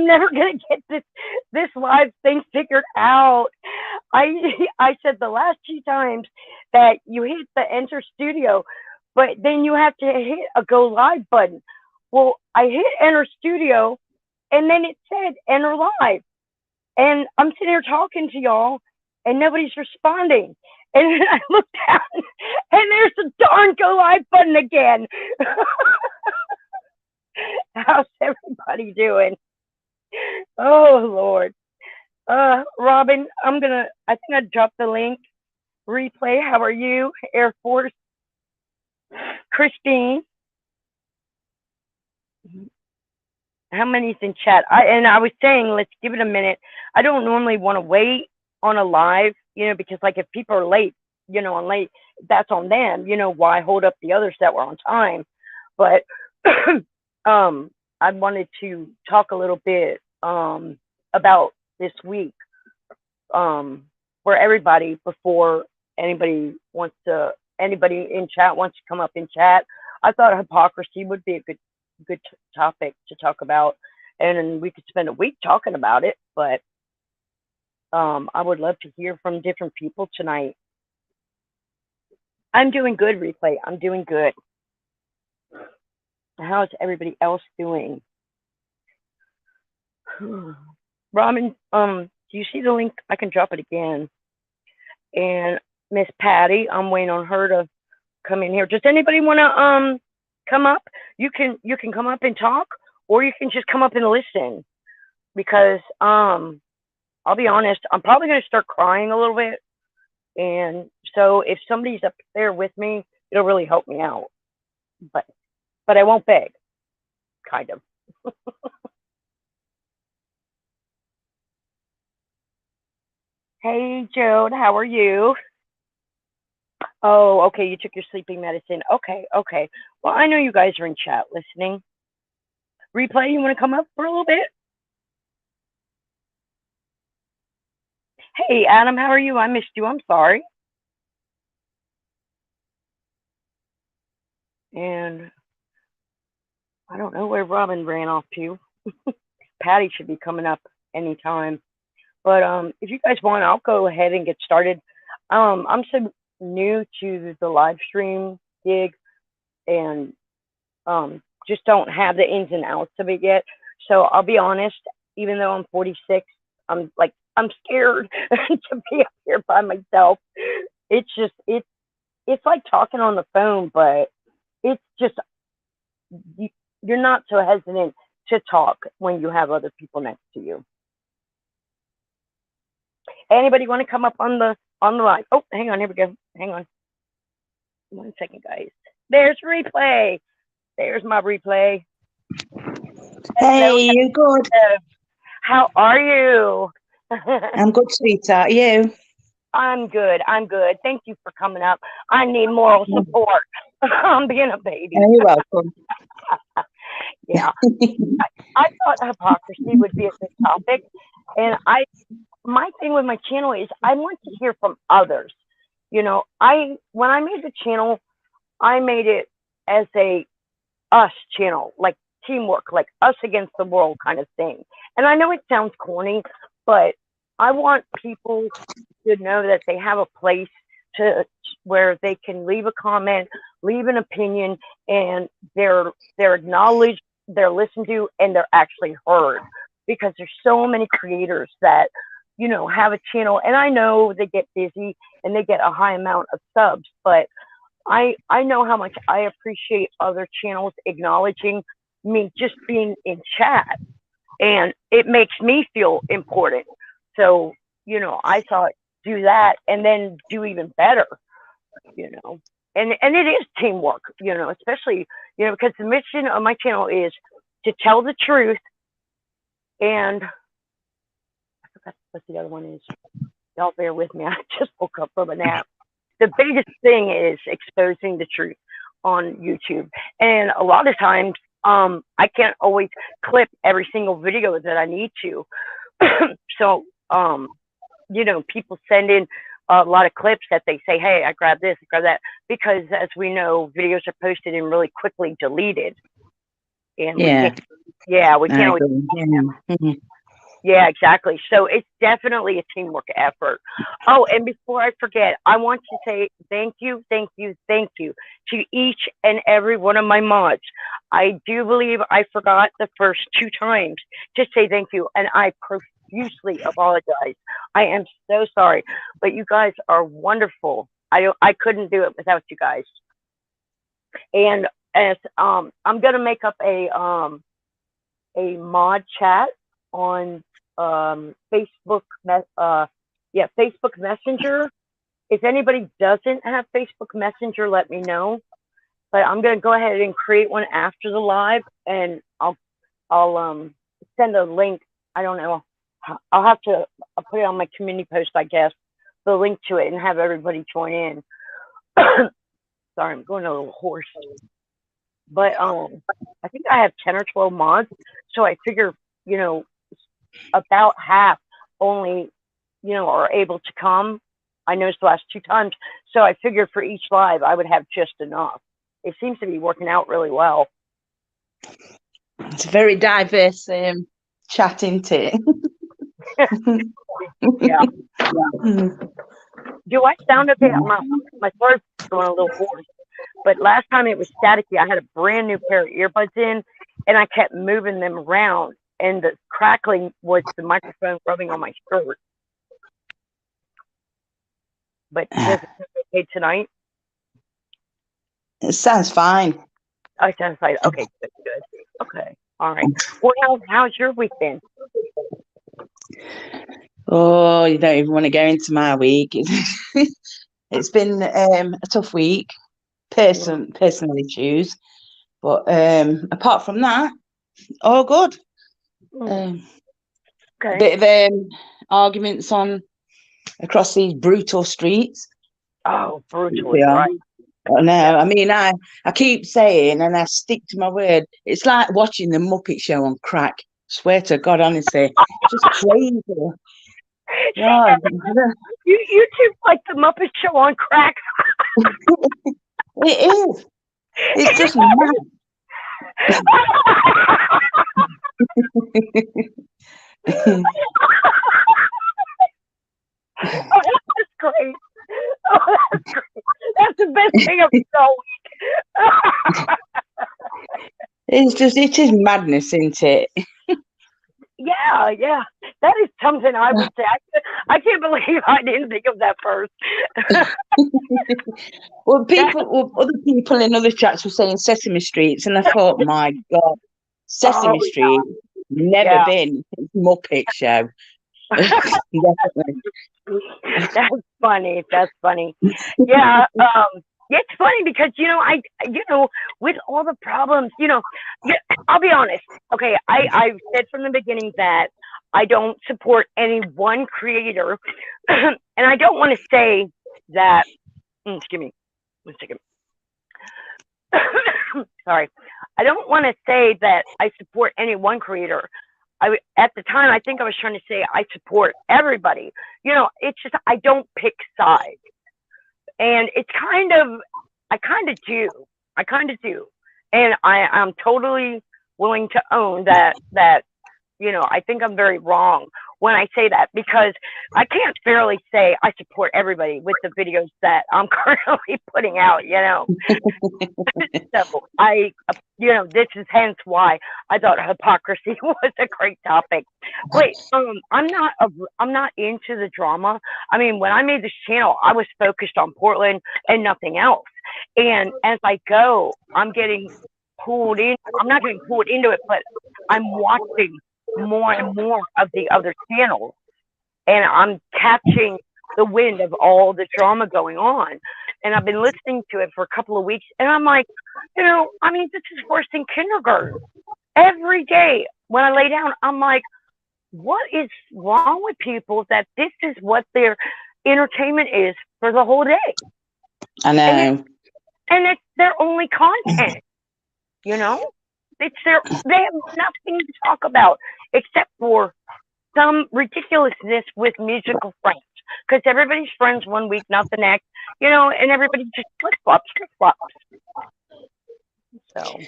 I'm never gonna get this live thing figured out. I I said the last two times that you hit the enter studio, but then you have to hit a go live button. Well, I hit enter studio, and then it said enter live, and I'm sitting here talking to y'all, and nobody's responding. And then I look down, and there's the darn go live button again. How's everybody doing? Oh Lord. Robin, I think I dropped the link. Replay, how are you? Air Force, Christine, how many's in chat? I was saying, let's give it a minute. I don't normally want to wait on a live, because like if people are late, on late, that's on them. Why hold up the others that were on time? But I wanted to talk a little bit about this week for everybody before anybody in chat wants to come up in chat. I thought hypocrisy would be a good topic to talk about, and we could spend a week talking about it, but I would love to hear from different people tonight. I'm doing good, Replay. I'm doing good. How's everybody else doing? Robin, do you see the link? I can drop it again. And Miss Patty, I'm waiting on her to come in here. Does anybody want to come up? You can come up and talk, or you can just come up and listen. Because I'll be honest, I'm probably going to start crying a little bit. And so if somebody's up there with me, it'll really help me out. But I won't beg, kind of. Hey, Jode, how are you? Oh, okay, you took your sleeping medicine. Okay. Well, I know you guys are in chat listening. Replay, you want to come up for a little bit? Hey, Adam, how are you? I missed you. I'm sorry. And I don't know where Robin ran off to. Patty should be coming up anytime. But if you guys want, I'll go ahead and get started. I'm so new to the live stream gig, and just don't have the ins and outs of it yet. So I'll be honest, even though I'm 46, I'm scared to be up here by myself. It's like talking on the phone, but it's just you're not so hesitant to talk when you have other people next to you. Anybody want to come up on the line? Oh, hang on, here we go. Hang on. 1 second, guys. There's Replay. There's my Replay. Hey, you good? How are you? I'm good, sweetheart. You? I'm good. Thank you for coming up. I need moral support. I'm being a baby. You're welcome. Yeah. I thought hypocrisy would be a good topic. And my thing with my channel is I want to hear from others. When I made the channel, I made it as a us channel, like teamwork, like us against the world kind of thing. And I know it sounds corny, but I want people to know that they have a place where they can leave a comment, leave an opinion, and they're acknowledged, they're listened to, and they're actually heard. Because there's so many creators that, have a channel, and I know they get busy and they get a high amount of subs, but I know how much I appreciate other channels acknowledging me just being in chat, and it makes me feel important. So, I thought do that and then do even better, and it is teamwork, especially, because the mission of my channel is to tell the truth. And I forgot what the other one is. Y'all bear with me. I just woke up from a nap. The biggest thing is exposing the truth on YouTube. And a lot of times, I can't always clip every single video that I need to. So, people send in a lot of clips that they say, hey, I grabbed this, I grabbed that. Because as we know, videos are posted and really quickly deleted. and we Yeah, can't. Yeah, we I can't always. agree. Yeah. Mhm. Yeah, exactly. So it's definitely a teamwork effort. Oh, and before I forget, I want to say thank you, thank you, thank you to each and every one of my mods. I do believe I forgot the first two times to say thank you, and I profusely apologize. I am so sorry, but you guys are wonderful. I couldn't do it without you guys. And as I'm gonna make up a mod chat on Facebook, yeah, Facebook Messenger. If anybody doesn't have Facebook Messenger, let me know. But I'm gonna go ahead and create one after the live, and I'll send a link. I don't know. I'll have to I'll put it on my community post, I guess, the link to it, and have everybody join in. Sorry, I'm going a little hoarse. But I think I have 10 or 12 mods, so I figure, you know, about half only, are able to come. I noticed the last two times, so I figured for each live I would have just enough. It seems to be working out really well. It's a very diverse chat, isn't it? Yeah. Mm. Do I sound okay? My throat's going a little hoarse, but last time it was staticky. I had a brand new pair of earbuds in, and I kept moving them around, and the crackling was the microphone rubbing on my shirt. But does it sound okay tonight? It sounds fine. I sound like okay, good. Okay, all right. Well, how's your week been? Oh, you don't even want to go into my week. It's been a tough week, personal issues, but apart from that, all good. A Okay. bit of arguments on across these brutal streets. Oh, brutal is Yeah. right. I know. Yeah. I mean, I keep saying, and I stick to my word. It's like watching the Muppet Show on crack. Swear to God, honestly, just crazy. Yeah, You two like the Muppet Show on crack. it is. It's just mad. Oh, that's great. Oh, that's great. That's the best thing of the whole week. It is madness, isn't it? Yeah. That is something I would say. I can't believe I didn't think of that first. Well, other people in other chats were saying Sesame Streets, and I thought, my God, Sesame Street, never Yeah. been Muppet Show. Definitely. That's funny. That's funny. Yeah. It's funny because with all the problems, I'll be honest. Okay, I've said from the beginning that I don't support any one creator, and I don't want to say that. Excuse me, 1 second. Sorry, I don't want to say that I support any one creator. At the time, I think I was trying to say I support everybody. It's just I don't pick sides, and it's I kind of do. I kind of do, and I'm totally willing to own that I think I'm very wrong when I say that, because I can't fairly say I support everybody with the videos that I'm currently putting out. So this is hence why I thought hypocrisy was a great topic. Wait, I'm not into the drama. I mean, when I made this channel, I was focused on Portland and nothing else. And as I go, I'm getting pulled in. I'm not getting pulled into it, but I'm watching more and more of the other channels, and I'm catching the wind of all the drama going on. And I've been listening to it for a couple of weeks, and I'm like, this is worse than kindergarten. Every day when I lay down, I'm like, what is wrong with people that this is what their entertainment is for the whole day? I know. And it's their only content, They have nothing to talk about except for some ridiculousness with musical friends, because everybody's friends one week, not the next, and everybody just flip flops. So,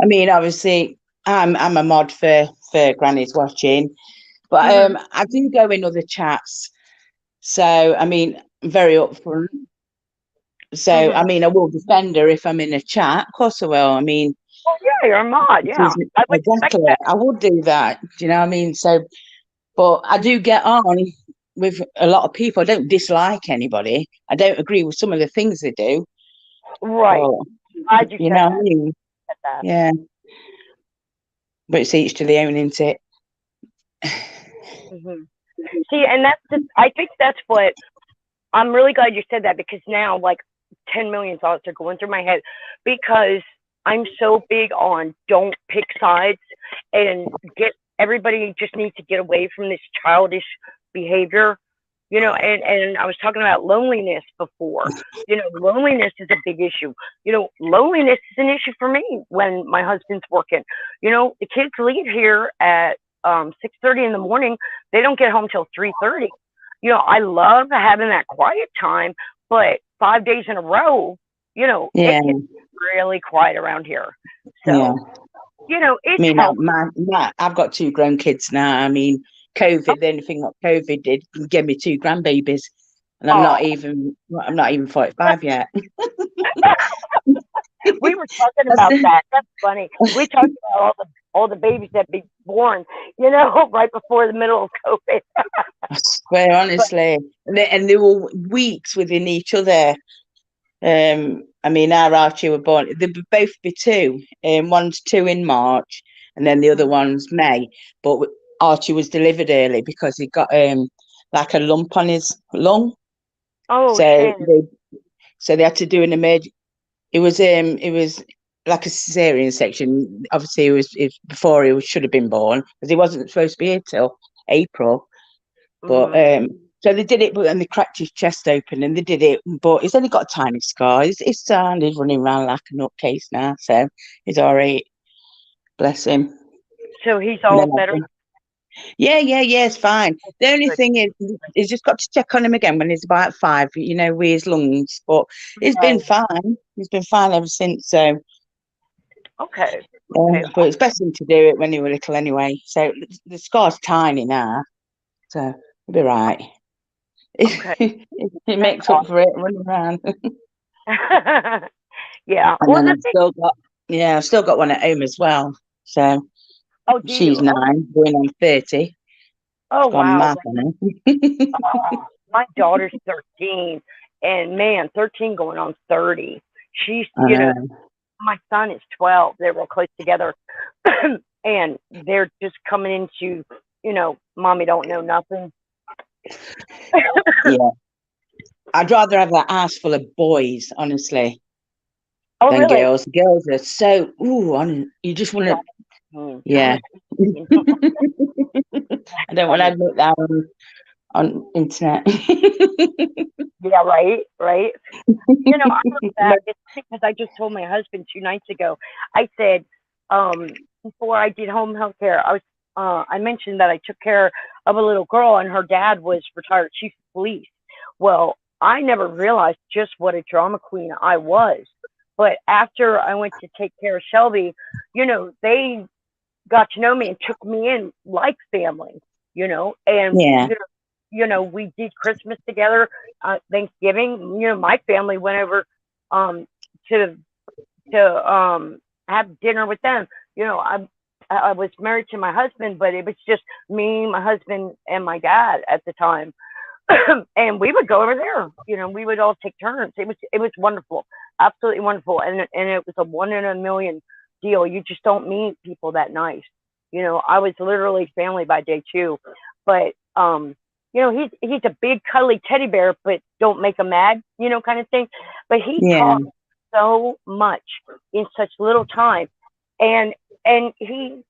I mean, obviously, I'm a mod for Granny's watching, but Mhm. I do go in other chats. So I mean, very upfront. So I Mhm. mean, I will defend her if I'm in a chat. Of course, I will. I mean, Well, yeah, you're a mod. it Yeah, is I would expect exactly. that. I would do that. Do you know what I mean? So, but I do get on with a lot of people. I don't dislike anybody. I don't agree with some of the things they do. Right. But Glad you you said know what I that. mean? Said that. Yeah. But it's each to their own, isn't it? Mhm. See, and that's just, I think that's what, I'm really glad you said that, because now, like, 10 million thoughts are going through my head, because I'm so big on don't pick sides, and get everybody just needs to get away from this childish behavior. And I was talking about loneliness before. Loneliness is a big issue. Loneliness is an issue for me when my husband's working. The kids leave here at 6:30 in the morning. They don't get home till 3:30. I love having that quiet time, but 5 days in a row, it Yeah. gets really quiet around here. Yeah. So, I it's mean, healthy. I've got two grown kids now. I mean, COVID, the only thing that COVID did gave me two grandbabies, and Oh, I'm not even 45 yet. we were talking That's about it. that. That's funny. We talked about all the babies that be born, right before the middle of COVID. I swear, But honestly, and they were weeks within each other. I mean, our Archie were born. They would both be two. One's 2 in March, and then the other one's May. But Archie was delivered early because he got like a lump on his lung. oh So shit. they had to do an emergency. It was like a cesarean section. Obviously, it was before should have been born because he wasn't supposed to be here till April. But Mm. so they did it, but then they cracked his chest open and they did it. But he's only got a tiny scar. His son is running around like a nutcase now, so he's all right. Bless him. So he's And all then better. yeah, it's fine. The only Good. thing is just got to check on him again when he's about 5, with his lungs. But he's been Right. fine. He's been fine ever since. So, Okay. Okay. but it's best thing to do it when he was little anyway. So the scar's tiny now, so he'll be right. Okay. It That's makes up for it running around. awesome. Yeah. And Well, then the thing. I've still got one at home as well. So Oh, do she's you? Oh, 9, going on 30. It's oh gone wow. mad on her. My daughter's 13, and man, 13 going on 30. She's, I know. my son is 12. They're real close together. And they're just coming into, mommy don't know nothing. Yeah. I'd rather have an ass full of boys, honestly, Oh, than really? girls. Girls are so, you just want to, yeah. I don't want to Funny. admit that on internet. Yeah, right, right. I look back, it's because I just told my husband 2 nights ago. I said, before I did home health care, I mentioned that I took care of a little girl, and her dad was retired chief of police. Well, I never realized just what a drama queen I was. But after I went to take care of Shelby, they got to know me and took me in like family, and Yeah, we did Christmas together, Thanksgiving. My family went over um to have dinner with them. I was married to my husband, but it was just me, my husband, and my dad at the time. And we would go over there. We would all take turns. It was wonderful, absolutely wonderful, and it was a 1 in a million deal. You just don't meet people that nice. I was literally family by day 2, but he's a big cuddly teddy bear, but don't make him mad, kind of thing. But he yeah, taught so much in such little time, and he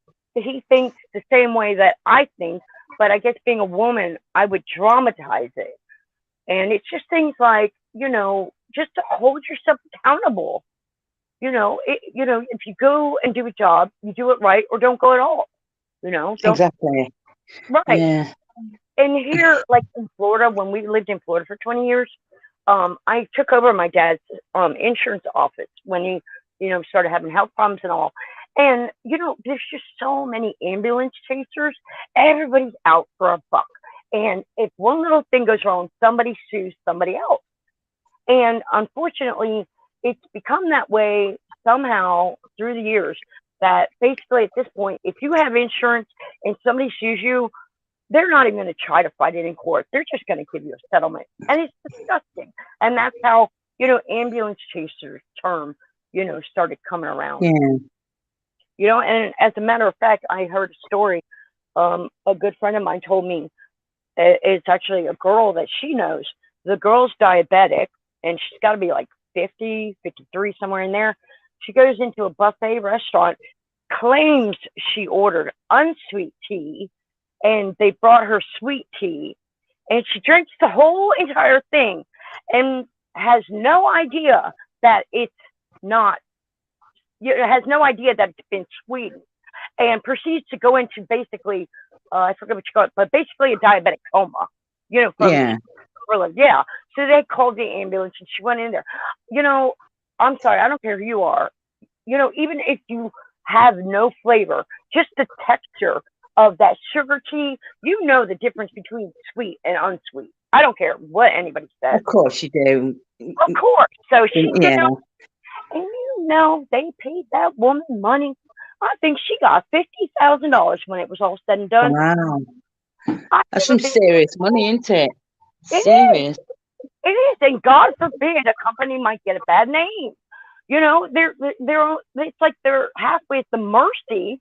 thinks the same way that I think, but I guess being a woman, I would dramatize it. And it's just things like, just to hold yourself accountable. If you go and do a job, you do it right or don't go at all. Don't. exactly. Right. Yeah. And here, like in Florida, when we lived in Florida for 20 years, I took over my dad's insurance office when he, started having health problems and all. And, there's just so many ambulance chasers. Everybody's out for a buck. And if one little thing goes wrong, somebody sues somebody else. And unfortunately, it's become that way somehow through the years that basically at this point, if you have insurance and somebody sues you, they're not even going to try to fight it in court. They're just going to give you a settlement. And it's disgusting. And that's how, ambulance chasers term, started coming around. Yeah. And as a matter of fact, I heard a story. A good friend of mine told me it's actually a girl that she knows. The girl's diabetic, and she's got to be like 50, 53, somewhere in there. She goes into a buffet restaurant, claims she ordered unsweet tea, and they brought her sweet tea, and she drinks the whole entire thing and has no idea that it's not, has no idea that it's been sweetened, and proceeds to go into basically, I forget what you call it, but basically a diabetic coma, from yeah. So they called the ambulance and she went in there. I'm sorry, I don't care who you are. Even if you have no flavor, just the texture of that sugar tea, the difference between sweet and unsweet. I don't care what anybody says. Of course you do. Of course. So she, Yeah. and they paid that woman money. I think she got $50,000 when it was all said and done. Wow. That's some serious money, isn't it? It Serious. It is, and God forbid a company might get a bad name. They're it's like they're halfway at the mercy,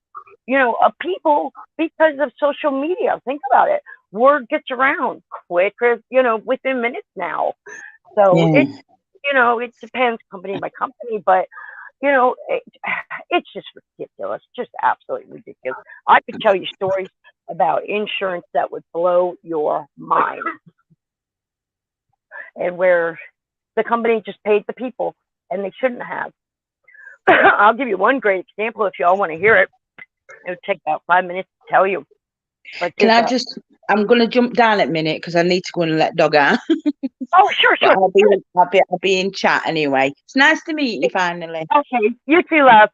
of people because of social media. Think about it. Word gets around quicker, within minutes now. So it depends company by company, but it's just ridiculous, just absolutely ridiculous. I could tell you stories about insurance that would blow your mind, and where the company just paid the people and they shouldn't have. I'll give you one great example if y'all want to hear it. It would take about 5 minutes to tell you. But I'm going to jump down a minute because I need to go and let dog out. Oh, sure. I'll be in chat anyway. It's nice to meet you finally. Okay, you too, love.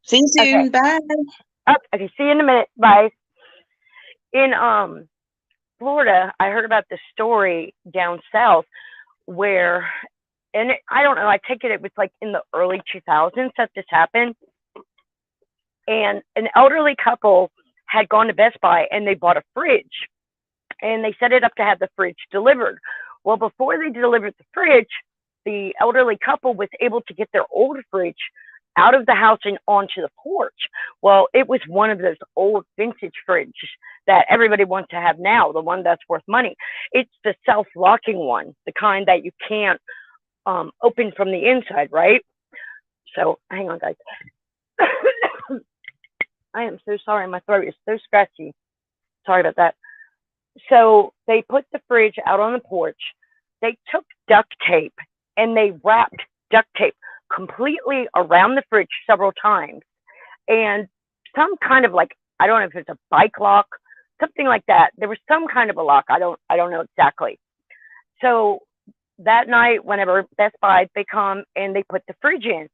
See you soon. Okay. Bye. Okay, see you in a minute. Bye. In Florida, I heard about this story down south where, and I don't know, I take it was like in the early 2000s that this happened. And an elderly couple had gone to Best Buy and they bought a fridge, and they set it up to have the fridge delivered. Well, before they delivered the fridge, the elderly couple was able to get their old fridge out of the house and onto the porch. Well, it was one of those old vintage fridges that everybody wants to have now, the one that's worth money. It's the self-locking one, the kind that you can't open from the inside, right? So, hang on, guys. I am so sorry. My throat is so scratchy. Sorry about that. So they put the fridge out on the porch. They took duct tape and they wrapped duct tape completely around the fridge several times. And some kind of like, I don't know if it's a bike lock, something like that. There was some kind of a lock. I don't know exactly. So that night, whenever Best Buy, they come and they put the fridge in,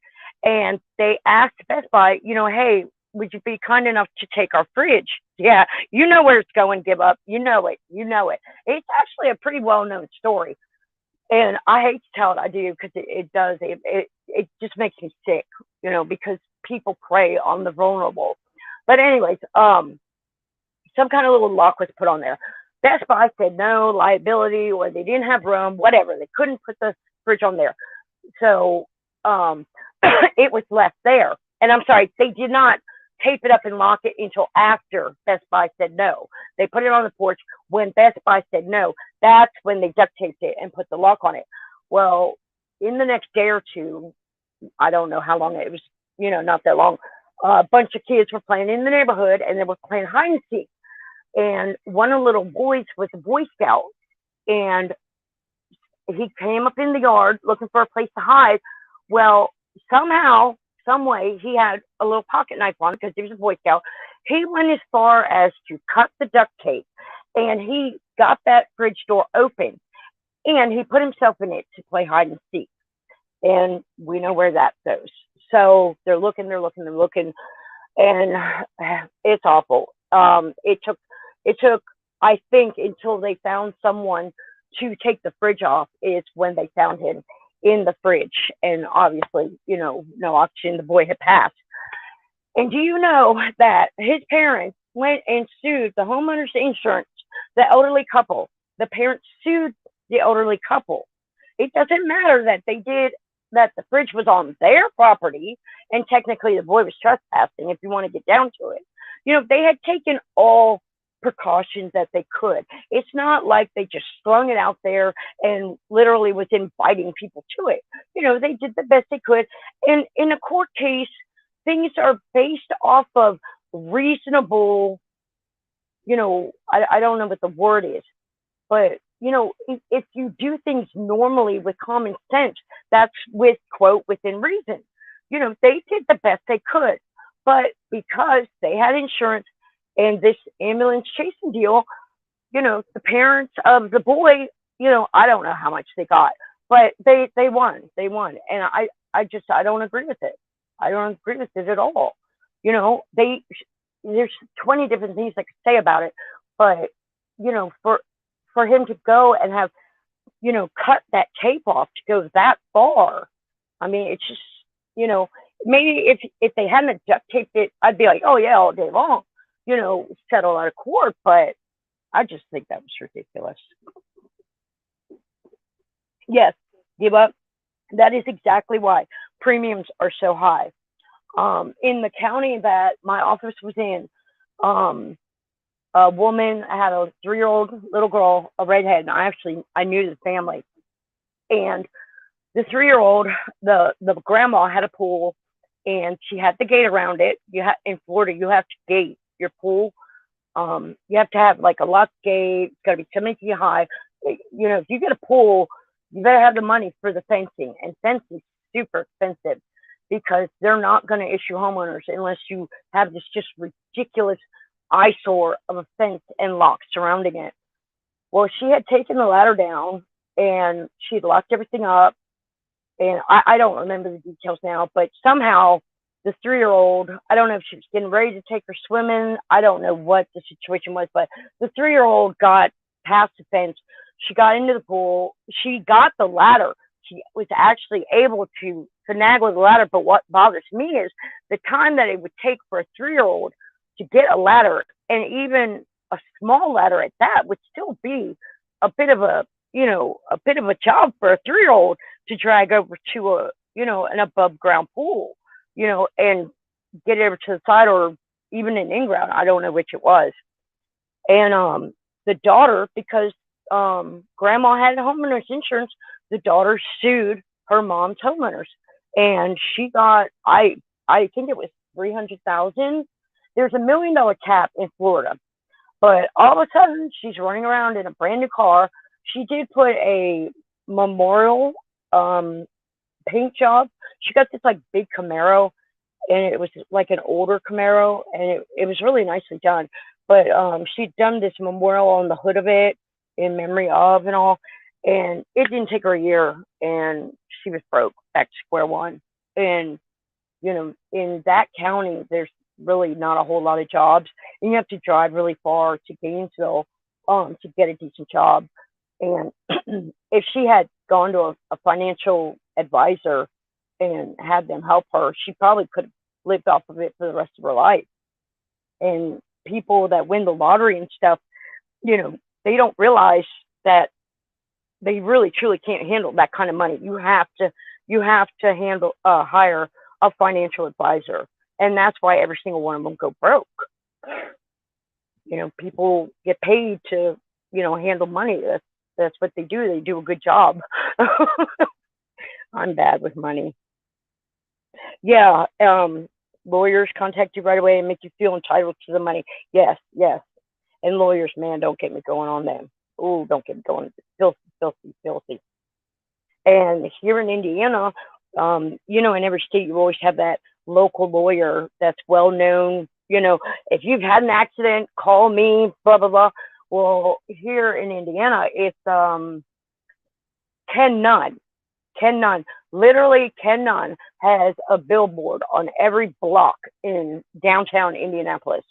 and they asked Best Buy, hey, would you be kind enough to take our fridge? Yeah, you know where it's going, give up. You know it. It's actually a pretty well-known story. And I hate to tell it, I do, because it does. It just makes me sick, because people prey on the vulnerable. But anyways, some kind of little lock was put on there. Best Buy said no, liability, or they didn't have room, whatever. They couldn't put the fridge on there. So it was left there. And I'm sorry, they did not tape it up and lock it until after Best Buy said no. They put it on the porch. When Best Buy said no, that's when they duct taped it and put the lock on it. Well, in the next day or two, I don't know how long it was, not that long, a bunch of kids were playing in the neighborhood, and they were playing hide and seek. And one of the little boys was a Boy Scout, and he came up in the yard looking for a place to hide. Well, somehow, some way, he had a little pocket knife on because he was a Boy Scout. He went as far as to cut the duct tape, and he got that fridge door open, and he put himself in it to play hide and seek. And we know where that goes. So they're looking. and it's awful. It took I think until they found someone to take the fridge off. Is when they found him in the fridge, and obviously, no oxygen. The boy had passed. And do you know that his parents went and sued the homeowners insurance, the elderly couple? The parents sued the elderly couple. It doesn't matter that they did that the fridge was on their property and technically the boy was trespassing if you want to get down to it. They had taken all precautions that they could. It's not like they just slung it out there and literally was inviting people to it. They did the best they could. And in a court case, things are based off of reasonable, I don't know what the word is, but if you do things normally with common sense, that's with quote within reason. They did the best they could, but because they had insurance and this ambulance chasing deal, the parents of the boy, I don't know how much they got, but they won. They won, and I don't agree with it. I don't agree with it at all. There's 20 different things I could say about it, but for him to go and have cut that tape off to go that far, I mean, it's just maybe if they hadn't duct taped it, I'd be like, oh yeah, all day long, settle out of court. But I just think that was ridiculous. Yes, give up. That is exactly why premiums are so high. In the county that my office was in, a woman had a 3-year-old little girl, a redhead, and I knew the family. And the 3-year-old, the grandma had a pool, and she had the gate around it. In Florida, you have to gate your pool. You have to have like a locked gate. It's got to be 10 feet high. If you get a pool, you better have the money for the fencing, and fencing is super expensive because they're not going to issue homeowners unless you have this just ridiculous eyesore of a fence and lock surrounding it. Well, she had taken the ladder down and she'd locked everything up. And I don't remember the details now, but somehow the 3-year-old, I don't know if she was getting ready to take her swimming. I don't know what the situation was, but the 3-year-old got past the fence. She got into the pool. She got the ladder. She was actually able to finagle the ladder. But what bothers me is the time that it would take for a 3-year-old to get a ladder, and even a small ladder at that would still be a bit of a job for a 3-year-old to drag over to an above ground pool, and get it over to the side, or even an in ground. I don't know which it was. And the daughter, because grandma had homeowners insurance, the daughter sued her mom's homeowners, and she got, I think it was 300,000. There's $1 million cap in Florida, but all of a sudden she's running around in a brand new car. She did put a memorial paint job. She got this like big Camaro, and it was like an older Camaro, and it was really nicely done. But she'd done this memorial on the hood of it in memory of and all, and it didn't take her a year, and she was broke, back to square one. And in that county, there's really not a whole lot of jobs, and you have to drive really far to Gainesville to get a decent job. And if she had gone to a financial advisor and had them help her, she probably could have lived off of it for the rest of her life. And people that win the lottery and stuff, they don't realize that they really truly can't handle that kind of money. You have to hire a financial advisor, and that's why every single one of them go broke. People get paid to handle money. That's what they do. They do a good job. I'm bad with money. Yeah, lawyers contact you right away and make you feel entitled to the money. Yes. And lawyers, man, don't get me going on them. Oh, don't get me going. Filthy. And here in Indiana, in every state, you always have that local lawyer that's well known. If you've had an accident, call me, blah, blah, blah. Well, here in Indiana, it's Ken Nunn. Ken Nunn. Literally, Ken Nunn has a billboard on every block in downtown Indianapolis,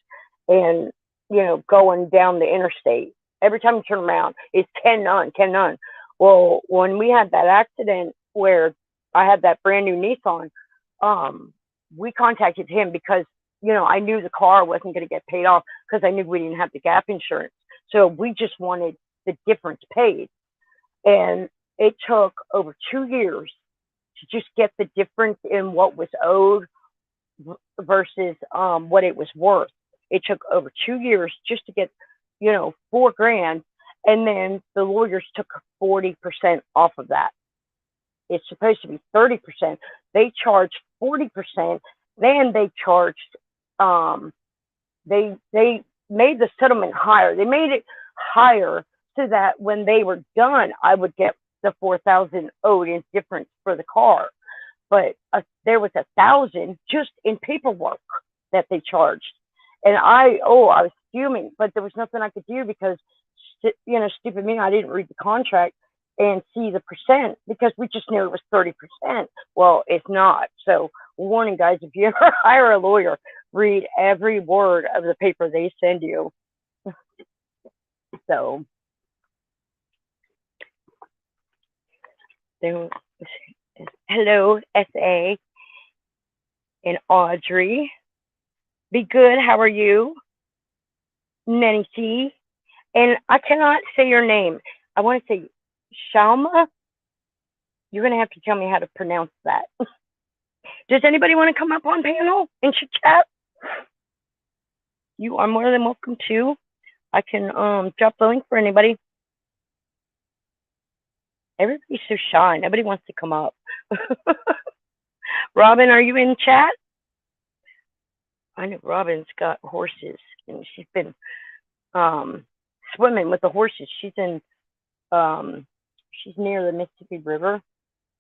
and going down the interstate. Every time you turn around, it's Ken Nunn, Ken Nunn. Well, when we had that accident where I had that brand new Nissan, we contacted him because I knew the car wasn't going to get paid off because I knew we didn't have the gap insurance. So we just wanted the difference paid. And it took over 2 years to just get the difference in what was owed versus what it was worth. It took over 2 years just to get, $4,000. And then the lawyers took 40% off of that. It's supposed to be 30%. They charged 40%. Then they charged, they made the settlement higher. They made it higher so that when they were done, I would get the 4,000 owed in difference for the car. But there was 1,000 just in paperwork that they charged. And I was fuming, but there was nothing I could do because, stupid me, I didn't read the contract and see the percent because we just knew it was 30%. Well, it's not. So, warning, guys, if you ever hire a lawyer, read every word of the paper they send you. So, hello, SA and Audrey. Be good. How are you? Nancy. And I cannot say your name. I want to say Shalma. You're going to have to tell me how to pronounce that. Does anybody want to come up on panel and chit chat? You are more than welcome to. I can drop the link for anybody. Everybody's so shy. Nobody wants to come up. Robin, are you in chat? I know Robin's got horses, and she's been swimming with the horses. She's near the Mississippi River,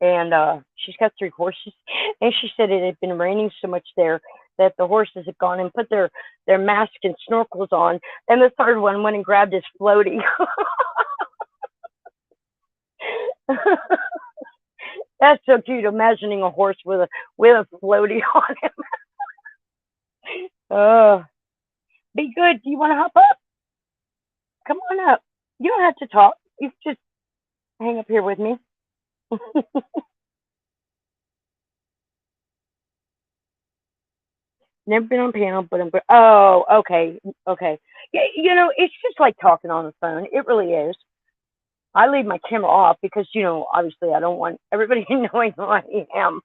and she's got 3 horses. And she said it had been raining so much there that the horses had gone and put their masks and snorkels on, and the third one went and grabbed his floaty. That's so cute, imagining a horse with a floaty on him. Be good. Do you want to hop up? Come on up. You don't have to talk. You just hang up here with me. Never been on panel, but I'm good. Oh, okay. Yeah, it's just like talking on the phone. It really is. I leave my camera off because, obviously I don't want everybody knowing who I am.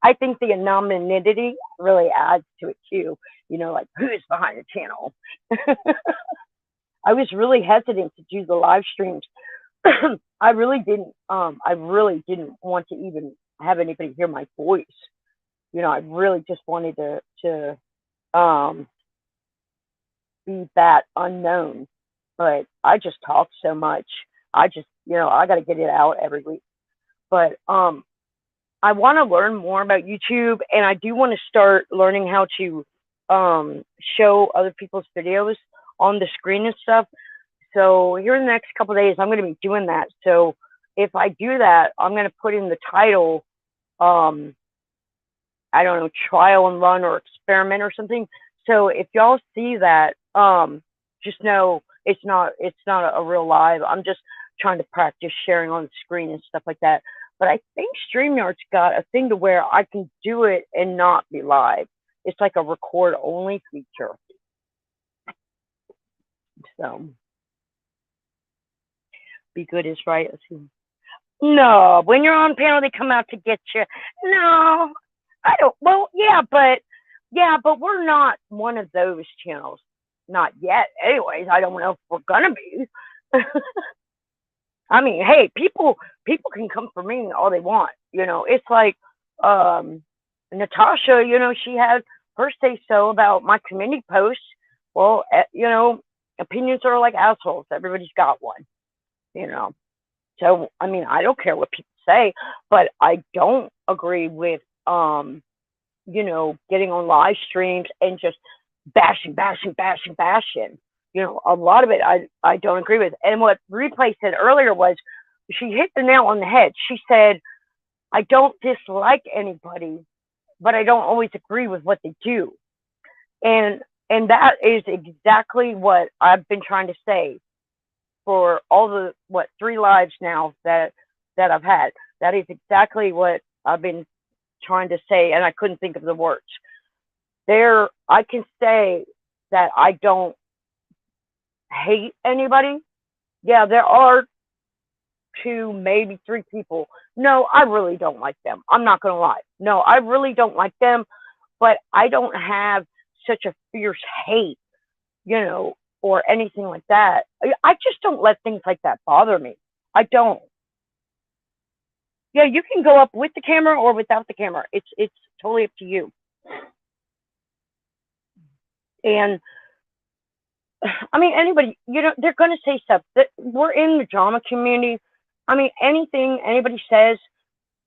I think the anonymity really adds to it too. Like who's behind the channel. I was really hesitant to do the live streams. I really didn't want to even have anybody hear my voice. I really just wanted to be that unknown. But I just talk so much. I just, I got to get it out every week. But I want to learn more about YouTube, and I do want to start learning how to show other people's videos on the screen and stuff. So here in the next couple of days, I'm going to be doing that. So if I do that, I'm going to put in the title, I don't know, trial and run or experiment or something. So if y'all see that, just know it's not a real live. I'm just trying to practice sharing on the screen and stuff like that. But I think StreamYard's got a thing to where I can do it and not be live. It's like a record only feature. So be good is right. Let's see. No, when you're on panel, they come out to get you. No, I don't. Well, yeah, but we're not one of those channels. Not yet. Anyways, I don't know if we're gonna be. I mean, hey, people can come for me all they want. It's like Natasha. She had her say so about my community posts. Well, opinions are like assholes. Everybody's got one. So I mean, I don't care what people say, but I don't agree with getting on live streams and just bashing. A lot of it I don't agree with. And what Replay said earlier was, she hit the nail on the head. She said, I don't dislike anybody, but I don't always agree with what they do. And and that is exactly what I've been trying to say for all the what 3 lives now that I've had. That is exactly what I've been trying to say, and I couldn't think of the words. There, I can say that I don't hate anybody. Yeah, there are 2, maybe 3 people. No, I really don't like them. I'm not gonna lie. No, I really don't like them, but I don't have such a fierce hate, you know, or anything like that. I just don't let things like that bother me. I don't. Yeah, you can go up with the camera or without the camera. It's totally up to you. And I mean, anybody, you know, they're going to say stuff. That we're in the drama community. I mean, anything anybody says,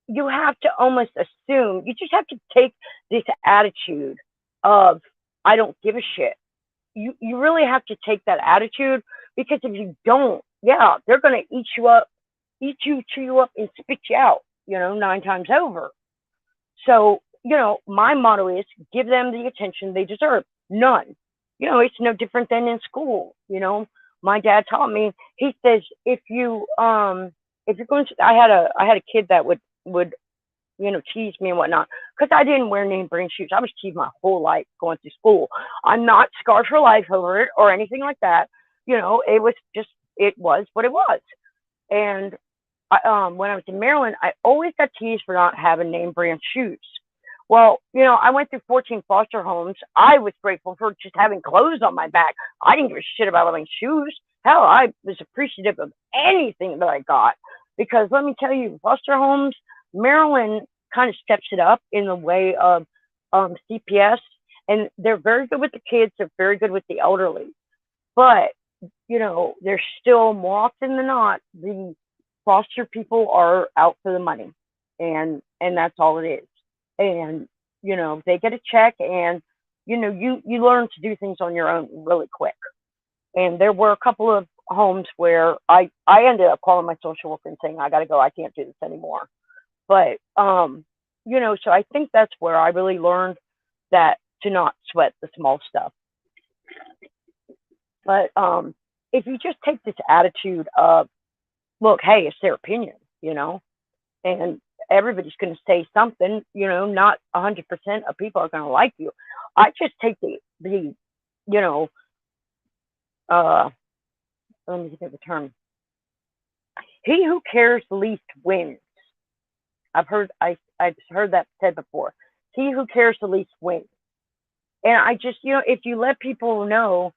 you have to almost assume. You just have to take this attitude of I don't give a shit. You really have to take that attitude, because if you don't, yeah, they're going to eat you up, chew you up, and spit you out. You know, 9 times over. So, you know, my motto is give them the attention they deserve. None. You know, it's no different than in school. You know, my dad taught me. He says if you're going to, I had a kid that would you know tease me and whatnot because I didn't wear name brand shoes. I was teased my whole life going through school. I'm not scarred for life over it or anything like that. You know, it was what it was. And when I was in Maryland, I always got teased for not having name brand shoes. Well, you know, I went through 14 foster homes. I was grateful for just having clothes on my back. I didn't give a shit about having shoes. Hell, I was appreciative of anything that I got because let me tell you, foster homes, Maryland kind of steps it up in the way of CPS, and they're very good with the kids. They're very good with the elderly. But, you know, there's still more often than not, the foster people are out for the money, and that's all it is. And you know they get a check, and you know you learn to do things on your own really quick. And there were a couple of homes where I ended up calling my social worker and saying I got to go, I can't do this anymore. But you know, so I think that's where I really learned that to not sweat the small stuff. But if you just take this attitude of look, hey, it's their opinion, you know, and everybody's going to say something, you know, not 100% of people are going to like you. I just take the you know, uh, let me think of the term. He who cares least wins. I've heard that said before. He who cares the least wins. And I just, you know, if you let people know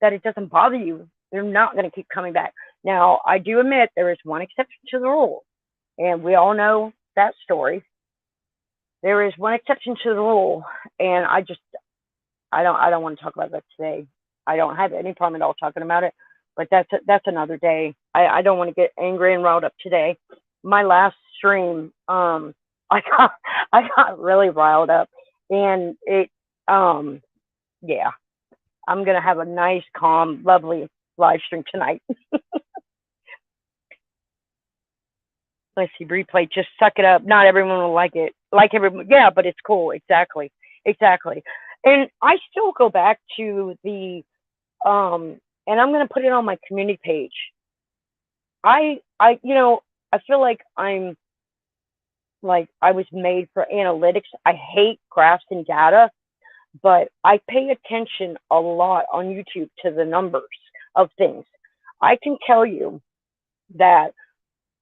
that it doesn't bother you, they're not going to keep coming back. Now, I do admit there is one exception to the rule, and we all know that story. There is one exception to the rule, and I don't want to talk about that today. I don't have any problem at all talking about it, but that's another day. I don't want to get angry and riled up today. My last stream, I got I got really riled up, and yeah, I'm gonna have a nice, calm, lovely live stream tonight. Let's see, replay. Just suck it up. Not everyone will like it. Like everyone, yeah, but it's cool. Exactly, exactly. And I still go back to the and I'm gonna put it on my community page. You know, I feel like I was made for analytics. I hate graphs and data, but I pay attention a lot on YouTube to the numbers of things. I can tell you that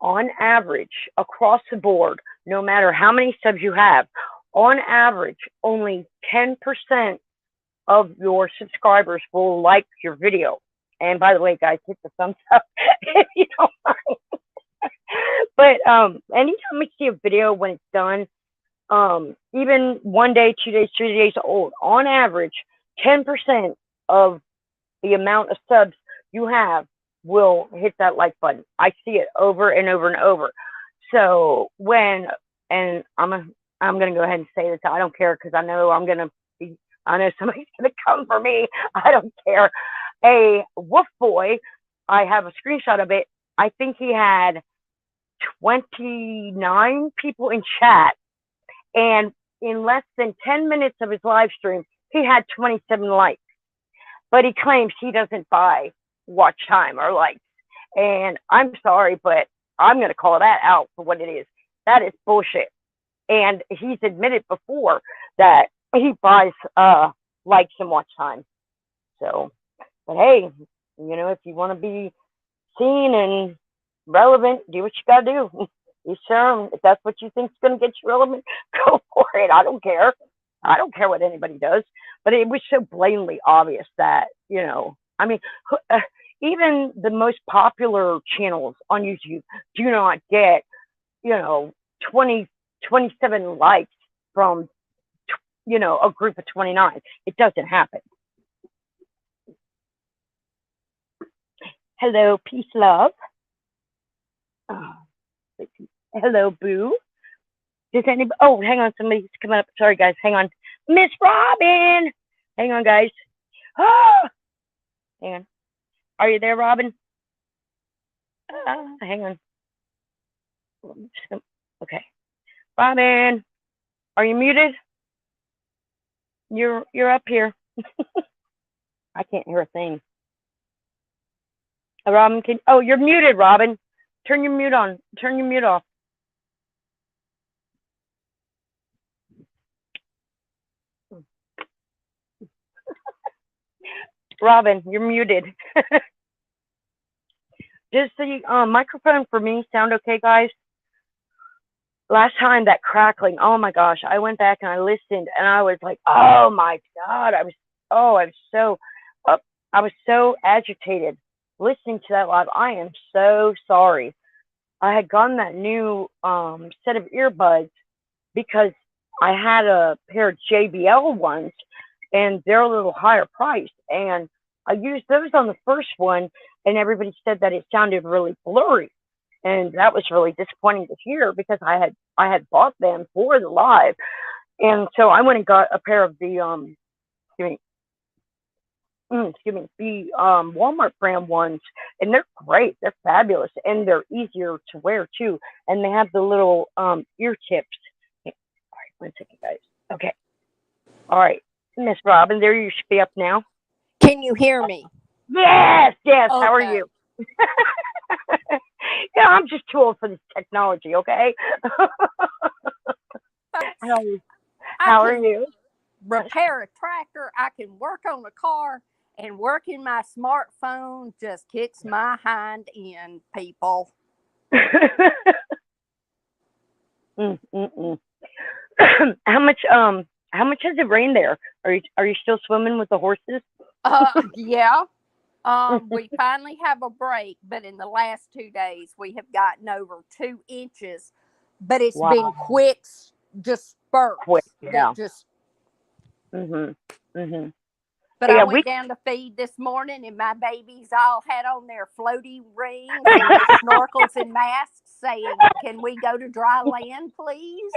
on average, across the board, no matter how many subs you have, on average, only 10% of your subscribers will like your video. And by the way, guys, hit the thumbs up if you don't mind. But anytime I see a video when it's done, even 1 day, 2 days, 3 days old, on average, 10% of the amount of subs you have will hit that like button. I see it over and over and over. So and I'm gonna go ahead and say this. I don't care because I know I know somebody's gonna come for me. I don't care. A wolf boy, I have a screenshot of it. I think he had 29 people in chat, and in less than 10 minutes of his live stream, he had 27 likes. But he claims he doesn't buy watch time or likes. And I'm sorry, but I'm going to call that out for what it is. That is bullshit. And he's admitted before that he buys likes and watch time. So, but hey, if you want to be seen and relevant, do what you got to do. You sure? If that's what you think is going to get you relevant, go for it. I don't care. I don't care what anybody does. But it was so blatantly obvious that, I mean, even the most popular channels on YouTube do not get, 27 likes from, a group of 29. It doesn't happen. Hello, peace, love. Hello, boo. Does anybody? Oh, hang on. Somebody's coming up. Sorry, guys. Hang on. Miss Robin. Hang on, guys. Oh, hang on. Are you there, Robin? Hang on. Okay. Robin, are you muted? You're up here. I can't hear a thing. Robin, you're muted, Robin. Turn your mute on. Turn your mute off. Robin, you're muted. Does the microphone for me sound okay, guys? Last time that crackling, oh my gosh, I went back and I listened and I was like, oh my God, I was so agitated listening to that live. I am so sorry. I had gotten that new set of earbuds because I had a pair of JBL ones and they're a little higher priced. And I used those on the first one and everybody said that it sounded really blurry. And that was really disappointing to hear because I had bought them for the live. And so I went and got a pair of the the Walmart brand ones, and they're great. They're fabulous, and they're easier to wear too. And they have the little ear tips. All right, 1 second, guys. Okay. All right, Miss Robin, there you should be up now. Can you hear me? Yes. Okay. How are you? Yeah, I'm just too old for this technology. Okay. How are you? Repair a tractor. I can work on a car, and working my smartphone just kicks my hind end, people. How much has it rained there? Are you still swimming with the horses? Yeah. We finally have a break, but in the last 2 days we have gotten over 2 inches. But it's been quick, just spurts. Quick, yeah. But yeah, I went down to feed this morning, and my babies all had on their floaty rings and their snorkels and masks, saying, "Can we go to dry land, please?"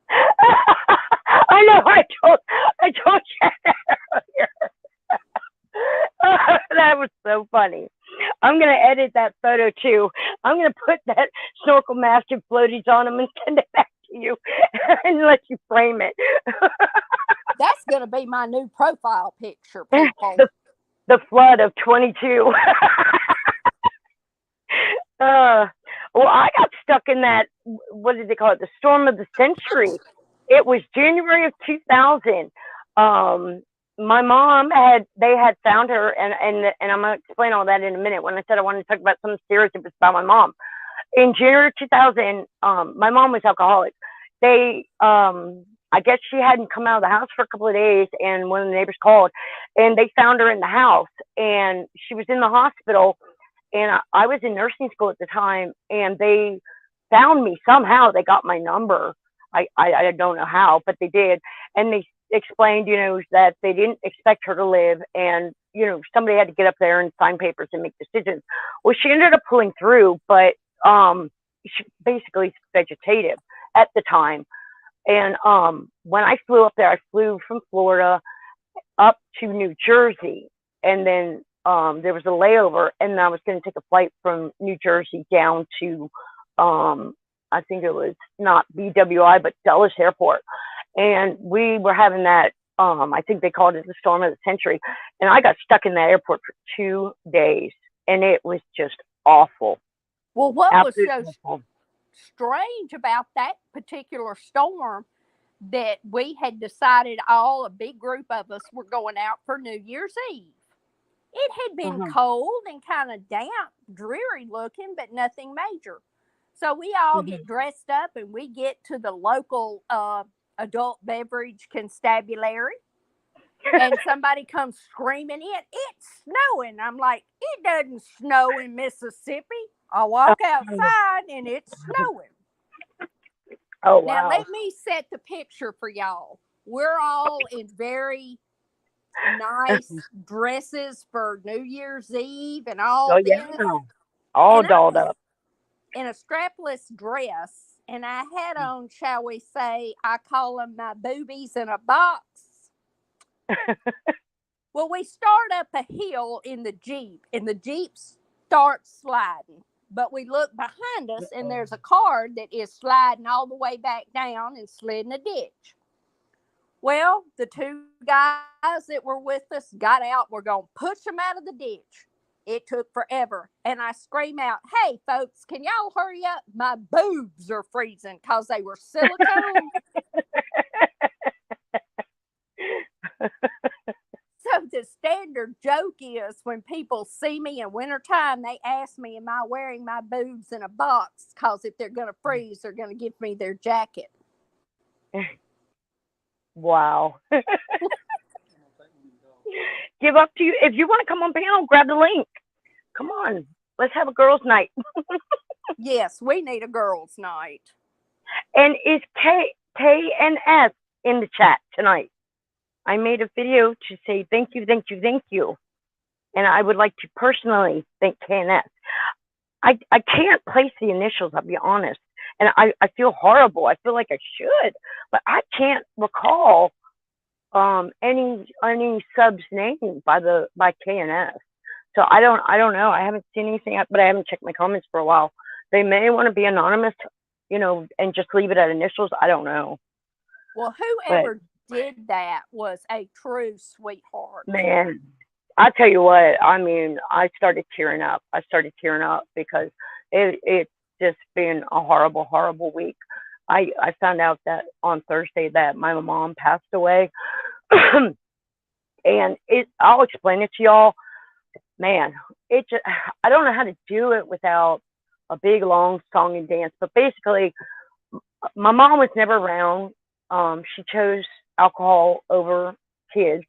I know. I told you earlier. That was so funny. I'm gonna edit that photo too. I'm gonna put that snorkel mask and floaties on them and send it back to you and let you frame it. That's gonna be my new profile picture, people. The flood of 22. Well, I got stuck in that. What did they call it? The storm of the century. It was January of 2000. My mom had found her, and I'm gonna explain all that in a minute. When I said I wanted to talk about something serious, it was about my mom. In January 2000, my mom was alcoholic. I guess she hadn't come out of the house for a couple of days, and one of the neighbors called, and they found her in the house, and she was in the hospital, and I was in nursing school at the time, and they found me somehow. They got my number. I don't know how, but they did, and they explained, that they didn't expect her to live, and somebody had to get up there and sign papers and make decisions. Well, she ended up pulling through, but she basically vegetative at the time. And when I flew up there, I flew from Florida up to New Jersey, and then there was a layover, and I was going to take a flight from New Jersey down to I think it was not BWI, but Dulles Airport. And we were having that, I think they called it the storm of the century. And I got stuck in that airport for 2 days, and it was just awful. Well, what was so strange about that particular storm that we had decided a big group of us were going out for New Year's Eve. It had been cold and kind of damp, dreary looking, but nothing major. So we all get dressed up and we get to the local adult beverage constabulary. And somebody comes screaming in, "It's snowing." I'm like, "It doesn't snow in Mississippi." I walk outside and it's snowing. Oh, wow. Now, let me set the picture for y'all. We're all in very nice dresses for New Year's Eve and all this. Yeah. All dolled up. In a strapless dress, and I had on, shall we say, I call them my boobies in a box. Well, we start up a hill in the Jeep, and the Jeep starts sliding. But we look behind us, and there's a car that is sliding all the way back down and slid in a ditch. Well, the two guys that were with us got out. We're going to push them out of the ditch. It took forever. And I scream out, "Hey, folks, can y'all hurry up? My boobs are freezing," because they were silicone. So the standard joke is when people see me in wintertime, they ask me, "Am I wearing my boobs in a box?" Because if they're going to freeze, they're going to give me their jacket. Wow. Give up to you. If you want to come on panel, grab the link. Come on. Let's have a girls' night. Yes, we need a girls' night. And is KNS in the chat tonight? I made a video to say thank you, thank you, thank you. And I would like to personally thank KNS. I can't place the initials, I'll be honest. And I feel horrible. I feel like I should, but I can't recall any sub's name by KNS. So I don't know. I haven't seen anything, but I haven't checked my comments for a while. They may want to be anonymous, and just leave it at initials. I don't know. Well, whoever did that was a true sweetheart. Man, I tell you what, I mean, I started tearing up. Because it's just been a horrible, horrible week. I found out that on Thursday that my mom passed away. And I'll explain it to y'all. Man, I don't know how to do it without a big, long song and dance. But basically, my mom was never around. She chose alcohol over kids.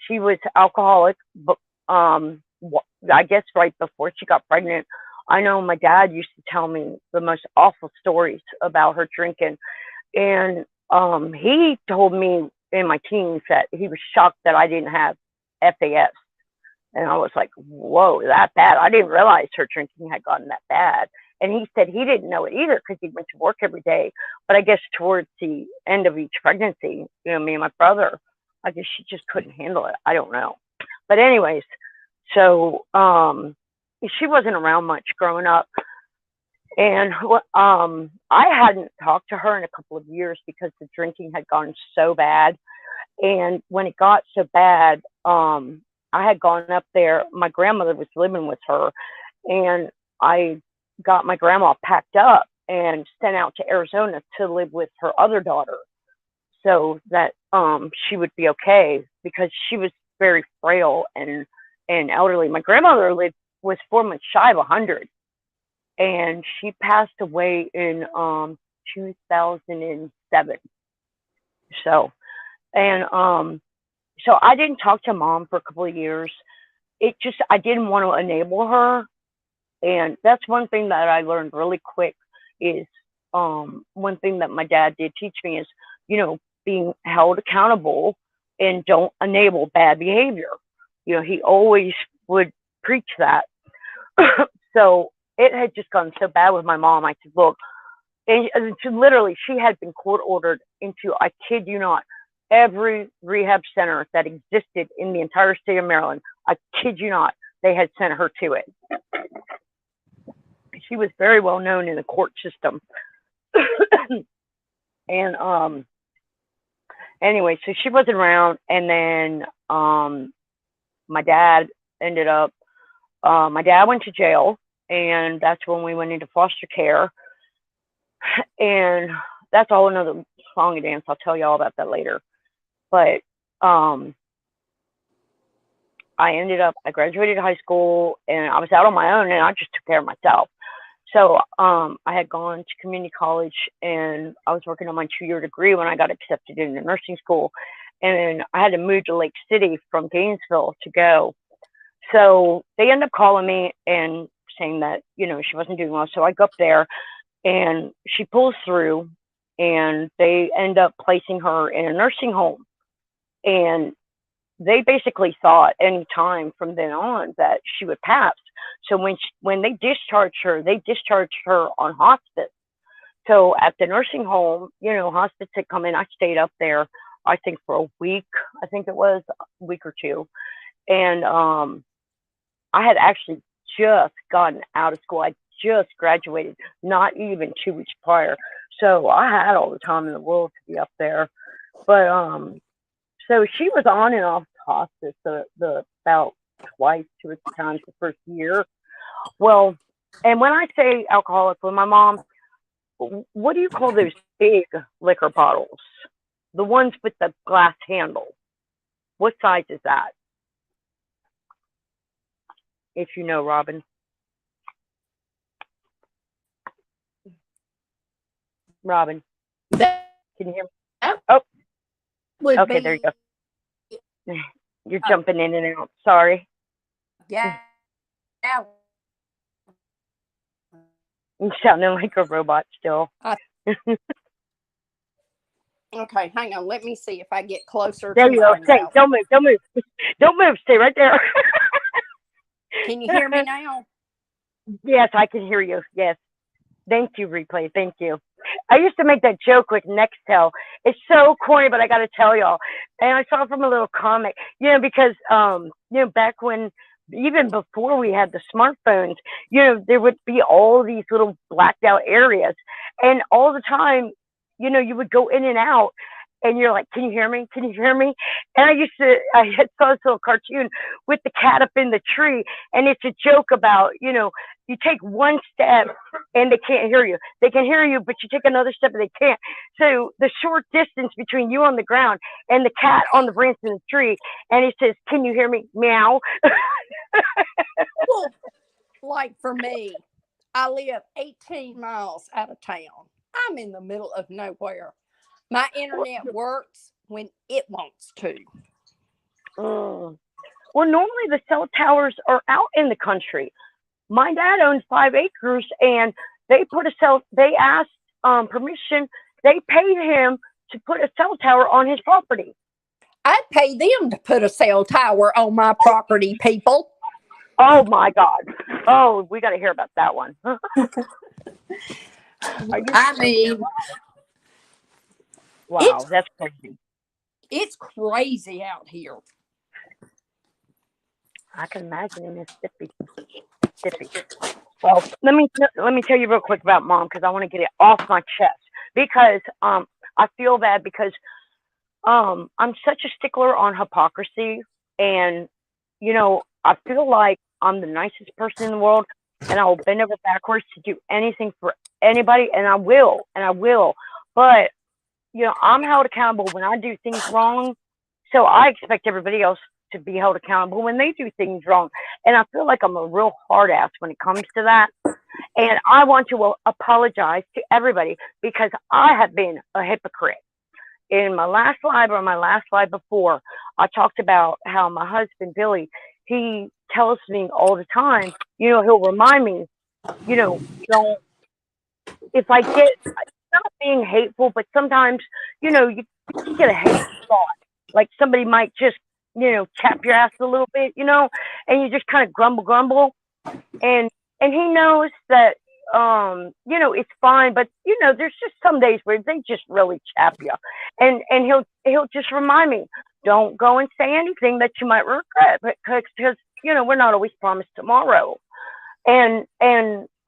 She was alcoholic, but I guess right before she got pregnant. I know my dad used to tell me the most awful stories about her drinking. And he told me in my teens that he was shocked that I didn't have FAS. And I was like, whoa, that bad? I didn't realize her drinking had gotten that bad. And he said he didn't know it either because he went to work every day. But I guess towards the end of each pregnancy, me and my brother, I guess she just couldn't handle it. I don't know. But anyways, so she wasn't around much growing up. And I hadn't talked to her in a couple of years because the drinking had gone so bad. And when it got so bad, I had gone up there. My grandmother was living with her, and I got my grandma packed up and sent out to Arizona to live with her other daughter so that she would be okay, because she was very frail and elderly. My grandmother was 4 months shy of 100, and she passed away in 2007. So I didn't talk to Mom for a couple of years. I didn't want to enable her. And that's one thing that I learned really quick is one thing that my dad did teach me is, being held accountable and don't enable bad behavior. He always would preach that. So it had just gone so bad with my mom. I said, look, and literally she had been court ordered into, I kid you not, every rehab center that existed in the entire state of Maryland. I kid you not, they had sent her to it. she was very well known in the court system. And anyway, so she wasn't around, and then my dad ended up. My dad went to jail, and that's when we went into foster care. And that's all another song and dance. I'll tell you all about that later. But I graduated high school, and I was out on my own, and I just took care of myself. So I had gone to community college, and I was working on my 2-year degree when I got accepted into nursing school. And I had to move to Lake City from Gainesville to go. So they ended up calling me and saying that, she wasn't doing well. So I go up there, and she pulls through, and they end up placing her in a nursing home. And they basically thought any time from then on that she would pass. So when they discharged her on hospice. So at the nursing home, hospice had come in. I stayed up there, I think, for a week. I think it was a week or two. And I had actually just gotten out of school. I just graduated, not even 2 weeks prior. So I had all the time in the world to be up there. But so she was on and off hospice the about twice, 2 or 3 times the first year. Well, and when I say alcoholic, when my mom, what do you call those big liquor bottles? The ones with the glass handle. What size is that? If you know, Robin. Robin. Can you hear me? Oh. Okay, there you go. You're jumping in and out. Sorry. Yeah. You're sounding like a robot still. Okay, hang on. Let me see if I get closer. There you go. Stay. Don't move. Don't move. Don't move. Stay right there. Can you hear me now? Yes, I can hear you. Yes. Thank you, Replay. Thank you. I used to make that joke with Nextel. It's so corny, but I got to tell y'all. And I saw it from a little comic, because, back when, even before we had the smartphones, there would be all these little blacked out areas. And all the time, you would go in and out, and you're like, can you hear me? Can you hear me? And I had saw this little cartoon with the cat up in the tree, and it's a joke about, you take one step and they can't hear you. They can hear you, but you take another step and they can't. So the short distance between you on the ground and the cat on the branch in the tree, and he says, can you hear me? Meow. Well, like for me, I live 18 miles out of town. I'm in the middle of nowhere. My internet works when it wants to. Well, normally the cell towers are out in the country. My dad owns 5 acres, and they asked permission. They paid him to put a cell tower on his property. I'd pay them to put a cell tower on my property, people. Oh my God. Oh, we got to hear about that one. I mean, wow, that's crazy. It's crazy out here. I can imagine in Mississippi. Well, let me tell you real quick about Mom, because I want to get it off my chest, because I feel bad because I'm such a stickler on hypocrisy, and I feel like I'm the nicest person in the world, and I will bend over backwards to do anything for anybody, and I will, but I'm held accountable when I do things wrong, so I expect everybody else to be held accountable when they do things wrong. And I feel like I'm a real hard ass when it comes to that. And I want to apologize to everybody because I have been a hypocrite. In my last live or my last live before, I talked about how my husband, Billy, he tells me all the time, he'll remind me, don't, if I get, not being hateful, but sometimes, you get a hateful thought. Like somebody might just, tap your ass a little bit, and you just kind of grumble. And he knows that, it's fine, but there's just some days where they just really chap you. And he'll just remind me, don't go and say anything that you might regret, because we're not always promised tomorrow. And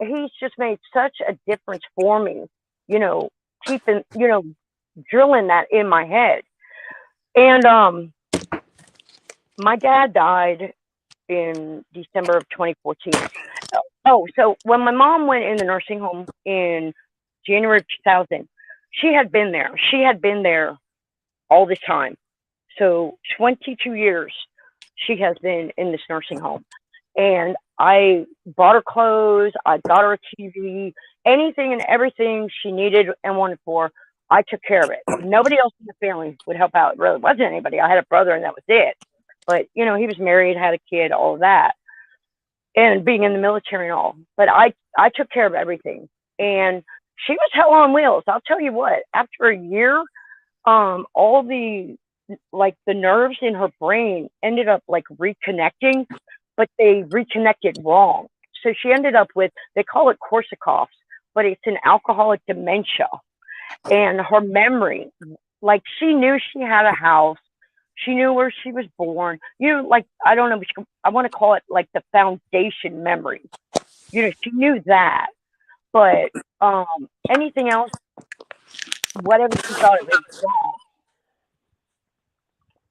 he's just made such a difference for me, you know, keeping, you know, drilling that in my head. And my dad died in December of 2014. Oh, so when my mom went in the nursing home in January of 2000, she had been there. She had been there all this time. So 22 years she has been in this nursing home. And I bought her clothes, I got her a TV, anything and everything she needed and wanted for, I took care of it. Nobody else in the family would help out. It really wasn't anybody. I had a brother and that was it. But, you know, he was married, had a kid, all of that, and being in the military and all. But I took care of everything. And she was hell on wheels. I'll tell you what, after a year, all the, like, the nerves in her brain ended up like reconnecting, but they reconnected wrong. So she ended up with, they call it Korsakoff's, but it's an alcoholic dementia. And her memory, like, she knew she had a house. She knew where she was born. You know, like, I don't know, I want to call it like the foundation memory. You know, she knew that. But anything else, whatever she thought it was wrong.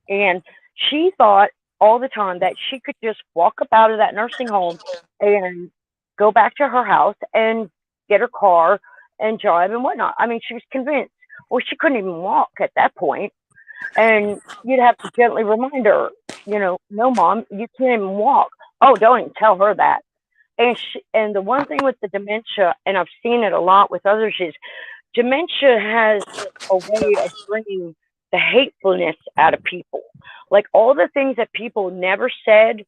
And she thought all the time that she could just walk up out of that nursing home and go back to her house and get her car and drive and whatnot. I mean, she was convinced. Well, she couldn't even walk at that point. And you'd have to gently remind her, you know, no, Mom, you can't even walk. Oh, don't even tell her that. And the one thing with the dementia, and I've seen it a lot with others, is dementia has a way of bringing the hatefulness out of people. Like, all the things that people never said,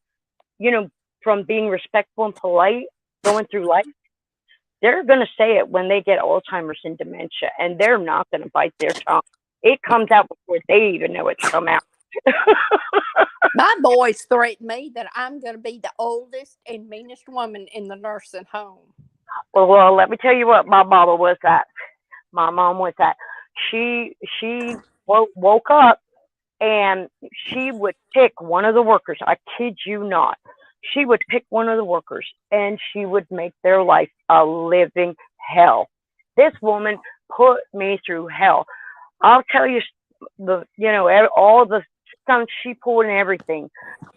you know, from being respectful and polite going through life, they're going to say it when they get Alzheimer's and dementia, and they're not going to bite their tongue. It comes out before they even know it's come out. My boys threaten me that I'm going to be the oldest and meanest woman in the nursing home. Well, let me tell you what my mama was that. My mom was that. She woke up and she would pick one of the workers. I kid you not. She would pick one of the workers and she would make their life a living hell. This woman put me through hell. I'll tell you, all the stunts she pulled and everything,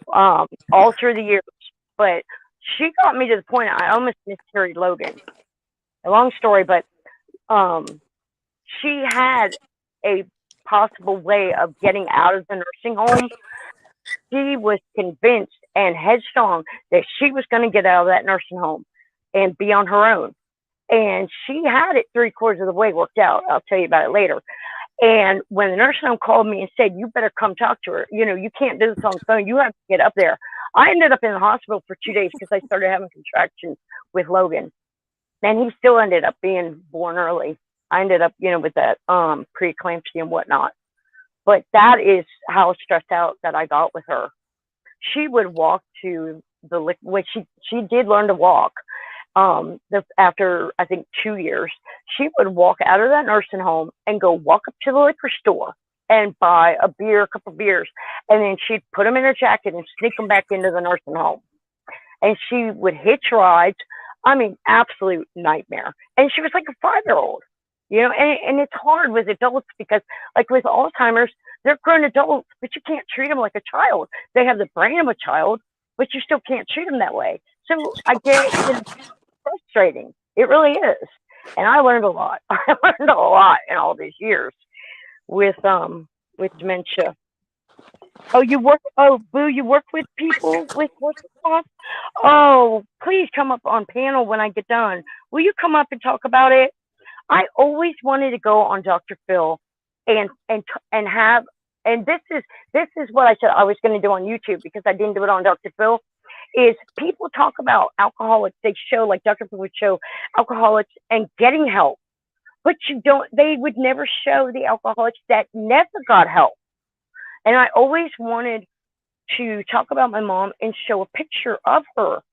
all through the years. But she got me to the point I almost miscarried Logan. A long story, but she had a possible way of getting out of the nursing home. She was convinced and headstrong that she was going to get out of that nursing home and be on her own. And she had it 3/4 of the way worked out. I'll tell you about it later. And when the nursing home called me and said, you better come talk to her, you know, you can't do this on the phone, you have to get up there. I ended up in the hospital for 2 days because I started having contractions with Logan. And he still ended up being born early. I ended up, you know, with that preeclampsia and whatnot. But that is how stressed out that I got with her. She would walk to the, when she did learn to walk. After I think 2 years, she would walk out of that nursing home and go walk up to the liquor store and buy a couple of beers, and then she'd put them in her jacket and sneak them back into the nursing home. And she would hitch rides. I mean, absolute nightmare. And she was like a 5-year-old, you know. And it's hard with adults because, like with Alzheimer's, they're grown adults, but you can't treat them like a child. They have the brain of a child, but you still can't treat them that way. So I get it. Frustrating. It really is. And I learned a lot. I learned a lot in all these years with dementia. Oh, Boo, you work with people with what's off? Oh, please come up on panel when I get done. Will you come up and talk about it? I always wanted to go on Dr. Phil and have, and this is what I said I was going to do on YouTube because I didn't do it on Dr. Phil. Is people talk about alcoholics, they show, like Dr. Phil would show alcoholics and getting help, but they would never show the alcoholics that never got help. And I always wanted to talk about my mom and show a picture of her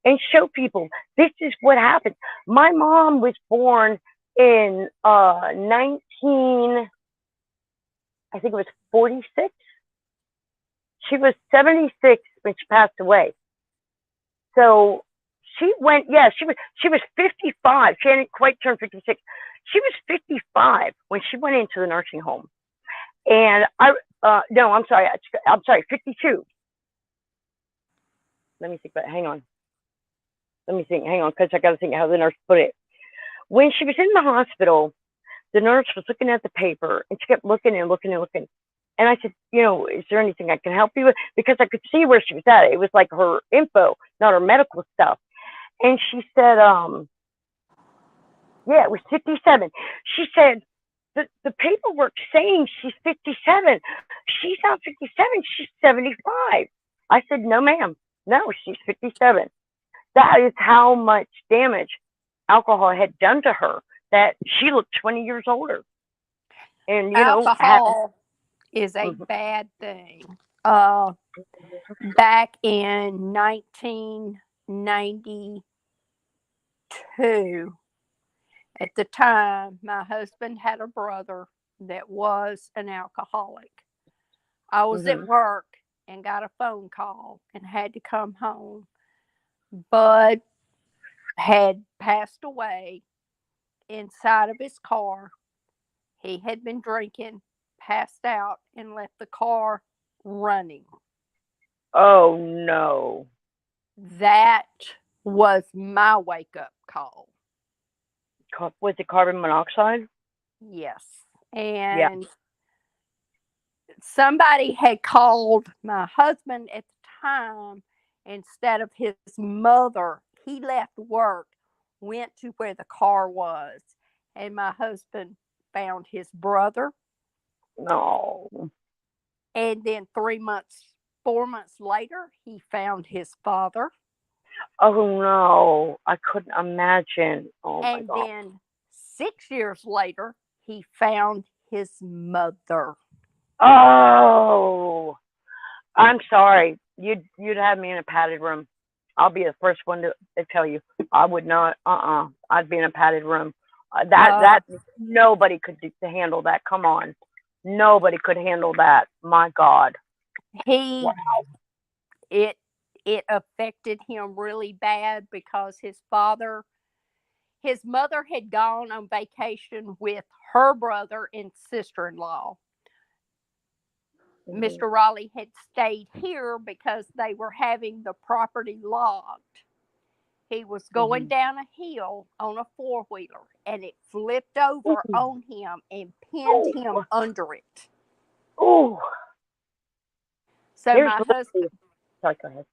and show people this is what happened. My mom was born in 46. She was 76 when she passed away. So she went. Yeah, she was 55. She hadn't quite turned 56. She was 55 when she went into the nursing home. And no, I'm sorry. I'm sorry, 52. Let me think. But hang on. Let me think. Hang on, because I got to think how the nurse put it. When she was in the hospital, the nurse was looking at the paper, and she kept looking and looking and looking. And I said, is there anything I can help you with? Because I could see where she was at. It was like her info, not her medical stuff. And she said, yeah, it was 57. She said, the paperwork saying she's 57. She's not 57. She's 75. I said, no, ma'am. No, she's 57. That is how much damage alcohol had done to her, that she looked 20 years older. And, alcohol is a bad thing. Back in 1992, at the time, my husband had a brother that was an alcoholic. I was at work and got a phone call and had to come home. Bud had passed away inside of his car. He had been drinking, passed out, and left the car running. Oh, no. That was my wake-up call. Was it carbon monoxide? Yes. And somebody had called my husband at the time. Instead of his mother, he left work, went to where the car was, and my husband found his brother. No. And then 4 months later, he found his father. Oh, no. I couldn't imagine. Oh, my God. And then 6 years later, he found his mother. Oh, I'm sorry. You'd have me in a padded room. I'll be the first one to tell you. I would not. I'd be in a padded room. That nobody could handle that. Come on, nobody could handle that. My God. It affected him really bad because his mother had gone on vacation with her brother and sister-in-law. Mr. Raleigh had stayed here because they were having the property logged. He was going down a hill on a four-wheeler, and it flipped over on him and pinned him under it. Oh. So my husband sorry, go ahead.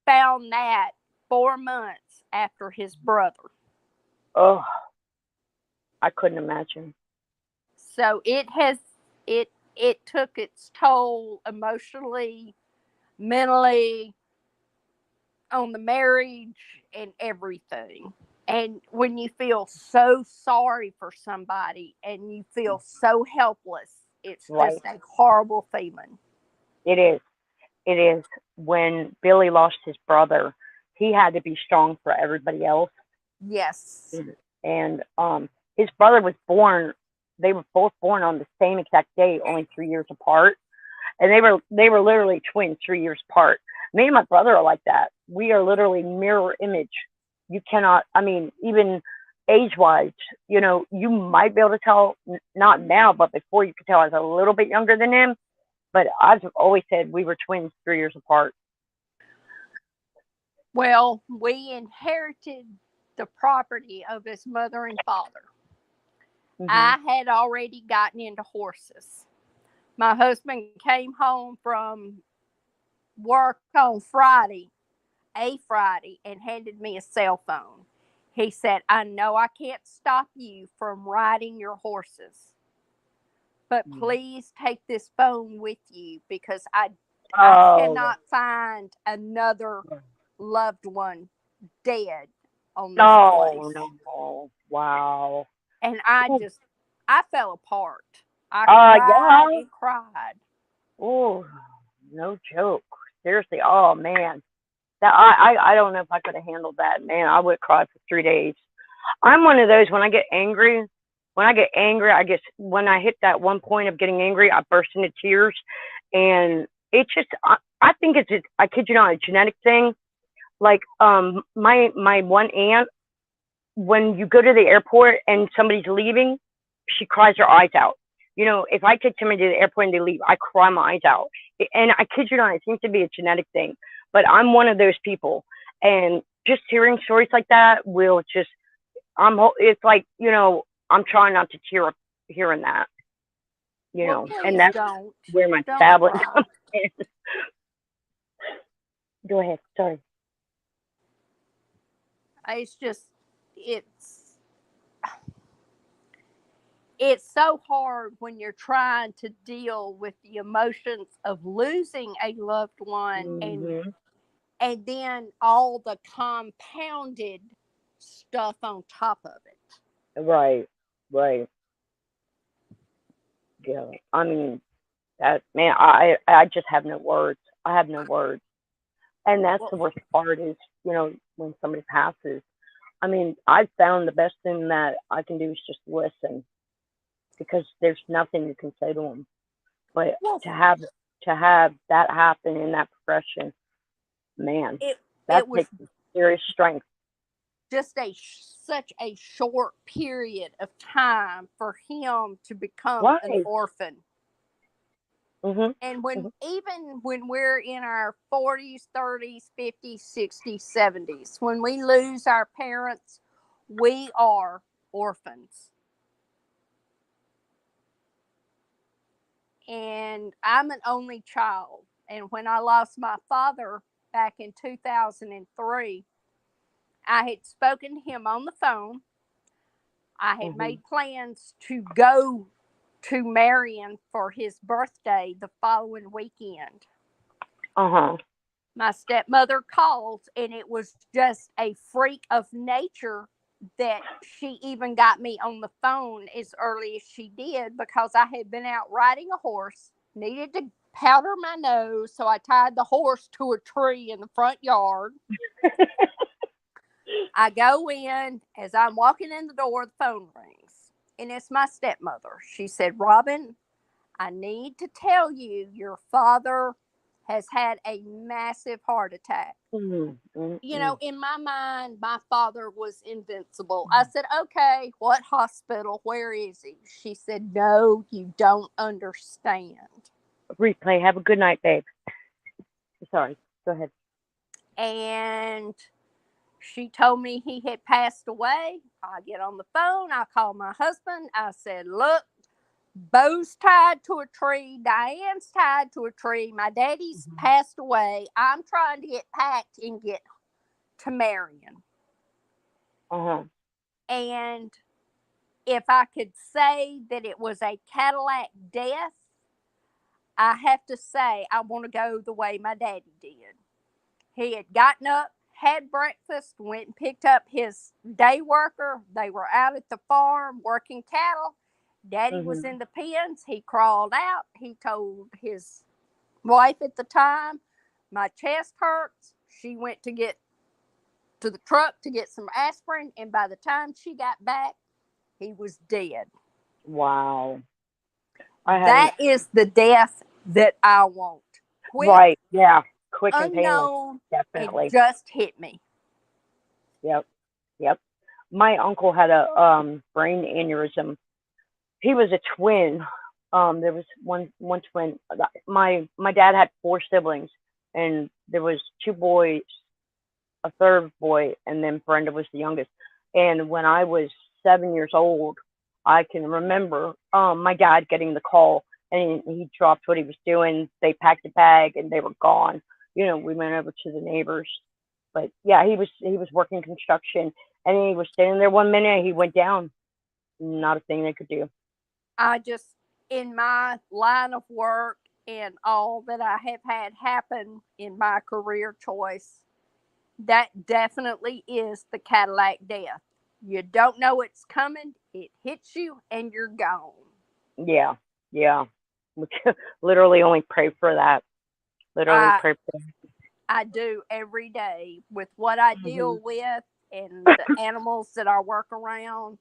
found that 4 months after his brother. Oh, I couldn't imagine. So it took its toll emotionally, mentally, on the marriage and everything. And when you feel so sorry for somebody and you feel so helpless, it's just a horrible feeling. It is. It is. When Billy lost his brother, he had to be strong for everybody else. Yes. And his brother was born. They were both born on the same exact day, only 3 years apart. And they were literally twins, 3 years apart. Me and my brother are like that. We are literally mirror image. You cannot, even age-wise, you might be able to tell, not now, but before you could tell I was a little bit younger than him. But I've always said we were twins 3 years apart. Well, we inherited the property of his mother and father. I had already gotten into horses. My husband came home from work on Friday, and handed me a cell phone. He said, I know I can't stop you from riding your horses, but please take this phone with you because I cannot find another loved one dead on this place. No. Wow. And I fell apart. I cried. Oh, no joke. Seriously. Oh, man. That I don't know if I could have handled that. Man, I would cry for 3 days. I'm one of those, when I get angry, when I hit that one point of getting angry, I burst into tears. And it's just, I think it's, I kid you not, a genetic thing. like my one aunt, when you go to the airport and somebody's leaving, she cries her eyes out. You know, if I take somebody to the airport and they leave, I cry my eyes out. And I kid you not, it seems to be a genetic thing. But I'm one of those people. And just hearing stories like that will just, it's like, you know, I'm trying not to tear up hearing that, you Well, know, please and that's don't. where my Don't tablet cry. comes in. Go ahead. Sorry. It's just, it's so hard when you're trying to deal with the emotions of losing a loved one, Mm-hmm. and then all the compounded stuff on top of it. Right. Right. Yeah. I mean, that man, I just have no words. I have no words. And that's Well, the worst part is, you know, when somebody passes. I mean, I've found the best thing that I can do is just listen because there's nothing you can say to them. But well, to have that happen in that progression, man, that it was takes serious strength. just such a short period of time for him to become an Right. orphan. Mhm. And Mhm. even when we're in our 40s, 30s, 50s, 60s, 70s, when we lose our parents, we are orphans. And I'm an only child. And when I lost my father back in 2003, I had spoken to him on the phone. I had Mhm. made plans to go to Marion for his birthday the following weekend. Uh-huh. My stepmother called, and it was just a freak of nature that she even got me on the phone as early as she did, because I had been out riding a horse, needed to powder my nose, so I tied the horse to a tree in the front yard. I go in. As I'm walking in the door, the phone rings, and it's my stepmother. She said, "Robin, I need to tell you, your father has had a massive heart attack." Mhm. You Mhm. know, in my mind, my father was invincible. I said, "Okay, what hospital? Where is he?" She said, "No, you don't understand." Replay. Have a good night, babe. Sorry. Go ahead. And she told me he had passed away. I get on the phone. I call my husband. I said, "Look, Bo's tied to a tree. Diane's tied to a tree. My daddy's Mhm. passed away. I'm trying to get packed and get to Marion." Uh-huh. And if I could say that it was a Cadillac death, I have to say I want to go the way my daddy did. He had gotten up, had breakfast, went and picked up his day worker. They were out at the farm working cattle. Daddy was Mhm. in the pens. He crawled out. He told his wife at the time, "My chest hurts." She went to get to the truck to get some aspirin, and by the time she got back, he was dead. Wow. I haven't. That is the death that I want. Quick, Right. Yeah. Quick and painless. unknown, and Definitely. just hit me. Yep. Yep. My uncle had a brain aneurysm. He was a twin. There was one twin. My dad had four siblings, and there was two boys, a third boy, and then Brenda was the youngest. And when I was 7 years old, I can remember my dad getting the call, and he dropped what he was doing. They packed a bag, and they were gone. You know, we went over to the neighbors, but yeah, he was working construction, and he was standing there one minute. He went down. Not a thing they could do. I just, in my line of work and all that I have had happen in my career choice, that definitely is the Cadillac death. You don't know it's coming, it hits you, and you're gone. Yeah, yeah. We literally only pray for that. Literally I pray for I do every day with what I that. Hmm. deal with and the animals that I work around.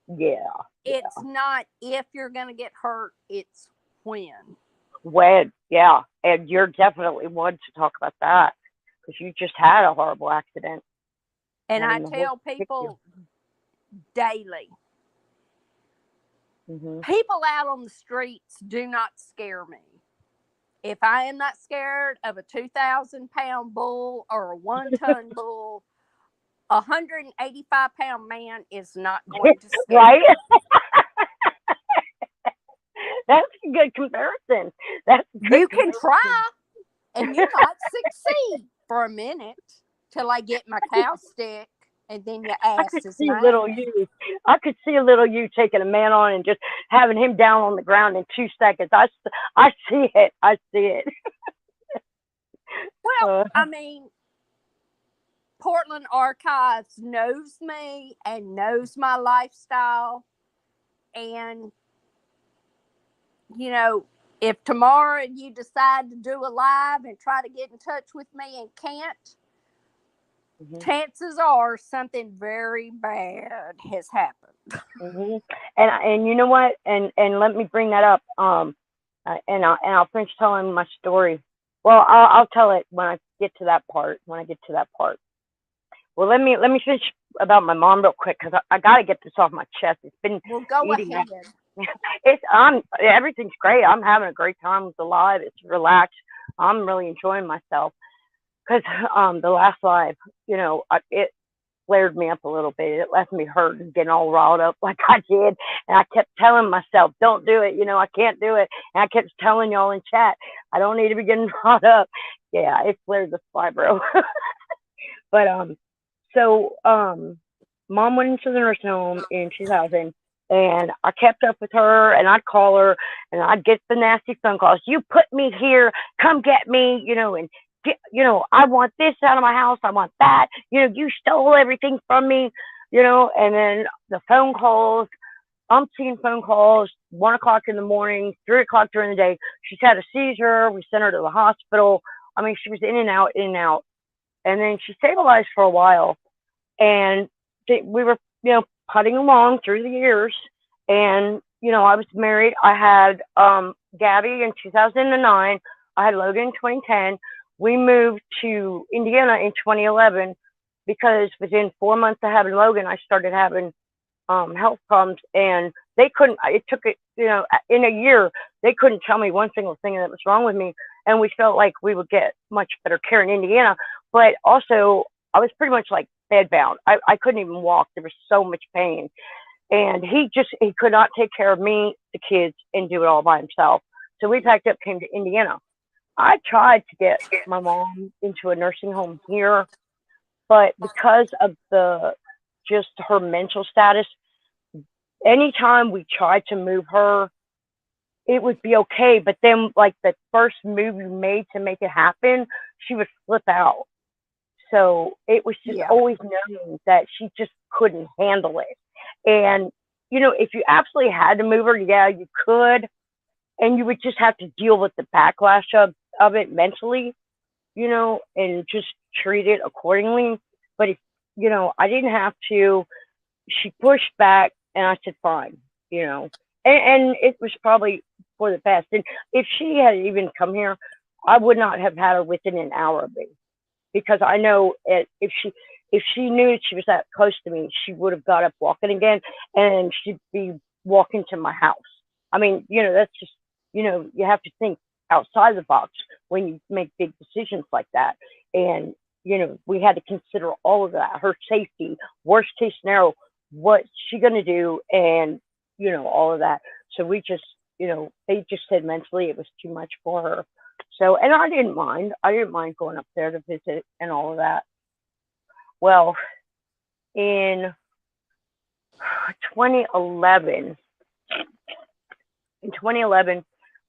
Yeah, It's yeah. not if you're going to get hurt, it's when. When, yeah. And you're definitely one to talk about that because you just had a horrible accident. And I And the tell horse kicked you. people daily, Mhm. people out on the streets do not scare me. If I am not scared of a 2,000-pound bull or a 1-ton bull, a 185-pound man is not going to scare Right? me. That's a good comparison. That's a good You can comparison. try, and you might succeed for a minute till I get my cow stick, and then your I ass could is see mine. little you. I could see a little you taking a man on and just having him down on the ground in 2 seconds. I see it. I see it. Well, I mean, Portland Archives knows me and knows my lifestyle. And, you know, if tomorrow you decide to do a live and try to get in touch with me and can't, Mhm. chances are something very bad has happened. Mhm. And you know what? And let me bring that up. And I'll finish telling my story. Well, I'll tell it when I get to that part. When I get to that part. Well, let me finish about my mom real quick because I got to get this off my chest. It's been Well, go eating ahead. everything's great. I'm having a great time with the live. It's relaxed. I'm really enjoying myself because the last live, it flared me up a little bit. It left me hurt and getting all riled up like I did. And I kept telling myself, don't do it. I can't do it. And I kept telling y'all in chat, I don't need to be getting riled up. Yeah, it flared the fibro. But so mom went into the nursing home in 2000, and I kept up with her, and I'd call her, and I'd get the nasty phone calls. You put me here, come get me, and get, I want this out of my house, I want that, you stole everything from me, and then the phone calls, umpteen phone calls, 1 o'clock in the morning, 3 o'clock during the day. She's had a seizure. We sent her to the hospital. I mean, she was in and out, in and out. And then she stabilized for a while, and we were, putting along through the years. And I was married. I had Gabby in 2009. I had Logan in 2010. We moved to Indiana in 2011 because within 4 months of having Logan, I started having health problems, and they couldn't. It took it, in a year, they couldn't tell me one single thing that was wrong with me, and we felt like we would get much better care in Indiana. But also, I was pretty much like bedbound. I couldn't even walk. There was so much pain, and he could not take care of me, the kids, and do it all by himself. So we packed up, came to Indiana. I tried to get my mom into a nursing home here, but because of just her mental status, anytime we tried to move her, it would be okay. But then, like, the first move you made to make it happen, she would flip out. So it was just always known that she just couldn't handle it. And, if you absolutely had to move her, yeah, you could. And you would just have to deal with the backlash of it mentally, and just treat it accordingly. But if, I didn't have to, she pushed back, and I said, fine, and it was probably for the best. And if she had even come here, I would not have had her within an hour of me, because I know if she knew that she was that close to me, she would have got up walking again, and she'd be walking to my house. I mean, that's just, you have to think outside the box when you make big decisions like that. And, we had to consider all of that, her safety, worst case scenario, what's she going to do, and, all of that. So we just, they just said mentally it was too much for her. So, and I didn't mind. Going up there to visit and all of that. Well, in 2011,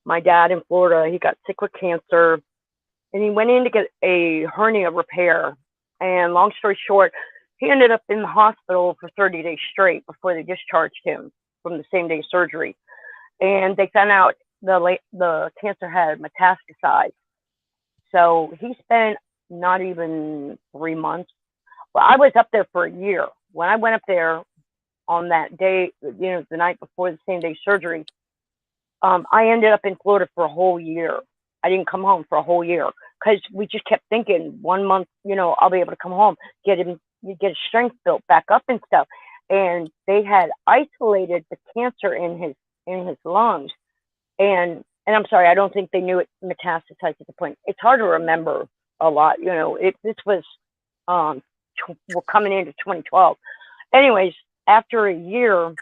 my dad in Florida, he got sick with cancer, and he went in to get a hernia repair. And long story short, he ended up in the hospital for 30 days straight before they discharged him from the same day surgery. And they found out the cancer had metastasized. So he spent not even 3 months. Well, I was up there for a year. When I went up there on that day, the night before the same day surgery, I ended up in Florida for a whole year. I didn't come home for a whole year. because we just kept thinking 1 month, I'll be able to come home, get his strength built back up and stuff. And they had isolated the cancer in his lungs. And I'm sorry, I don't think they knew it metastasized at the point. It's hard to remember a lot. This was we're coming into 2012. Anyways, after a year,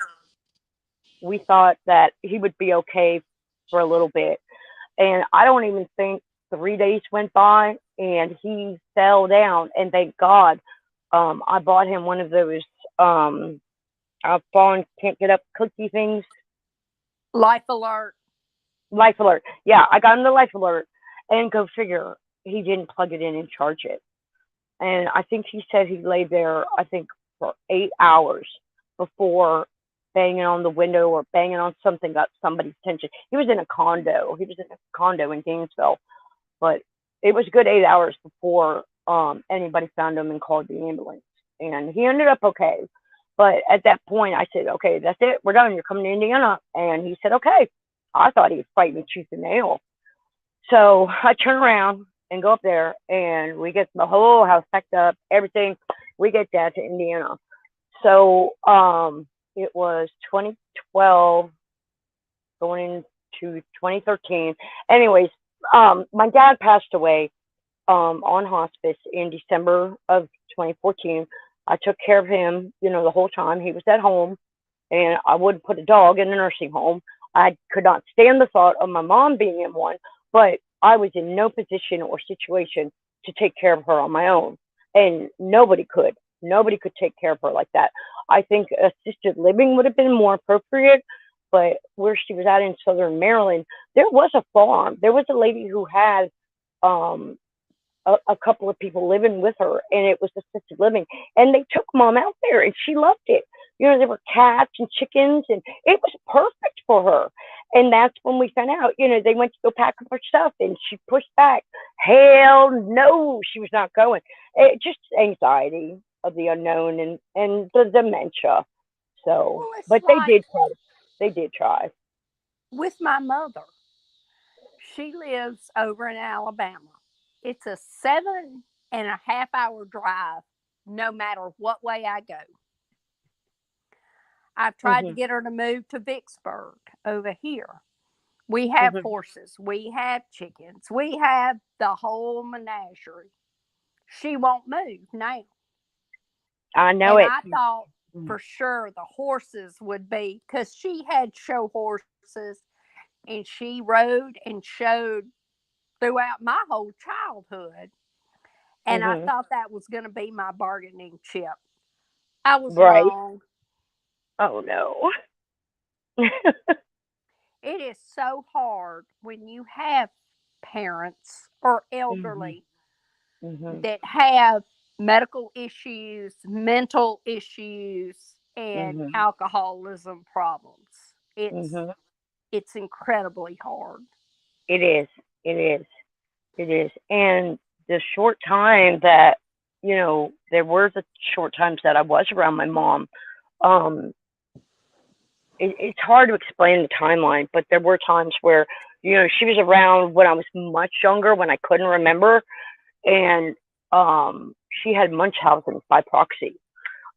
we thought that he would be okay for a little bit. And I don't even think 3 days went by and he fell down. And thank God, I bought him one of those I've fallen, can't get up cookie things. Life alert. Life alert. Yeah, I got him the life alert. And go figure, he didn't plug it in and charge it. And I think he said he lay there, I think, for 8 hours before banging on the window or banging on something got somebody's attention. He was in a condo. He was in a condo in Gainesville. But it was a good 8 hours before anybody found him and called the ambulance. And he ended up okay. But at that point, I said, okay, that's it. We're done. You're coming to Indiana. And he said, okay. I thought he was fighting me tooth and nail. So I turn around and go up there, and we get the whole house packed up, everything. We get Dad to Indiana. So it was 2012 going into 2013. Anyways, my dad passed away on hospice in December of 2014. I took care of him, the whole time. He was at home, and I wouldn't put a dog in a nursing home. I could not stand the thought of my mom being in one, but I was in no position or situation to take care of her on my own. And nobody could. Nobody could take care of her like that. I think assisted living would have been more appropriate, but where she was at in Southern Maryland, there was a farm. There was a lady who had a couple of people living with her, and it was assisted living. And they took Mom out there, and she loved it. There were cats and chickens, and it was perfect for her. And that's when we found out, they went to go pack up her stuff, and she pushed back. Hell no, she was not going. Just anxiety of the unknown and the dementia. So, Well, but they did try. They did try. With my mother, she lives over in Alabama. It's a 7.5-hour drive, no matter what way I go. I've tried to get her to move to Vicksburg over here. We have horses. We have chickens. We have the whole menagerie. She won't move now. I know it. I thought for sure the horses would be, because she had show horses and she rode and showed throughout my whole childhood. And I thought that was going to be my bargaining chip. I was wrong. Oh, no. It is so hard when you have parents or elderly that have medical issues, mental issues, and alcoholism problems. It's incredibly hard. It is. It is. It is. And the short time that, there were the short times that I was around my mom, it's hard to explain the timeline, but there were times where, she was around when I was much younger, when I couldn't remember. And she had Munchausen by proxy.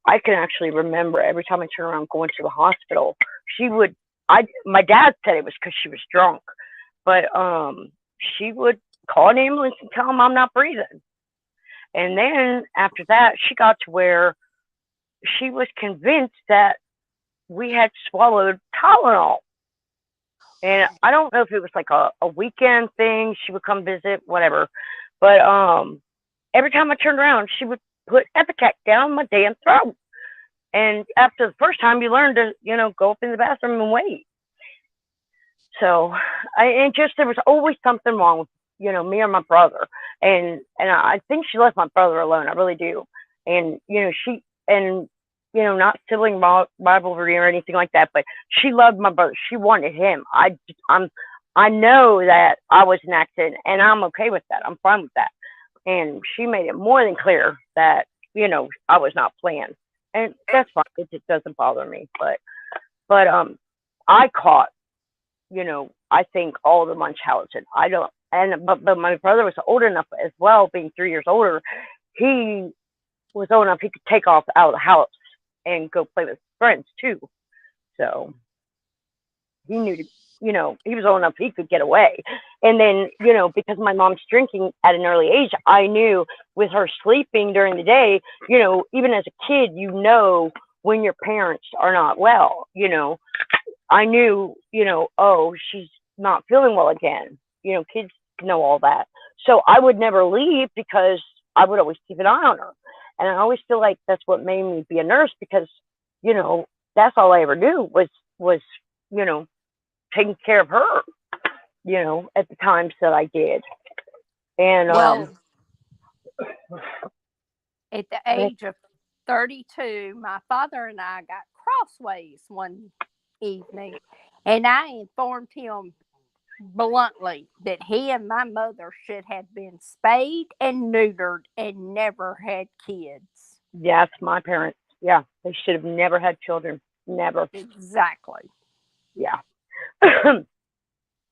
I can actually remember every time I turn around going to the hospital, my dad said it was because she was drunk, but she would call an ambulance and tell them I'm not breathing. And then after that, she got to where she was convinced that we had swallowed Tylenol. And I don't know if it was like a weekend thing. She would come visit, whatever. But every time I turned around, she would put Epicac down my damn throat. And after the first time, you learn to, go up in the bathroom and wait. So, there was always something wrong with, me or my brother. And I think she left my brother alone. I really do. And, not sibling rivalry or anything like that, but she loved my brother. She wanted him. I know that I was an accident, and I'm okay with that. I'm fine with that. And she made it more than clear that, I was not playing. And that's fine. It just doesn't bother me. But I caught, I think all the Munchausen. but my brother was old enough as well, being 3 years older. He was old enough he could take off out of the house and go play with friends too. So he knew to, he was old enough he could get away. And then, because my mom's drinking at an early age, I knew with her sleeping during the day, even as a kid, when your parents are not well, I knew, oh, she's not feeling well again. Kids know all that. So I would never leave because I would always keep an eye on her. And I always feel like that's what made me be a nurse because, that's all I ever knew was, taking care of her, at the times that I did. And, Well, at the age of 32, my father and I got crossways one evening, and I informed him bluntly that he and my mother should have been spayed and neutered and never had kids. yes, my parents, yeah, they should have never had children. Never. Exactly. Yeah.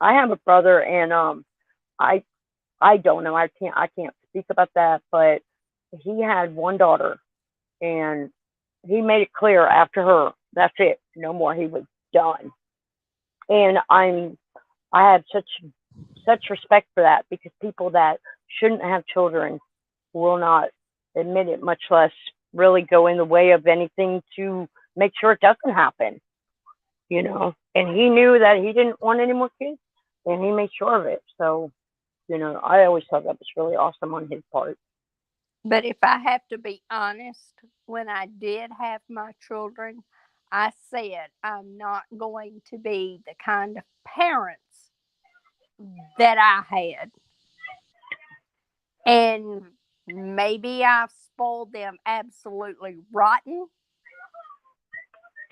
I have a brother, and I don't know. I can't speak about that, but he had one daughter, and he made it clear after her, that's it, no more. He was done. And I have such respect for that because people that shouldn't have children will not admit it, much less really go in the way of anything to make sure it doesn't happen. And he knew that he didn't want any more kids, and he made sure of it. So, I always thought that was really awesome on his part. But if I have to be honest, when I did have my children, I said I'm not going to be the kind of parents that I had. And maybe I've spoiled them absolutely rotten.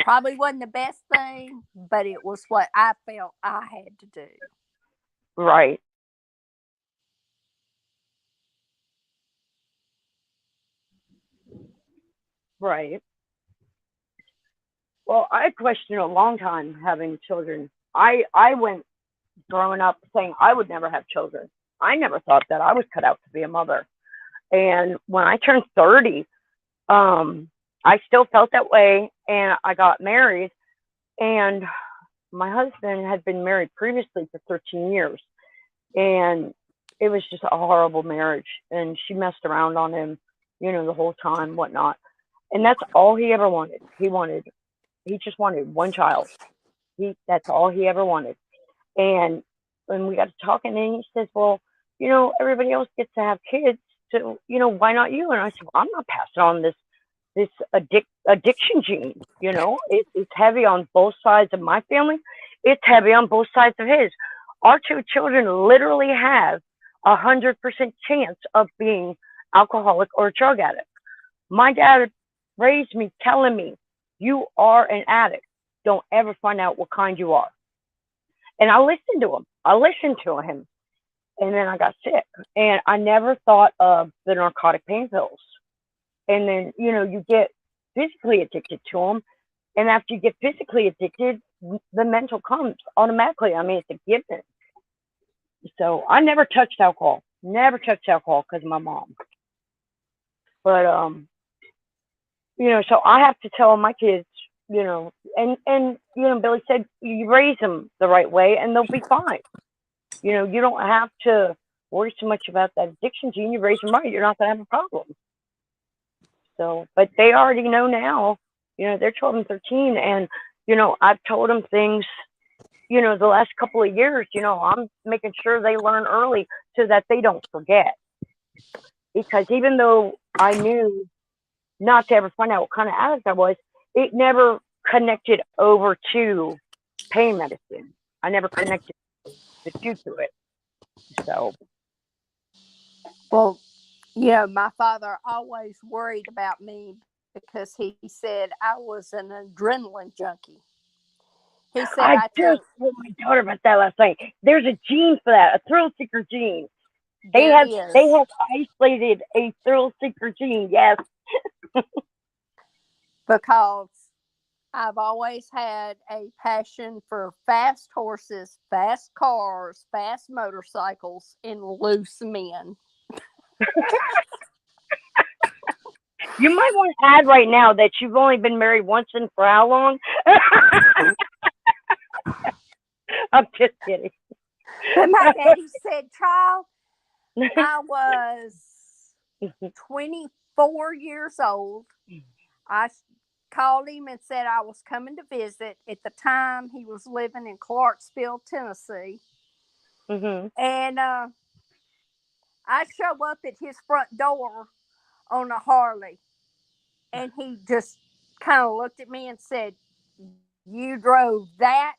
Probably wasn't the best thing, but it was what I felt I had to do. Right. Right. Well, I questioned a long time having children. I went growing up saying I would never have children. I never thought that I was cut out to be a mother. And when I turned 30, I still felt that way, and I got married, and my husband had been married previously for 13 years, and it was just a horrible marriage, and she messed around on him, the whole time, whatnot. And that's all he ever wanted. He just wanted one child. That's all he ever wanted. And when we got to talking, and he says, well, everybody else gets to have kids, so, why not you? And I said, well, I'm not passing on this addiction gene. It's heavy on both sides of my family. It's heavy on both sides of his. Our two children literally have 100% chance of being alcoholic or drug addict. My dad raised me telling me, you are an addict. Don't ever find out what kind you are. And I listened to him. And then I got sick. And I never thought of the narcotic pain pills. And then, you get physically addicted to them. And after you get physically addicted, the mental comes automatically. I mean, it's a given. So I never touched alcohol. Never touched alcohol because of my mom. But, so I have to tell my kids, and Billy said, you raise them the right way and they'll be fine. You don't have to worry so much about that addiction gene. You raise them right, you're not going to have a problem. So, but they already know now, they're 12 and 13, and, I've told them things, the last couple of years, I'm making sure they learn early so that they don't forget. Because even though I knew not to ever find out what kind of addict I was, it never connected over to pain medicine. I never connected the two to it. So, well, my father always worried about me because he said I was an adrenaline junkie. He said I just told my daughter about that last night. There's a gene for that, a thrill seeker gene. They have isolated a thrill seeker gene. Yes. Because I've always had a passion for fast horses, fast cars, fast motorcycles, and loose men. You might want to add right now that you've only been married once and for how long? I'm just kidding. But my daddy said, child, I was 24 years old. I called him and said I was coming to visit. At the time, he was living in Clarksville, Tennessee. Mm-hmm. And I show up at his front door on a Harley. And he just kind of looked at me and said, you drove that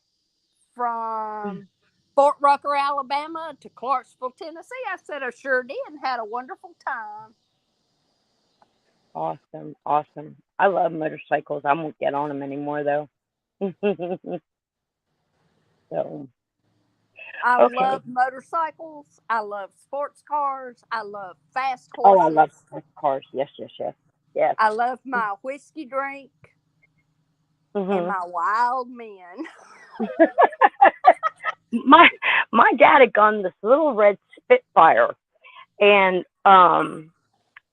from Fort Rucker, Alabama to Clarksville, Tennessee? I said, I sure did, and had a wonderful time. Awesome, awesome. I love motorcycles. I won't get on them anymore though. So I okay. love motorcycles. I love sports cars. I love fast Oh, I love horses. cars. Yes, yes, yes, yes. I love my whiskey drink and my wild men. my my dad had gotten this little red Spitfire, and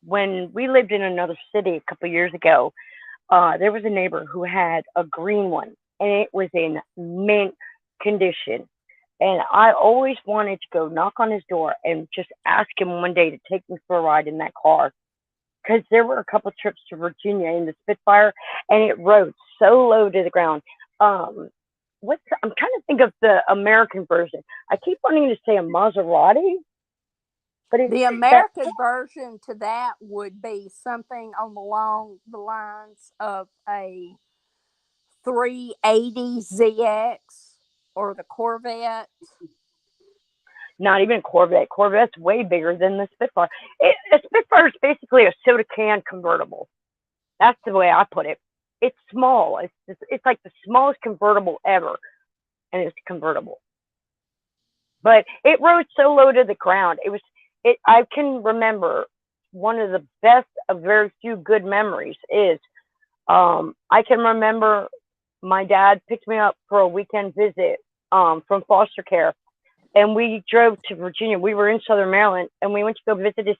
when we lived in another city a couple years ago, there was a neighbor who had a green one, and it was in mint condition. And I always wanted to go knock on his door and just ask him one day to take me for a ride in that car. Because there were a couple trips to Virginia in the Spitfire, and it rode so low to the ground. I'm trying to think of the American version. I keep wanting to say a Maserati, but The American version to that would be something along the lines of a 380 ZX or the Corvette. not even a Corvette. Corvette's way bigger than the Spitfire. A Spitfire is basically a soda can convertible. That's the way I put it. It's small. It's like the smallest convertible ever, and it's convertible. But it rode so low to the ground. I can remember one of the best of very few good memories is I can remember my dad picked me up for a weekend visit from foster care, and we drove to Virginia. We were in Southern Maryland, and we went to go visit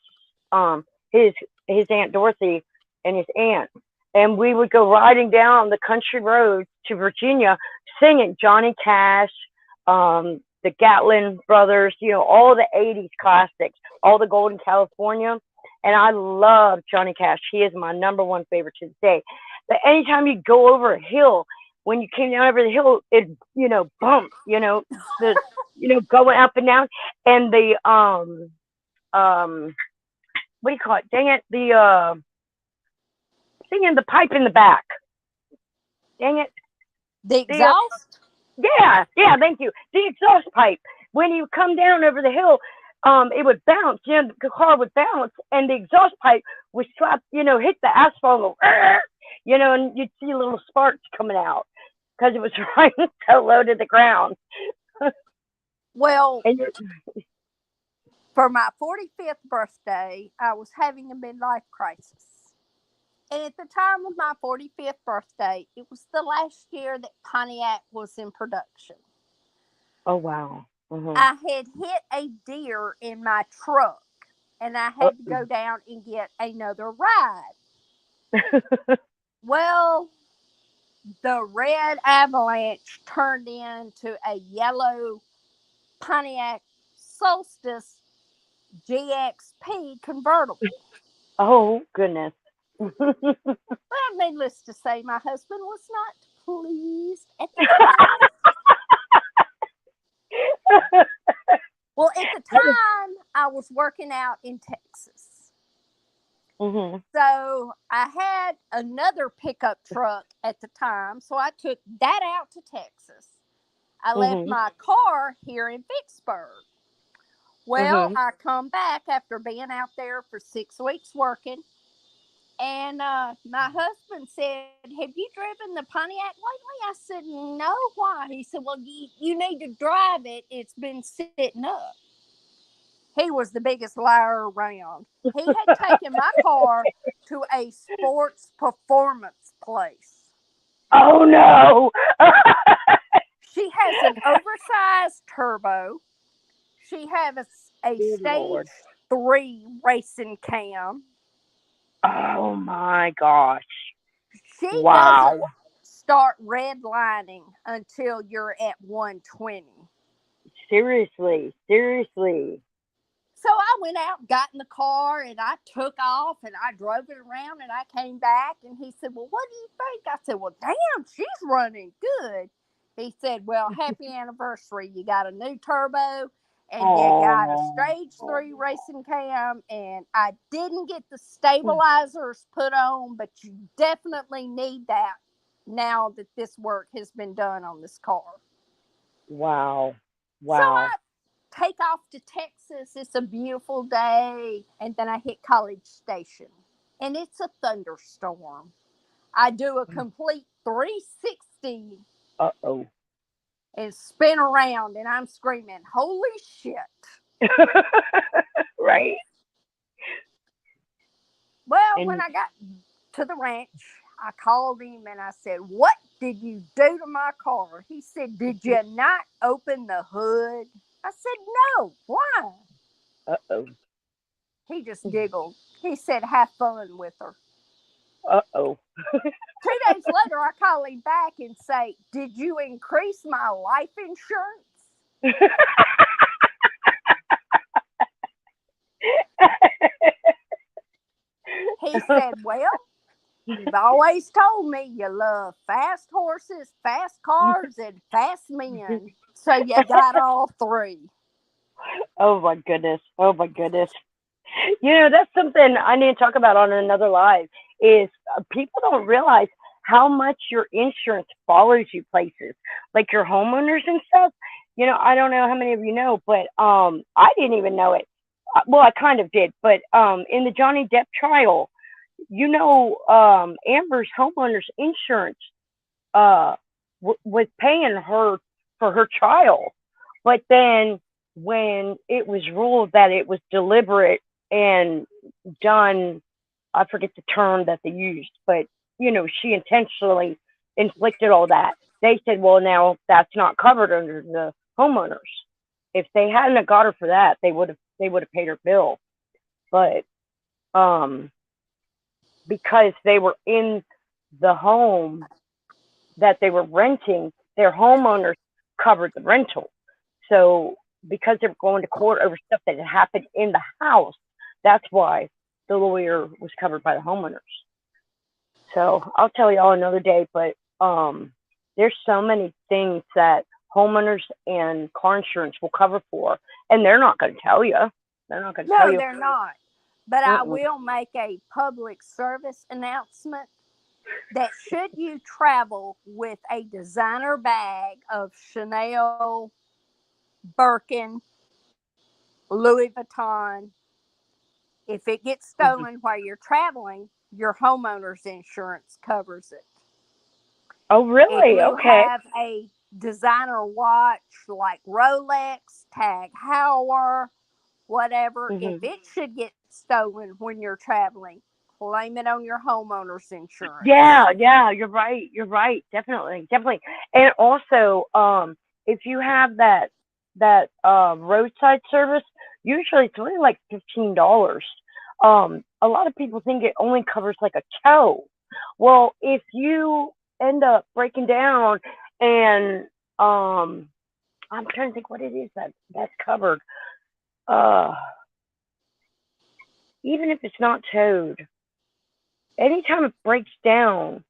his Aunt Dorothy and his aunt. And we would go riding down the country roads to Virginia, singing Johnny Cash, the Gatlin Brothers, all the 80s classics, all the Golden California. And I love Johnny Cash. He is my number one favorite to this day. But anytime you go over a hill, when you came down over the hill, it, bump, going up and down. And the, what do you call it? Dang it. The, singing the pipe in the back. Dang it. The exhaust? Yeah, thank you. The exhaust pipe. When you come down over the hill, it would bounce. The car would bounce, and the exhaust pipe would slap, hit the asphalt, and you'd see little sparks coming out because it was riding so low to the ground. Well, for my 45th birthday, I was having a midlife crisis. And at the time of my 45th birthday, it was the last year that Pontiac was in production. Oh, wow. Mm-hmm. I had hit a deer in my truck, and I had to go down and get another ride. Well, the red Avalanche turned into a yellow Pontiac Solstice GXP convertible. Oh, goodness. Well, needless to say, my husband was not pleased at the time. Well, at the time, I was working out in Texas. Mm-hmm. So I had another pickup truck at the time, so I took that out to Texas. I left my car here in Vicksburg. Well, I come back after being out there for 6 weeks working. And my husband said, have you driven the Pontiac lately? I said, no, why? He said, well, you need to drive it. It's been sitting up. He was the biggest liar around. He had taken my car to a sports performance place. Oh no. She has an oversized turbo. She has a Good stage Lord. 3 racing cam. Oh my gosh. She Wow. doesn't start redlining until you're at 120. Seriously. So I went out, got in the car, and I took off, and I drove it around, and I came back, and he said, well, what do you think? I said, well, damn, she's running good. He said, well, happy anniversary. You got a new turbo, and you got a stage 3 racing cam, and I didn't get the stabilizers put on, but you definitely need that now that this work has been done on this car. Wow. So I take off to Texas. It's a beautiful day. And then I hit College Station. And it's a thunderstorm. I do a complete 360 Uh-oh. and spin around. And I'm screaming, holy shit. Right? Well, when I got to the ranch, I called him and I said, what did you do to my car? He said, did you not open the hood? I said, no. Why? Uh-oh. He just giggled. He said, have fun with her. Uh-oh. 2 days later, I call him back and say, did you increase my life insurance? He said, well, you've always told me you love fast horses, fast cars, and fast men. So you got all 3. Oh my goodness. That's something I need to talk about on another live is people don't realize how much your insurance follows you places, like your homeowners and stuff. I don't know how many of you know, but I didn't even know it. Well, I kind of did, but in the Johnny Depp trial, Amber's homeowners insurance was paying her for her trial, but then when it was ruled that it was deliberate and done, I forget the term that they used, but she intentionally inflicted all that. They said, well, now that's not covered under the homeowners. If they hadn't have got her for that, they would have paid her bill. But because they were in the home that they were renting, their homeowners covered the rental. So because they were going to court over stuff that had happened in the house, that's why the lawyer was covered by the homeowners. So I'll tell y'all another day, but there's so many things that homeowners and car insurance will cover for, and they're not going to tell you. They're not going to tell you. No, they're not. But I will make a public service announcement that should you travel with a designer bag of Chanel, Birkin, Louis Vuitton, if it gets stolen while you're traveling, your homeowner's insurance covers it. Oh, really? If you Okay. have a designer watch like Rolex, Tag Heuer, whatever, if it should get stolen when you're traveling, claim it on your homeowner's insurance. Yeah, you're right. Definitely. And also, if you have that roadside service, usually it's only like $15. A lot of people think it only covers like a tow. Well, if you end up breaking down and I'm trying to think what it is that's covered. Even if it's not towed, anytime it breaks down,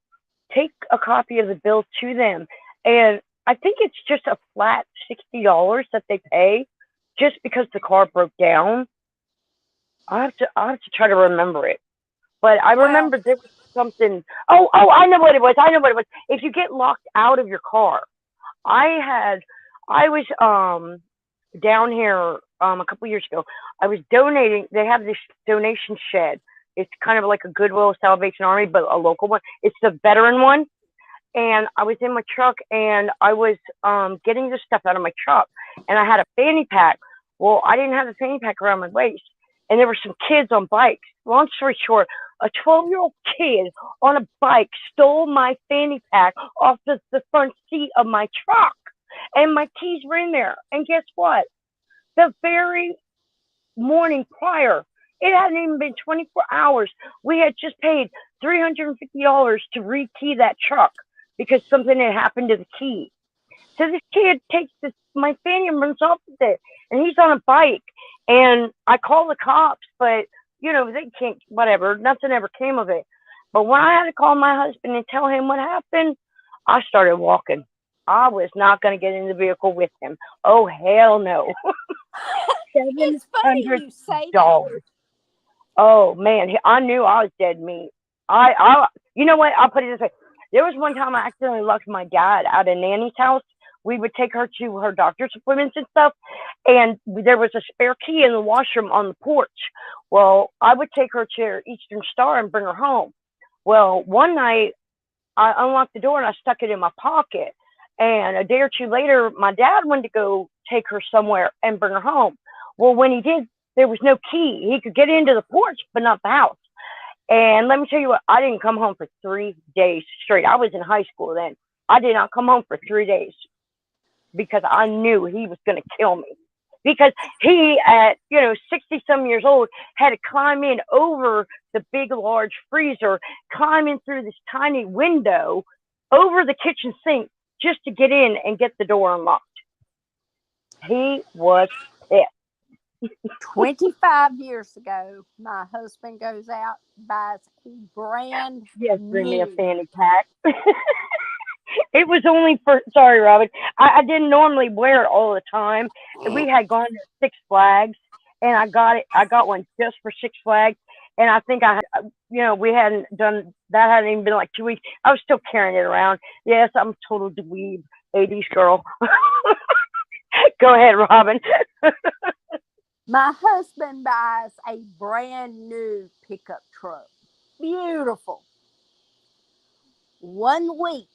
take a copy of the bill to them. And I think it's just a flat $60 that they pay just because the car broke down. I have to try to remember it. But I remember there was something. Oh, I know what it was. If you get locked out of your car, I was down here a couple years ago. I was donating. They have this donation shed. It's kind of like a Goodwill Salvation Army, but a local one. It's the veteran one. And I was in my truck, and I was getting this stuff out of my truck, and I had a fanny pack. Well, I didn't have a fanny pack around my waist, and there were some kids on bikes. Long story short, A 12-year-old kid on a bike stole my fanny pack off the front seat of my truck, and my keys were in there. And guess what? The very morning prior, it hadn't even been 24 hours. We had just paid $350 to rekey that truck because something had happened to the key. So this kid takes my fanny and runs off with it, and he's on a bike. And I call the cops, but they can't. Whatever, nothing ever came of it. But when I had to call my husband and tell him what happened, I started walking. I was not going to get in the vehicle with him. Oh hell no! It's funny you say that. $700. Oh man, I knew I was dead meat. You know what? I'll put it this way. There was one time I accidentally locked my dad out of Nanny's house. We would take her to her doctor's appointments and stuff, and there was a spare key in the washroom on the porch. Well, I would take her to Eastern Star and bring her home. Well, one night I unlocked the door and I stuck it in my pocket. And a day or two later, my dad wanted to go take her somewhere and bring her home. Well, when he did, there was no key. He could get into the porch, but not the house. And let me tell you what, I didn't come home for 3 days straight. I was in high school then. I did not come home for 3 days because I knew he was going to kill me. Because he, at 60-some years old, had to climb in over the big, large freezer, climb in through this tiny window over the kitchen sink just to get in and get the door unlocked. He was pissed. 25 years ago, my husband goes out, buys a brand bring me a new. fanny pack. It was only sorry, Robin. I didn't normally wear it all the time. We had gone to Six Flags, and I got one just for Six Flags. And I think we hadn't done that. Hadn't even been like 2 weeks. I was still carrying it around. Yes, I'm a total dweeb, 80s girl. Go ahead, Robin. My husband buys a brand new pickup truck. Beautiful. 1 week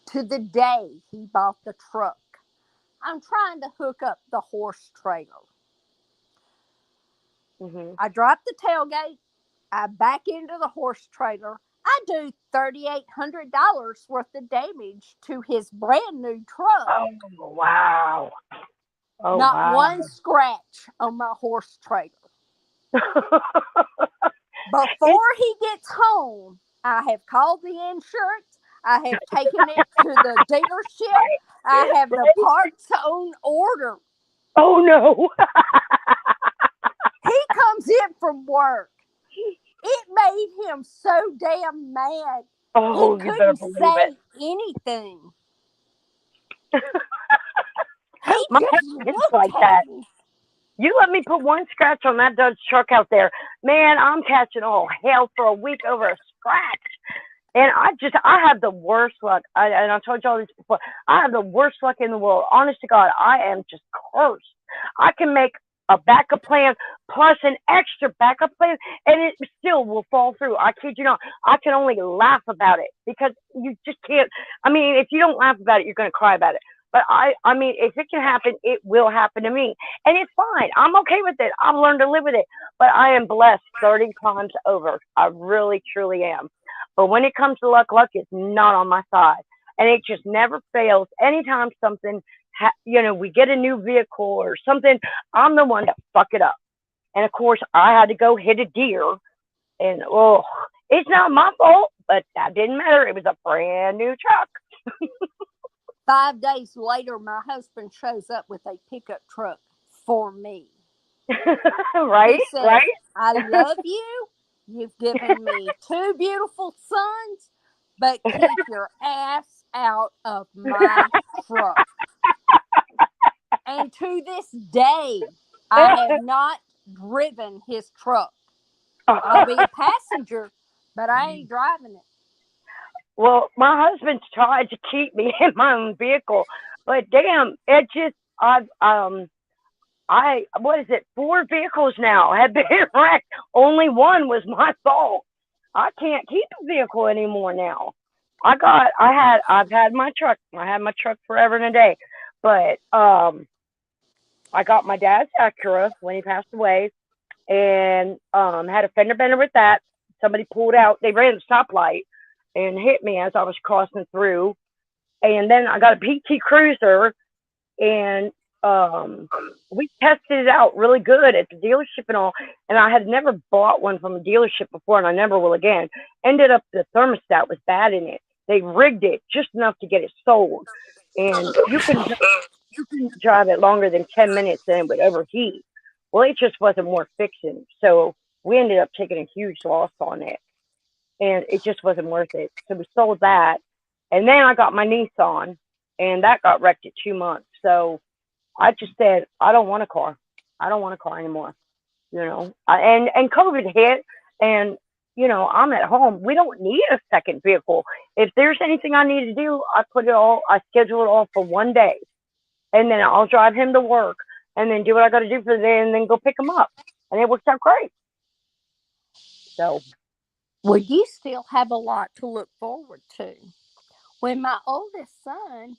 to the day he bought the truck, I'm trying to hook up the horse trailer. Mm-hmm. I drop the tailgate. I back into the horse trailer. I do $3,800 worth of damage to his brand new truck. Oh, wow. Oh, Not wow. one scratch on my horse trailer. Before he gets home, I have called the insurance. I have taken it to the dealership. I have the parts on order. Oh, no. He comes in from work. It made him so damn mad. Oh, He you better couldn't believe say it. anything. My husband's like that. You let me put one scratch on that Dodge truck out there, man, I'm catching all hell for a week over a scratch. And I have the worst luck. And I told you all this before. I have the worst luck in the world. Honest to God, I am just cursed. I can make a backup plan plus an extra backup plan, and it still will fall through. I kid you not. I can only laugh about it because you just can't. I mean, if you don't laugh about it, you're going to cry about it. But I mean, if it can happen, it will happen to me. And it's fine. I'm okay with it. I've learned to live with it. But I am blessed 30 times over. I really, truly am. But when it comes to luck is not on my side. And it just never fails. Anytime something, we get a new vehicle or something, I'm the one to fuck it up. And of course, I had to go hit a deer. And, it's not my fault. But that didn't matter. It was a brand new truck. 5 days later, my husband shows up with a pickup truck for me. Right? He says, right? I love you. You've given me 2 beautiful sons, but keep your ass out of my truck. And to this day, I have not driven his truck. I'll be a passenger, but I ain't driving it. Well, my husband's tried to keep me in my own vehicle, but damn, it just, what is it? 4 vehicles now have been wrecked. Only one was my fault. I can't keep a vehicle anymore now. I've had my truck. I had my truck forever and a day, but I got my dad's Acura when he passed away, and had a fender bender with that. somebody pulled out. They ran the stoplight and hit me as I was crossing through. And then I got a PT Cruiser, and we tested it out really good at the dealership and all. And I had never bought one from a dealership before, and I never will again. Ended up the thermostat was bad in it. They rigged it just enough to get it sold, and you can drive it longer than 10 minutes and it would overheat. Well, it just wasn't worth fixing, so we ended up taking a huge loss on it, and it just wasn't worth it. So we sold that, and then I got my Nissan, and that got wrecked at 2 months. So I just said, I don't want a car. I don't want a car anymore. And COVID hit, and I'm at home. We don't need a second vehicle. If there's anything I need to do, I schedule it all for one day, and then I'll drive him to work, and then do what I got to do for the day, and then go pick him up, and it works out great. So, well, you still have a lot to look forward to. When my oldest son,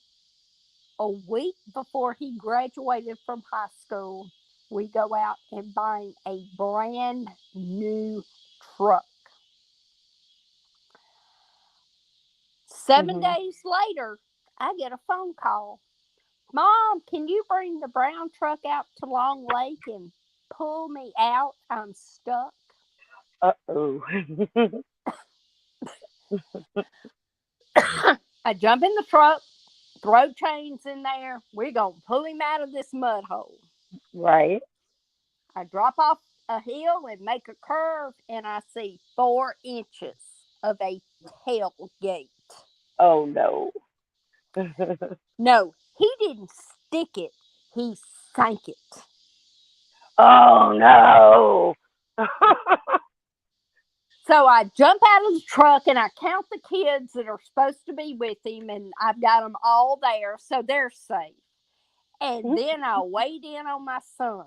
a week before he graduated from high school, we go out and buy a brand new truck. 7 days later, I get a phone call. Mom, can you bring the brown truck out to Long Lake and pull me out? I'm stuck. Uh-oh. I jump in the truck, throw chains in there. We're going to pull him out of this mud hole. Right. I drop off a hill and make a curve, and I see 4 inches of a tailgate. Oh, no. No, he didn't stick it. He sank it. Oh, no. So I jump out of the truck, and I count the kids that are supposed to be with him, and I've got them all there, so they're safe. And then I weighed in on my son,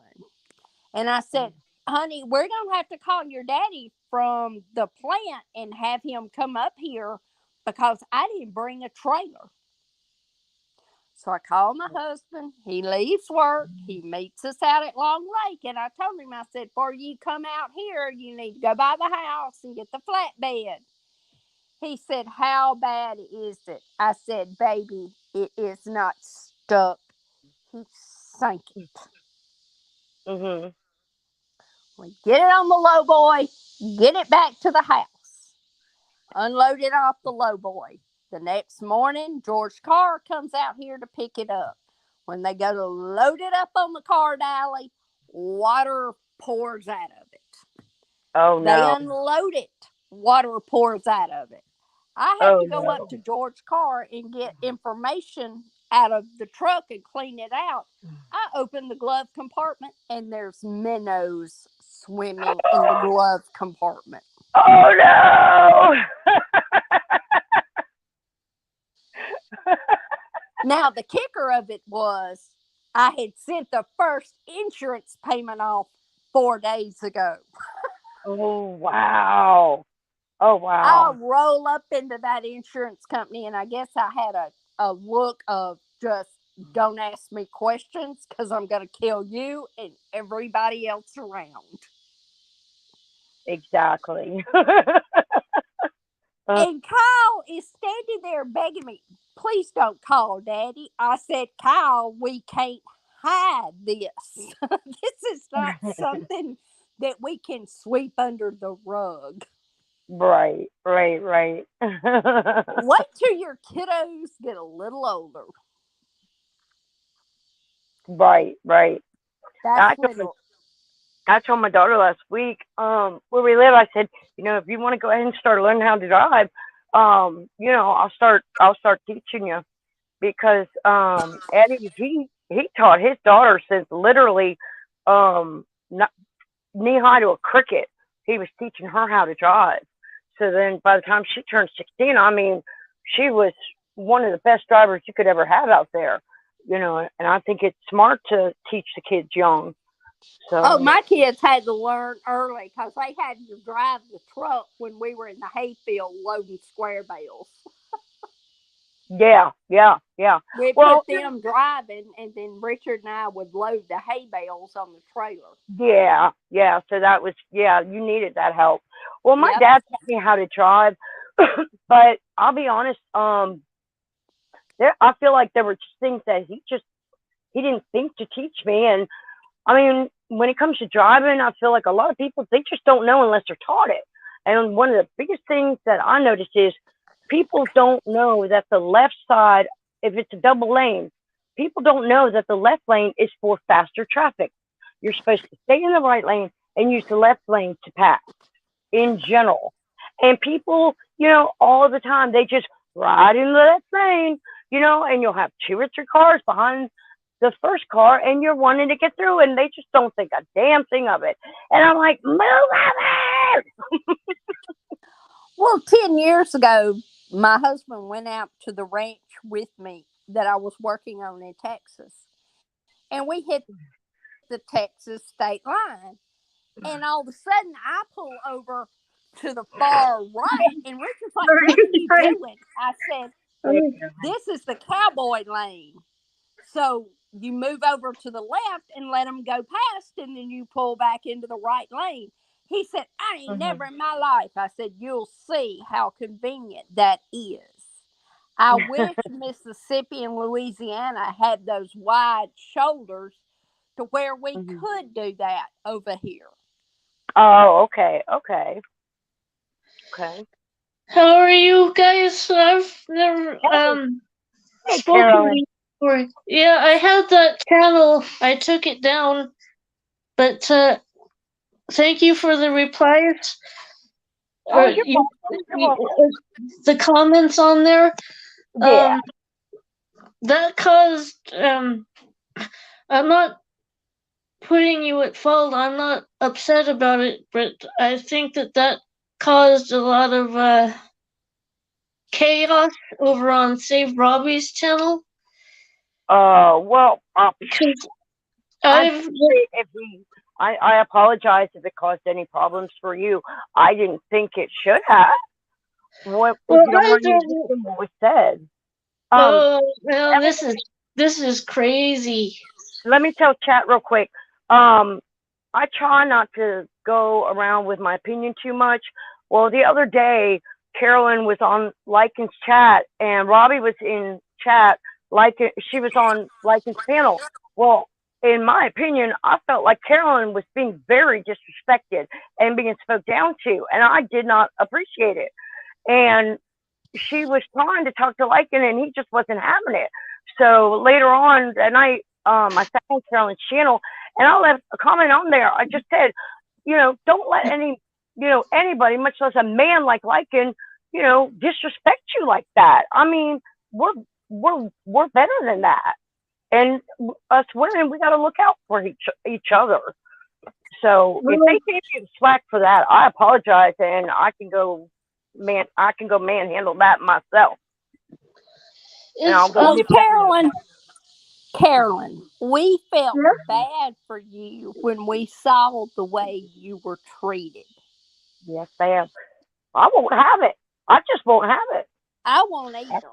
and I said, honey, we're going to have to call your daddy from the plant and have him come up here because I didn't bring a trailer. So I called my husband. He leaves work. He meets us out at Long Lake. And I told him, I said, before you come out here, you need to go by the house and get the flatbed. He said, how bad is it? I said, baby, it is not stuck. He sank it. We get it on the low boy, get it back to the house, unload it off the low boy. The next morning, George Carr comes out here to pick it up. When they go to load it up on the car dolly, water pours out of it. Oh, no. They unload it, water pours out of it. I had to go up to George Carr and get information out of the truck and clean it out. I opened the glove compartment, and there's minnows swimming in the glove compartment. Oh, no. Now, the kicker of it was I had sent the first insurance payment off 4 days ago. Oh, wow. Oh, wow. I'll roll up into that insurance company, and I guess I had a look of just, don't ask me questions because I'm going to kill you and everybody else around. Exactly. And Kyle is standing there begging me, please don't call, Daddy. I said, Kyle, we can't hide this. This is not something that we can sweep under the rug. Right. Wait till your kiddos get a little older. Right. I told my daughter last week, where we live, I said, if you want to go ahead and start learning how to drive, I'll start teaching you, because Eddie, he taught his daughter since literally knee high to a cricket. He was teaching her how to drive. So then by the time she turned 16, I mean, she was one of the best drivers you could ever have out there, and I think it's smart to teach the kids young. So. My kids had to learn early because they had to drive the truck when we were in the hayfield loading square bales. Yeah. We put them driving, and then Richard and I would load the hay bales on the trailer. Yeah. So that was, you needed that help. Well, my Yep. dad taught me how to drive, but I'll be honest. I feel like there were just things that he didn't think to teach me, and I mean, when it comes to driving, I feel like a lot of people, they just don't know unless they're taught it. And one of the biggest things that I noticed is people don't know that the left side, if it's a double lane, people don't know that the left lane is for faster traffic. You're supposed to stay in the right lane and use the left lane to pass in general. And people, all the time, they just ride in the left lane, and you'll have 2 or 3 cars behind the first car and you're wanting to get through and they just don't think a damn thing of it. And I'm like, move over! Well, 10 years ago, my husband went out to the ranch with me that I was working on in Texas. And we hit the Texas state line. And all of a sudden, I pull over to the far right. And Richard's like, what are you doing? I said, this is the cowboy lane. So you move over to the left and let them go past, and then you pull back into the right lane. He said, I ain't never in my life. I said, you'll see how convenient that is. I wish Mississippi and Louisiana had those wide shoulders to where we could do that over here. Oh, okay. How are you guys? I've never Hey, spoken Carolyn. before. Yeah, I had that channel. I took it down, but thank you for the replies. Oh, you're welcome. The comments on there. Yeah. That caused. I'm not putting you at fault. I'm not upset about it, but I think that caused a lot of chaos over on Save Robbie's channel. Well, Because I apologize if it caused any problems for you. I didn't think it should have. What was said? Well, this is crazy. Let me tell chat real quick. I try not to go around with my opinion too much. Well, the other day, Carolyn was on Lycan's chat, and Robbie was in chat. She was on Lycan's panel. Well, in my opinion, I felt like Carolyn was being very disrespected and being spoke down to, and I did not appreciate it. And she was trying to talk to Lycan, and he just wasn't having it. So later on that night, I sat on Carolyn's channel, and I left a comment on there. I just said, don't let anybody, much less a man like Lycan, disrespect you like that. I mean, we're better than that. And us women, we got to look out for each other. So if they gave you slack for that, I apologize, and I can go manhandle that myself. Carolyn, we felt bad for you when we saw the way you were treated. Yes, ma'am. I won't have it. I just won't have it. I won't either.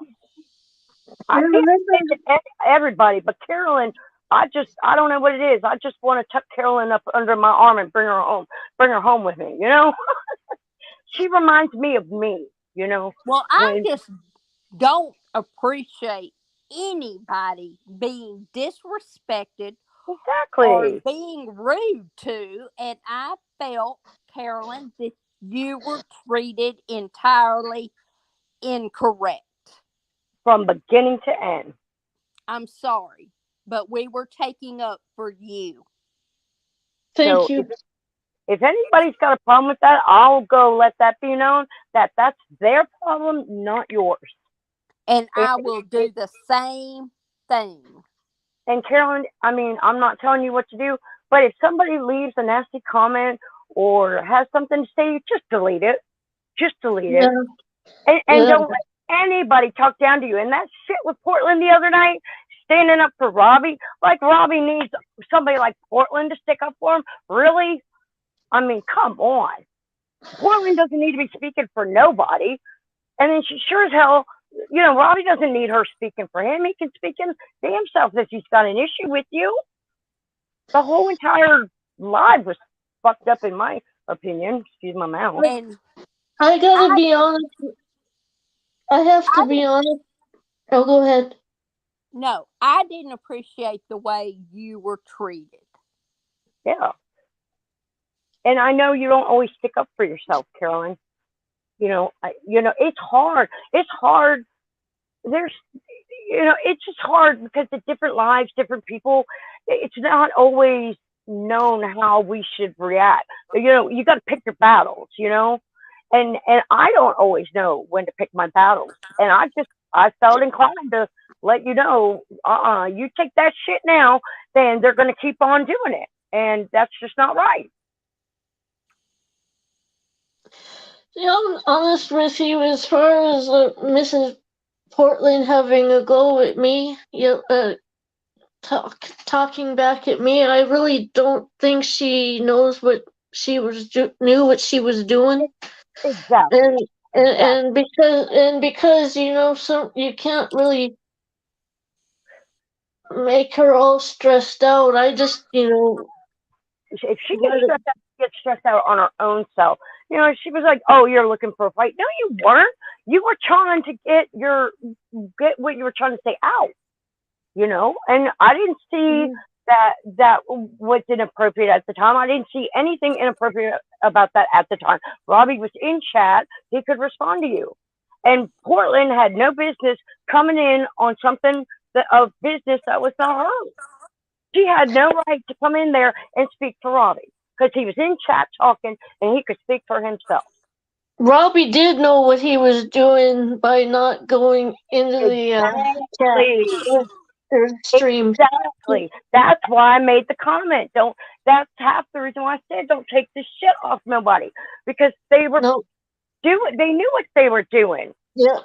I can't say to everybody, but Carolyn, I don't know what it is. I just want to tuck Carolyn up under my arm and bring her home with me, She reminds me of me, Well, I just don't appreciate anybody being disrespected or being rude to, and I felt, Carolyn, that you were treated entirely incorrect. From beginning to end. I'm sorry, but we were taking up for you. Thank you. If anybody's got a problem with that, I'll go let that be known that that's their problem, not yours. And I will do the same thing. And Carolyn, I mean, I'm not telling you what to do, but if somebody leaves a nasty comment or has something to say, just delete it. Just delete it. And don't let anybody talk down to you. And that shit with Portland the other night, standing up for Robbie, like Robbie needs somebody like Portland to stick up for him. Really? I mean, come on. Portland doesn't need to be speaking for nobody. And then she sure as hell, Robbie doesn't need her speaking for him. He can speak in himself if he's got an issue with you. The whole entire live was fucked up in my opinion. Excuse my mouth. And I gotta I be honest. I have to I be honest. Oh, go ahead. no, I didn't appreciate the way you were treated. Yeah. And I know you don't always stick up for yourself, Carolyn. It's hard. It's hard. There's, it's just hard because of different lives, different people. It's not always known how we should react. You got to pick your battles, and I don't always know when to pick my battles. And I felt inclined to let you know, you take that shit now, then they're going to keep on doing it. And that's just not right. Yeah, I'm honest with you as far as Mrs. Portland having a go at me, talking back at me. I really don't think she knows what knew what she was doing, Exactly. and because some you can't really make her all stressed out. I just If she gets stressed out on her own self. She was like, "Oh, you're looking for a fight." No, you weren't. You were trying to get what you were trying to say out. And I didn't see that was inappropriate at the time. I didn't see anything inappropriate about that at the time. Robbie was in chat. He could respond to you. And Portland had no business coming in on something of business that was not hers. She had no right to come in there and speak for Robbie because he was in chat talking and he could speak for himself. Robbie did know what he was doing by not going into the stream. Exactly. That's why I made the comment. That's half the reason why I said don't take this shit off nobody, because they were they knew what they were doing. Yeah.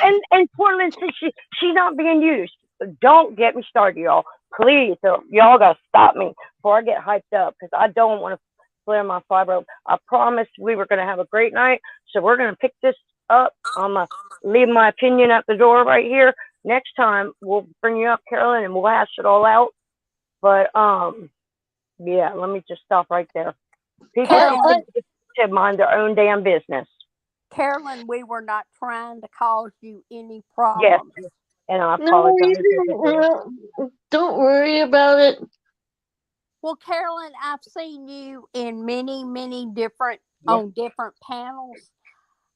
And Portland says she's not being used. Don't get me started, y'all. Please, y'all gotta stop me before I get hyped up, because I don't want to flare my fibro. I promised we were gonna have a great night, so we're gonna pick this up. I'm gonna leave my opinion at the door right here. Next time we'll bring you up, Carolyn, and we'll hash it all out. But yeah, let me just stop right there. People should mind their own damn business. Carolyn, we were not trying to cause you any problems. Yes, and I apologize. Don't worry about it. Well, Carolyn, I've seen you in many, many different on different panels.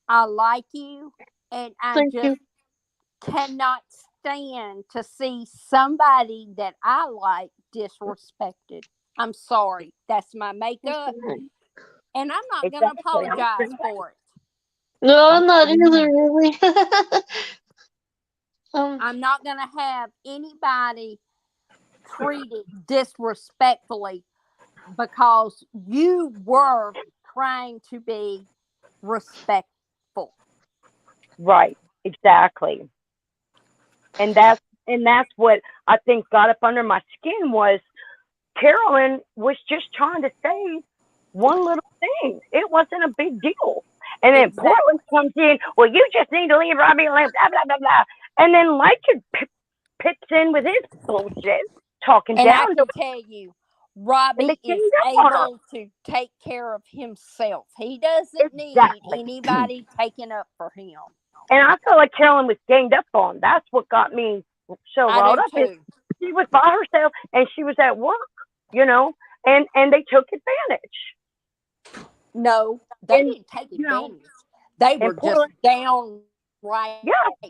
I like you, and I just cannot stand to see somebody that I like disrespected. I'm sorry. That's my makeup. And I'm not going to apologize for it. No, I'm not either, really. I'm not going to have anybody treated disrespectfully because you were trying to be respectful. Right. Exactly. And that's what I think got up under my skin was Carolyn was just trying to say one little thing. It wasn't a big deal. And then Portland comes in, well, you just need to leave Robbie alone, blah, blah, blah, blah. And then Lycan pits in with his bullshit, talking down. And I can tell you, Robbie is able to take care of himself. He doesn't need anybody taking up for him. And I felt like Carolyn was ganged up on. That's what got me so riled up. She was by herself and she was at work, and they took advantage. No, they didn't take advantage. They were just downright. Yeah.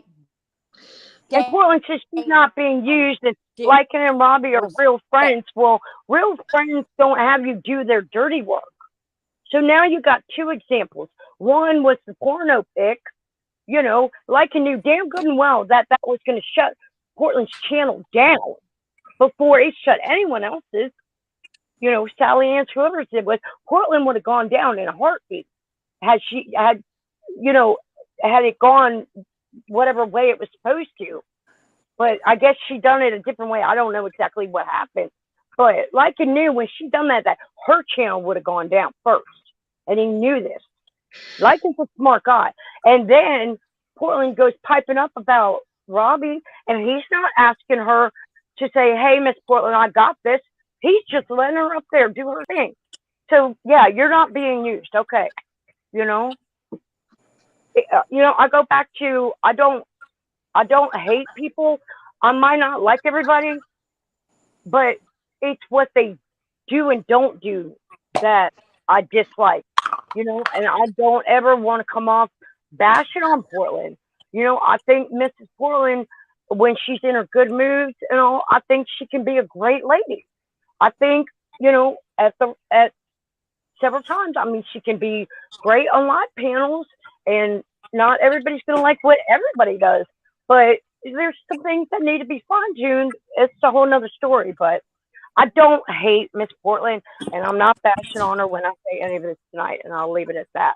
And Portland says she's not being used, and Lycan and Robbie are real friends. Well, real friends don't have you do their dirty work. So now you got two examples. One was the porno pic. Lycan knew damn good and well that was going to shut Portland's channel down before it shut anyone else's. Sally Ann's, whoever it was, Portland would have gone down in a heartbeat had it gone whatever way it was supposed to. But I guess she done it a different way. I don't know exactly what happened. But Lycan knew when she done that her channel would have gone down first. And he knew this. Lycan's a smart guy. And then Portland goes piping up about Robbie, and he's not asking her to say, hey, Miss Portland, I got this. He's just letting her up there do her thing. So yeah, you're not being used. Okay. You know, I go back to I don't hate people. I might not like everybody, but it's what they do and don't do that I dislike. And I don't ever want to come off bashing on Portland. I think Mrs. Portland, when she's in her good moods and all, I think she can be a great lady. I think, at several times, I mean, she can be great on live panels, and not everybody's going to like what everybody does, but there's some things that need to be fine tuned. It's a whole nother story, but I don't hate Miss Portland, and I'm not bashing on her when I say any of this tonight, and I'll leave it at that.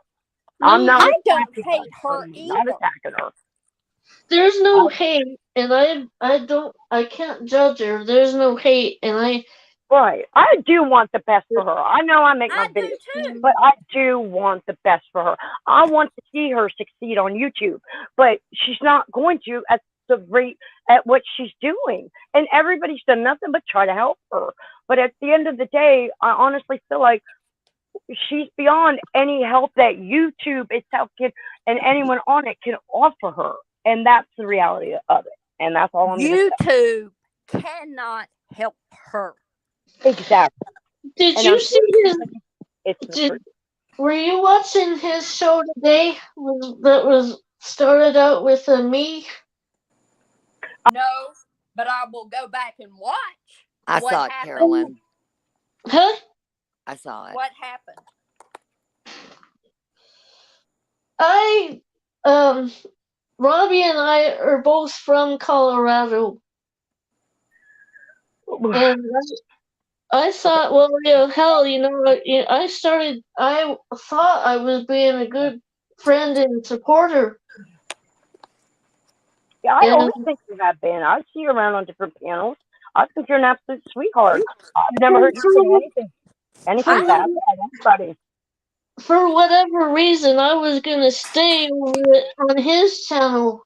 I'm not. I don't hate her I'm either. not attacking her. There's no hate, and I can't judge her. There's no hate, and Right. I do want the best for her. I know I make my I do videos, too. but I do want the best for her. I want to see her succeed on YouTube, but she's not going to at the rate at what she's doing. And everybody's done nothing but try to help her. But at the end of the day, I honestly feel like she's beyond any help that YouTube itself can and anyone on it can offer her. And that's the reality of it. And that's all I'm going to say. YouTube cannot help her. Exactly. did And you see his? it's the Did, truth. were you watching his show today? That was started out with a me. No, but I will go back and watch. I what saw it, happened. Carolyn. Huh? I saw it. What happened? Robbie and I are both from Colorado, and I thought, well, hell, I thought I was being a good friend and supporter. Yeah, I And always think you have been. I see you around on different panels. I think you're an absolute sweetheart. I've never heard you say anything bad about anybody. for whatever reason, I was gonna stay on his channel.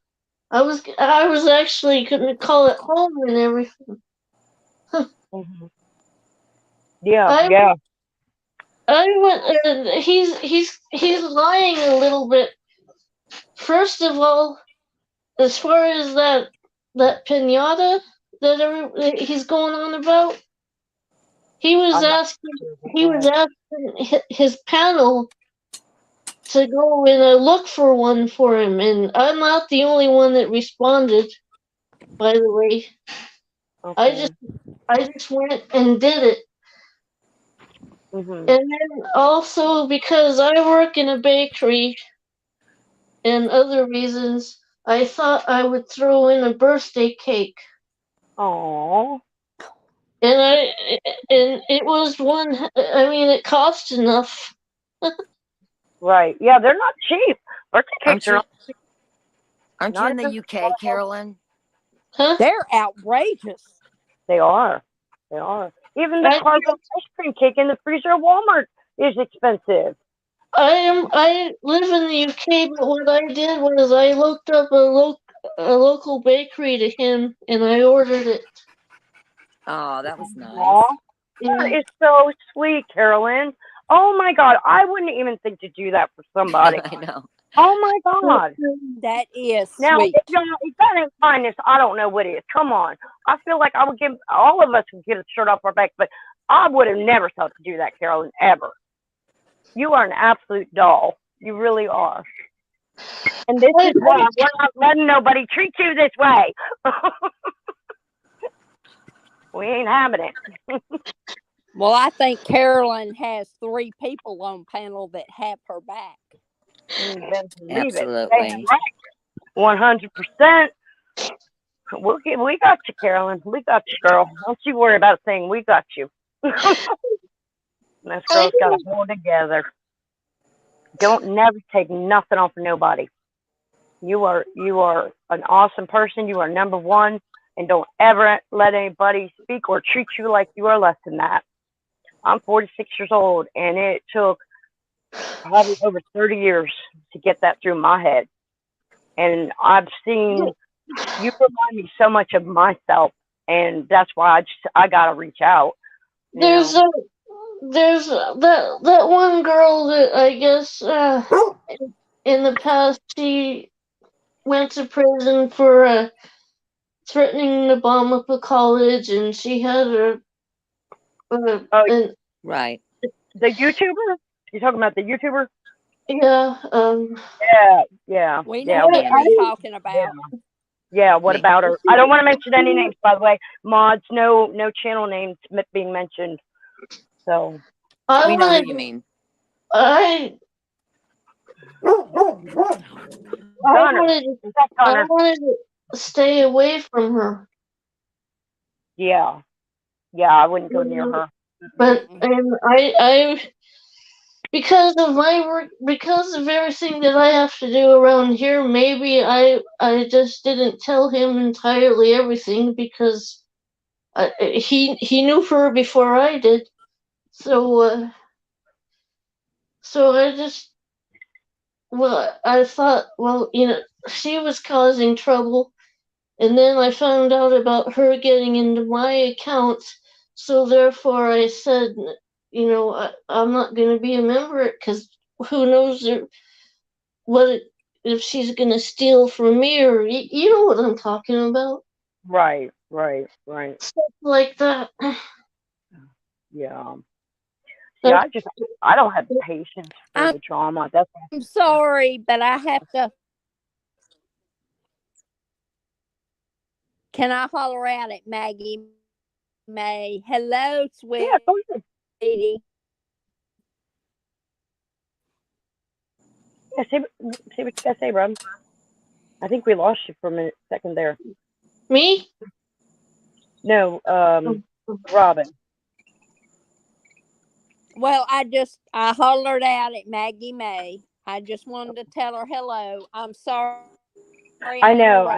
I was actually gonna call it home and everything. Mm-hmm. Yeah. I went. He's lying a little bit. First of all, as far as that pinata that he's going on about, he was asking his panel to go and look for one for him, and I'm not the only one that responded. By the way, Okay. I just went and did it. Mm-hmm. And then also because I work in a bakery and other reasons, I thought I would throw in a birthday cake. Oh. And it was one. I mean, it cost enough. Right. Yeah, they're not cheap. Birthday cakes are Aren't you in the UK, Carolyn? Huh? They're outrageous. They are. Even the cargo ice cream cake in the freezer at Walmart is expensive. I live in the UK, but what I did was I looked up a local bakery to him, and I ordered it. Oh, that was nice. That is so sweet, Carolyn. Oh my God, I wouldn't even think to do that for somebody. I know. Oh my God. That is Now, sweet. if that ain't kindness, I don't know what is. Come on. I feel like I would give, all of us would get a shirt off our back, but I would have never thought to do that, Carolyn, ever. You are an absolute doll. You really are. And this is why we're not letting nobody treat you this way. We ain't having it. Well, I think Carolyn has 3 people on panel that have her back. Absolutely. 100%. We got you, Carolyn. We got you, girl. Don't you worry about a thing. We got you. This girl's got to hold together. Don't never take nothing off of nobody. You are an awesome person. You are number one, and don't ever let anybody speak or treat you like you are less than that. I'm 46 years old, and it took probably over 30 years to get that through my head. And I've seen you remind me so much of myself, and that's why I gotta reach out. there's that one girl that I guess in the past she went to prison for threatening to bomb up a college, and she had Oh, Right. the YouTuber? You talking about the YouTuber? yeah. Yeah. We Yeah. know who What, you're talking about. yeah. What Me- about her? I don't want to mention any names, by the way. Mods, no channel names being mentioned. So. I We know who wanted you mean. I Connor. I wanted to stay away from her. Yeah. Yeah, I wouldn't go near her. But and I because of my work, because of everything that I have to do around here, maybe I just didn't tell him entirely everything because he knew her before I did. So so I thought, well, she was causing trouble, and then I found out about her getting into my accounts, so therefore I said, I'm not going to be a member because who knows what if she's going to steal from me, or you know what I'm talking about. Right. Stuff like that. Yeah. Yeah, I don't have patience for the drama. That's I'm sorry, but I have to. Can I holler out at Maggie May? Hello, yeah. Go ahead. sweetie. Yeah, say what you gotta say, bro. I think we lost you for a second there. Me? No, Robin. Well, I hollered out at Maggie May. I just wanted to tell her hello. I'm sorry I I know.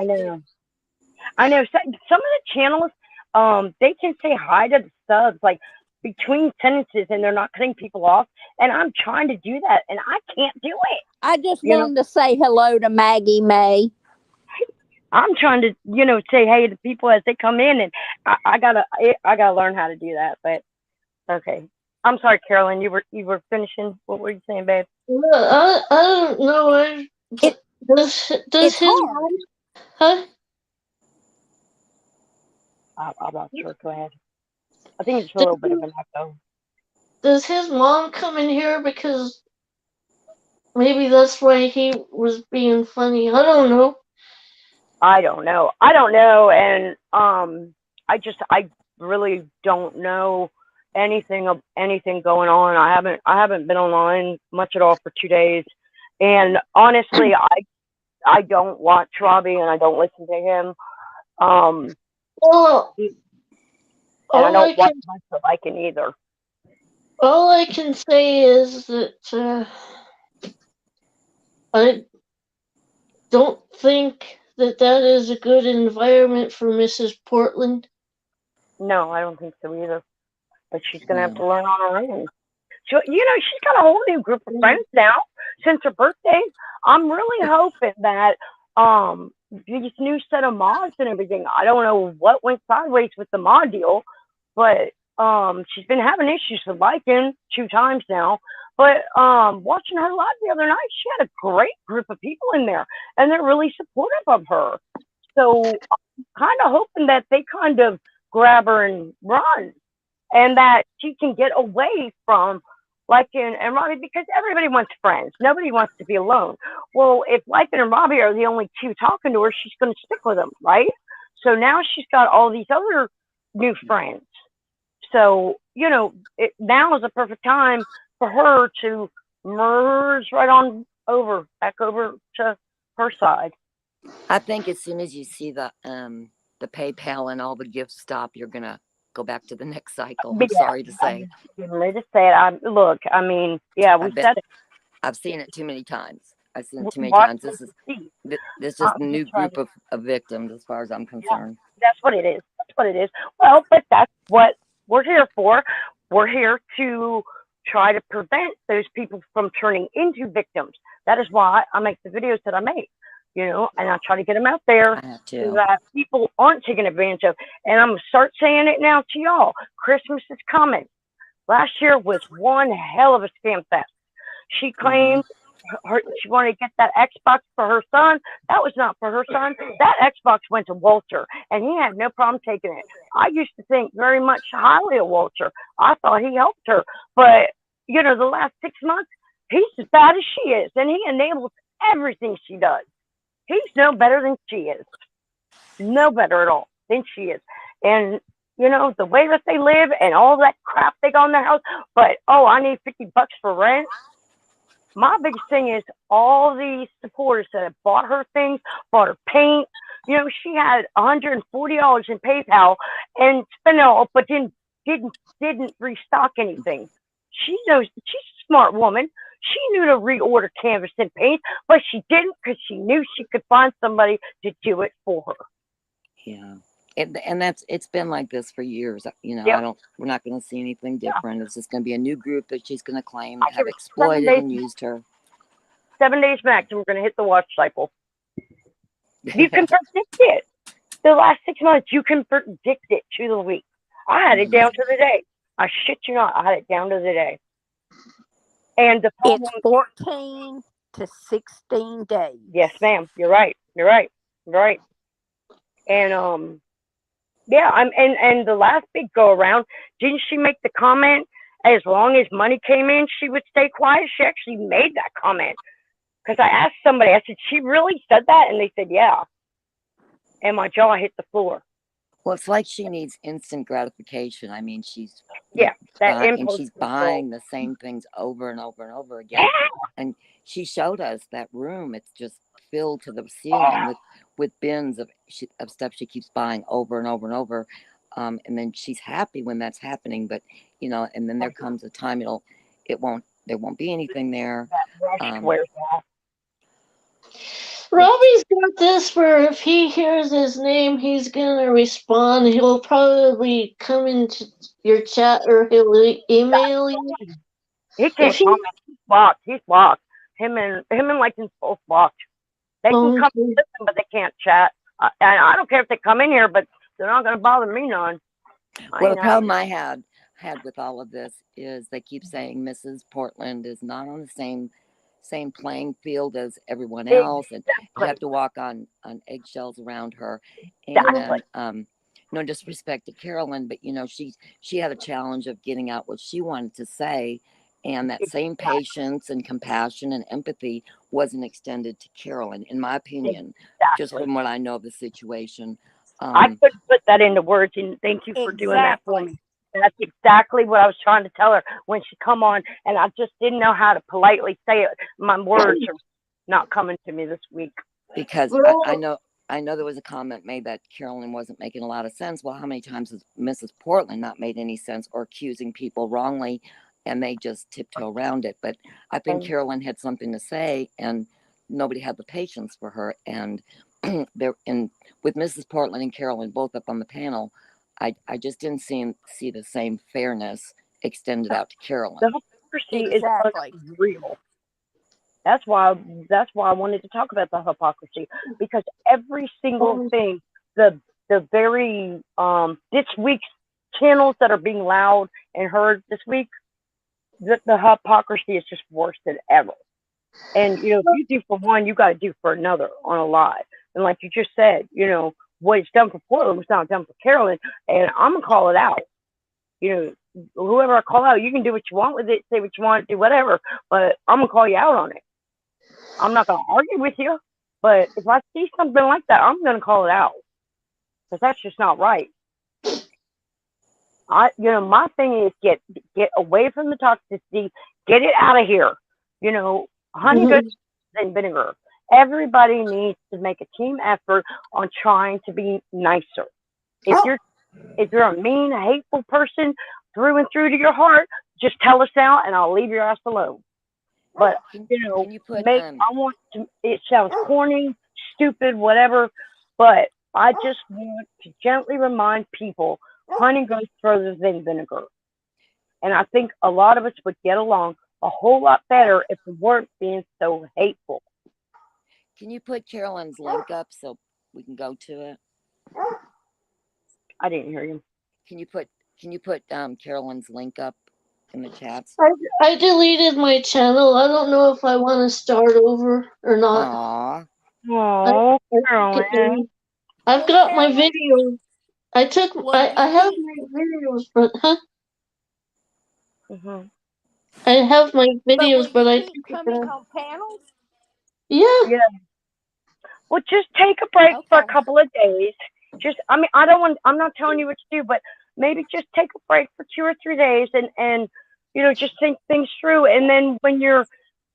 interrupted. Some of the channels, they can say hi to the subs like between sentences, and they're not cutting people off. And I'm trying to do that, and I can't do it. I just You know, wanted to say hello to Maggie May. I'm trying to, say hey to people as they come in, and I gotta learn how to do that. But okay, I'm sorry, Carolyn. You were finishing. What were you saying, babe? Well, I don't know. It, Does it's his hard. mom? Huh? I'm not sure. Go ahead. I think it's a little bit of an echo. Does his mom come in here because maybe that's why he was being funny? I don't know. I don't know. I don't know, and I really don't know anything going on. I haven't been online much at all for 2 days, and honestly, I don't watch Robbie and I don't listen to him. Well, And I all I don't watch can much of Viking either. all I can say is that I don't think that is a good environment for Mrs. Portland. No, I don't think so either. But she's gonna have No. to learn on her own. She's got a whole new group of friends now since her birthday. I'm really hoping that these new set of mods and everything. I don't know what went sideways with the mod deal, but she's been having issues with liking 2 times now. But watching her live the other night, she had a great group of people in there, and they're really supportive of her. So I'm kind of hoping that they kind of grab her and run, and that she can get away from Lycan and Robbie, because everybody wants friends. Nobody wants to be alone. Well, if Lycan and Robbie are the only two talking to her, she's going to stick with them, right? So now she's got all these other new friends. So, now is the perfect time for her to merge right on back over to her side. I think as soon as you see the PayPal and all the gifts stop, you're gonna go back to the next cycle. I'm sorry to say. I'm ready to say it. Look, I mean, yeah, we said it. I've seen it too many times. I've seen it too many times. This is just a new group of victims, as far as I'm concerned. Yeah, that's what it is. That's what it is. Well, but that's what we're here for. We're here to try to prevent those people from turning into victims. That is why I make the videos that I make, and I try to get them out there so that people aren't taken advantage of. And I'm going to start saying it now to y'all. Christmas is coming. Last year was one hell of a scam fest. She claimed she wanted to get that Xbox for her son. That was not for her son. That Xbox went to Walter, and he had no problem taking it. I used to think very much highly of Walter. I thought he helped her, but the last 6 months, he's as bad as she is, and he enables everything she does. He's no better than she is. No better at all than she is. And the way that they live and all that crap they got in their house, but I need $50 for rent. My biggest thing is all these supporters that have bought her things, bought her paint. She had $140 in PayPal and spent it all, but didn't restock anything. She knows she's a smart woman. She knew to reorder canvas and paint, but she didn't because she knew she could find somebody to do it for her. Yeah. And it's been like this for years. Yep. We're not going to see anything different. It's just going to be a new group that she's going to claim I have give it 7 exploited days. and used her. 7 days max, and we're going to hit the watch cycle. You can predict it. The last 6 months, you can predict it to the week. I had it down to the day. I shit you not, I had it down to the day. And the It's 14 to 16 days. Yes, ma'am. You're right. And yeah, and the last big go around, didn't she make the comment? As long as money came in, she would stay quiet. She actually made that comment. Because I asked somebody, I said, she really said that? And they said, yeah. And my jaw hit the floor. Well, it's like she needs instant gratification. I mean, she's buying the same things over and over and over again. And she showed us that room. It's just filled to the ceiling with bins of stuff she keeps buying over and over and over. And then she's happy when that's happening. But and then there comes a time there won't be anything there. Robbie's got this where if he hears his name, he's gonna respond. He'll probably come into your chat or he'll email you. He can't comment. He's blocked. Him and Lincoln's both blocked. They can come and listen, but they can't chat. And I don't care if they come in here, but they're not gonna bother me none. Well, the problem I had with all of this is they keep saying Mrs. Portland is not on the same playing field as everyone else, and you have to walk on eggshells around her. And no disrespect to Carolyn, but she had a challenge of getting out what she wanted to say, and that same patience and compassion and empathy wasn't extended to Carolyn, in my opinion, just from what I know of the situation. I couldn't put that into words, and thank you for doing that for me. That's exactly what I was trying to tell her when she come on, and I just didn't know how to politely say it. My words are not coming to me this week. Because I know there was a comment made that Carolyn wasn't making a lot of sense. Well, how many times has Mrs. Portland not made any sense or accusing people wrongly, and they just tiptoe around it? But I think Carolyn had something to say, and nobody had the patience for her. And with Mrs. Portland and Carolyn both up on the panel, I just didn't see the same fairness extended out to Carolyn. The hypocrisy is unreal. That's why I wanted to talk about the hypocrisy, because every single thing, the very this week's channels that are being loud and heard this week, the hypocrisy is just worse than ever. And if you do for one, you got to do for another on a live. And like you just said, what it's done for Portland was not done for Carolyn, and I'm gonna call it out. Whoever I call out, you can do what you want with it, say what you want, do whatever, but I'm gonna call you out on it. I'm not gonna argue with you, but if I see something like that, I'm gonna call it out, because that's just not right. My thing is get away from the toxicity, get it out of here. Honey goes in vinegar. Everybody needs to make a team effort on trying to be nicer. If you're a mean, hateful person through and through to your heart, just tell us out and I'll leave your ass alone. But it sounds corny, stupid, whatever, but I just want to gently remind people honey goes further than vinegar. And I think a lot of us would get along a whole lot better if we weren't being so hateful. Can you put Carolyn's link up so we can go to it? I didn't hear you. Can you put Carolyn's link up in the chats. I deleted my channel. I don't know if I want to start over or not. Aw. Oh, Carolyn. I've Well, got my Carolyn, video. well, I have my videos, but Hmm. I have my but will videos, but you I keep took it coming down. on panels? Yeah. Yeah. Well, just take a break for a Okay. couple of days. I mean, I don't want, I'm not telling you what to do, but maybe just take a break for 2 or 3 days and, just think things through. And then when you're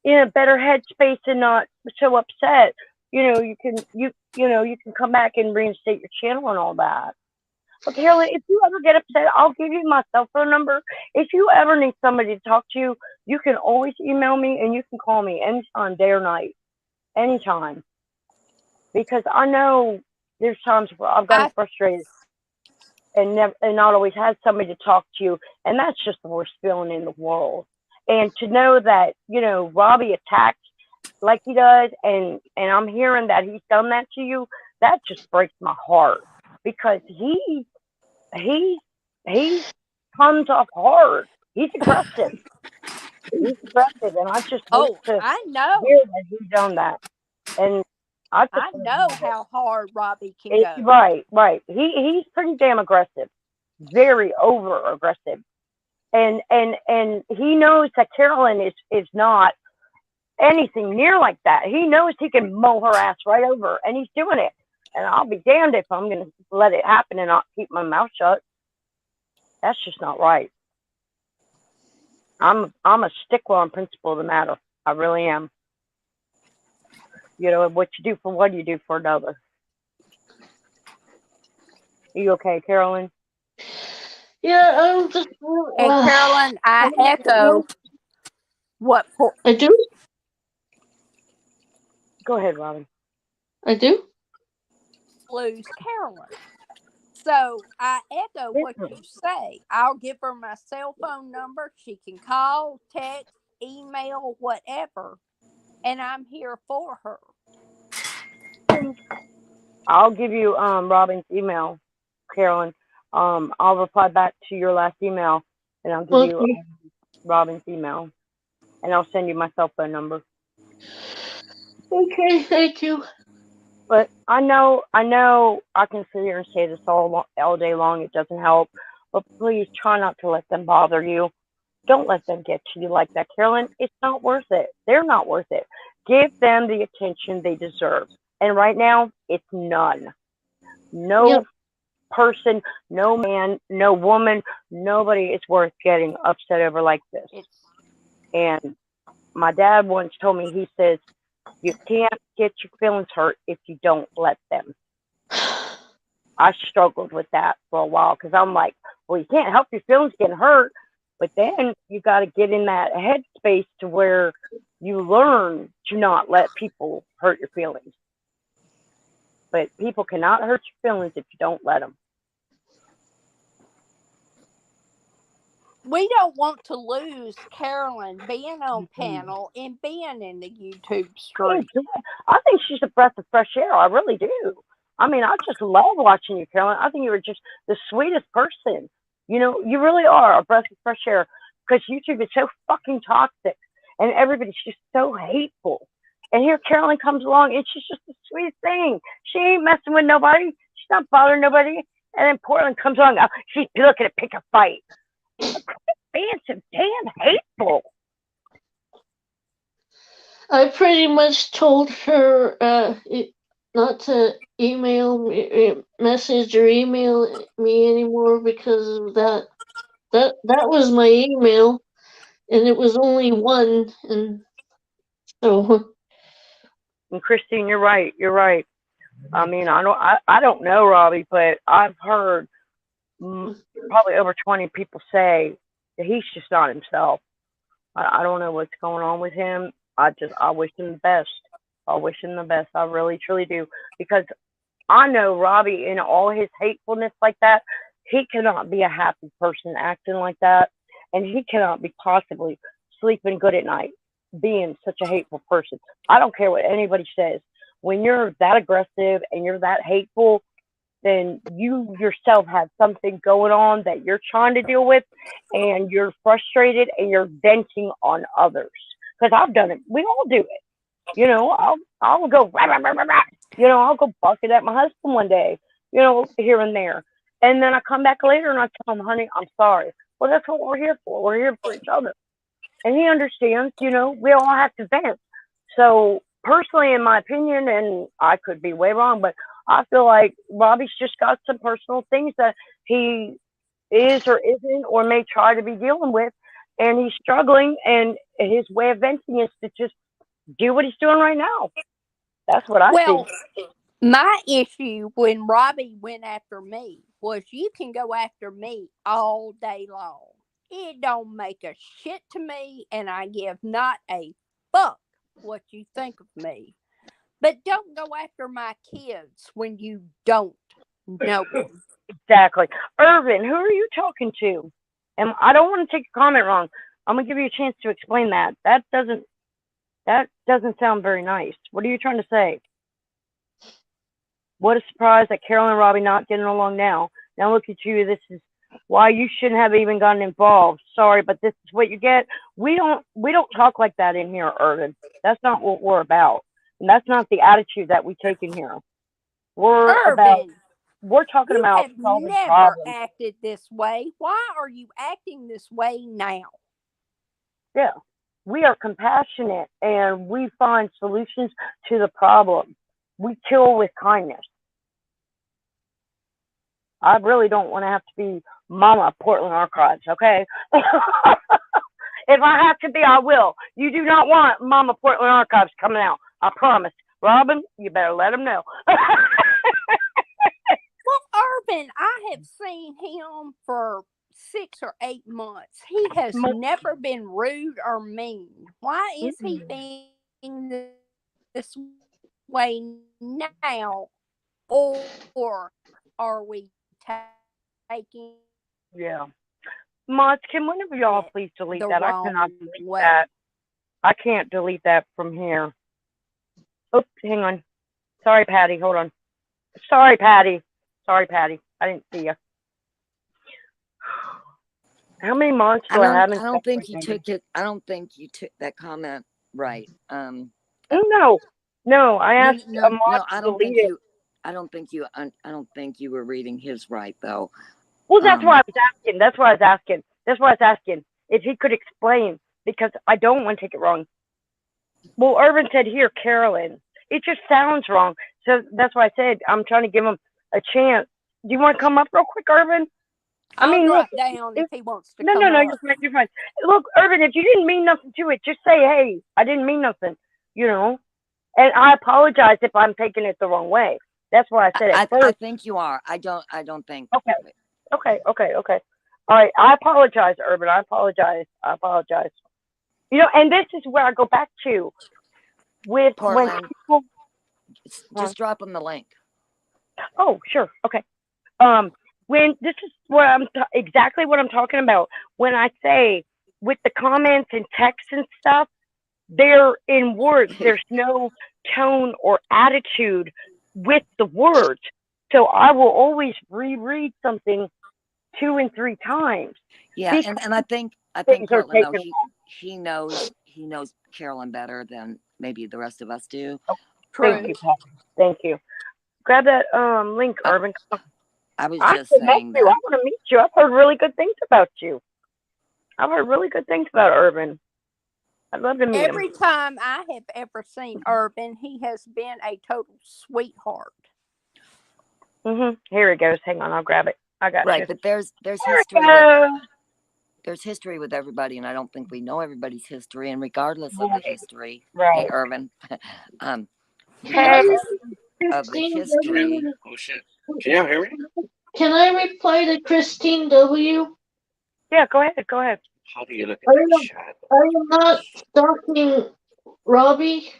in a better headspace and not so upset, you can come back and reinstate your channel and all that. But Carolyn, if you ever get upset, I'll give you my cell phone number. If you ever need somebody to talk to you, you can always email me and you can call me anytime, day or night, anytime. Because I know there's times where I've gotten I frustrated and not always had somebody to talk to, and that's just the worst feeling in the world. And to know that Robbie attacked like he does, and I'm hearing that he's done that to you, that just breaks my heart because he he comes off hard. He's aggressive. He's aggressive, and I just hate oh, to I know. hear that he's done that. And I just I know how hard Robbie can go. right. He's pretty damn aggressive, very over aggressive, and he knows that Carolyn is not anything near like that. He knows he can mow her ass right over, and he's doing it. And I'll be damned if I'm going to let it happen and not keep my mouth shut. That's just not right. I'm a stickler on principle of the matter. I really am. What you do for one, you do for another. Are you okay, Carolyn? Yeah, I'm just. And Carolyn, I echo what I do. Go ahead, Robin. I do. lose Carolyn. So I echo what you say. I'll give her my cell phone number. She can call, text, email, whatever. And I'm here for her. I'll give you Robin's email, Carolyn. I'll reply back to your last email, and I'll give you Robin's email, and I'll send you my cell phone number. Okay, thank you. But I know I can sit here and say this all day long. It doesn't help. But please try not to let them bother you. Don't let them get to you like that, Carolyn. It's not worth it. They're not worth it. Give them the attention they deserve. And right now, it's none. No person, no man, no woman, nobody is worth getting upset over like this. And my dad once told me, he says, you can't get your feelings hurt if you don't let them. I struggled with that for a while because I'm like, well, you can't help your feelings getting hurt, but then you got to get in that headspace to where you learn to not let people hurt your feelings. But people cannot hurt your feelings if you don't let them. We don't want to lose Carolyn being on panel and being in the YouTube stream. I think she's a breath of fresh air. I really do. I mean, I just love watching you, Carolyn. I think you were just the sweetest person. You really are a breath of fresh air because YouTube is so fucking toxic and everybody's just so hateful. And here Carolyn comes along and she's just the sweetest thing. She ain't messing with nobody. She's not bothering nobody. And then Portland comes along. Oh, she's looking to pick a fight. Being so damn hateful. I pretty much told her not to message or email me anymore because of that. That was my email, and it was only one, and so. And Christine, you're right. You're right. I mean, I don't know Robbie, but I've heard probably over 20 people say that he's just not himself. I don't know what's going on with him. I wish him the best. I wish him the best. I really, truly do. Because I know Robbie, in all his hatefulness like that, he cannot be a happy person acting like that. And he cannot be possibly sleeping good at night being such a hateful person. I don't care what anybody says. When you're that aggressive and you're that hateful, then you yourself have something going on that you're trying to deal with, and you're frustrated and you're venting on others. Because I've done it. We all do it. I'll go rah, rah, rah, rah, rah. I'll go bucket at my husband one day, here and there. And then I come back later and I tell him, honey, I'm sorry. Well, that's what we're here for. We're here for each other. And he understands, we all have to vent. So personally, in my opinion, and I could be way wrong, but I feel like Robbie's just got some personal things that he is or isn't or may try to be dealing with, and he's struggling, and his way of venting is to just do what he's doing right now. That's what I Well, see. my issue when Robbie went after me was you can go after me all day long. It don't make a shit to me, and I give not a fuck what you think of me. But don't go after my kids when you don't know them. Exactly. Irvin, who are you talking to? And I don't want to take your comment wrong. I'm gonna give you a chance to explain that. That doesn't sound very nice. What are you trying to say? What a surprise that Carol and Robbie not getting along now. Now look at you. This is why you shouldn't have even gotten involved. Sorry, but this is what you get. We don't talk like that in here, Irvin. That's not what we're about. And that's not the attitude that we take in here. We're Irvin, talking you about have solving never problems. acted this way. Why are you acting this way now? Yeah. We are compassionate and we find solutions to the problem. We kill with kindness. I really don't want to have to be Mama Portland Archives, okay? If I have to be, I will. You do not want Mama Portland Archives coming out. I promise. Robin, you better let him know. Well, Irvin, I have seen him for 6 or 8 months. He has never been rude or mean. Why is he being this way now? Or are we taking Yeah. Mods, can one of y'all please delete the that? I wrong cannot delete way? that. I can't delete that from here. Oops, hang on. Sorry, Patty. Hold on. Sorry, Patty. I didn't see you. How many months do I have? I don't think you took it. I don't think you took that comment right. No. I asked no, a mod I to don't delete think it. you. I don't think you were reading his right though. Well, that's why I was asking if he could explain, because I don't want to take it wrong. Well, Irvin said here, Carolyn. It just sounds wrong. So that's why I said I'm trying to give him a chance. Do you want to come up real quick, Irvin? I'll drop down if he wants to come No, up. you're fine. Look, Irvin, if you didn't mean nothing to it, just say, hey, I didn't mean nothing, And I apologize if I'm taking it the wrong way. That's why I said it first. I think you are. I don't think. Okay. All right. I apologize, Urban. I apologize. And this is where I go back to with Portland. when people just drop them the link. Oh, sure. Okay. When this is what exactly what I'm talking about. When I say with the comments and text and stuff, they're in words. There's no tone or attitude with the words. So I will always reread something 2 and 3 times. Yeah, and I think Portland, though, he knows Carolyn better than maybe the rest of us do. Thank you, Pat. Thank you. Grab that link, Irvin. I was just saying that. I want to meet you. I've heard really good things about you. I've heard really good things about Irvin. I'd love to meet him. Every time I have ever seen Irvin, he has been a total sweetheart. Here it goes. Hang on, I'll grab it. I got right, you. But there's history. There's history with everybody, and I don't think we know everybody's history. And regardless of the history, hey, Irvin, regardless of the history. Oh shit! Can you hear me? Can I reply to Christine W? Yeah, go ahead. How do you look at the chat? I am not stalking Robbie.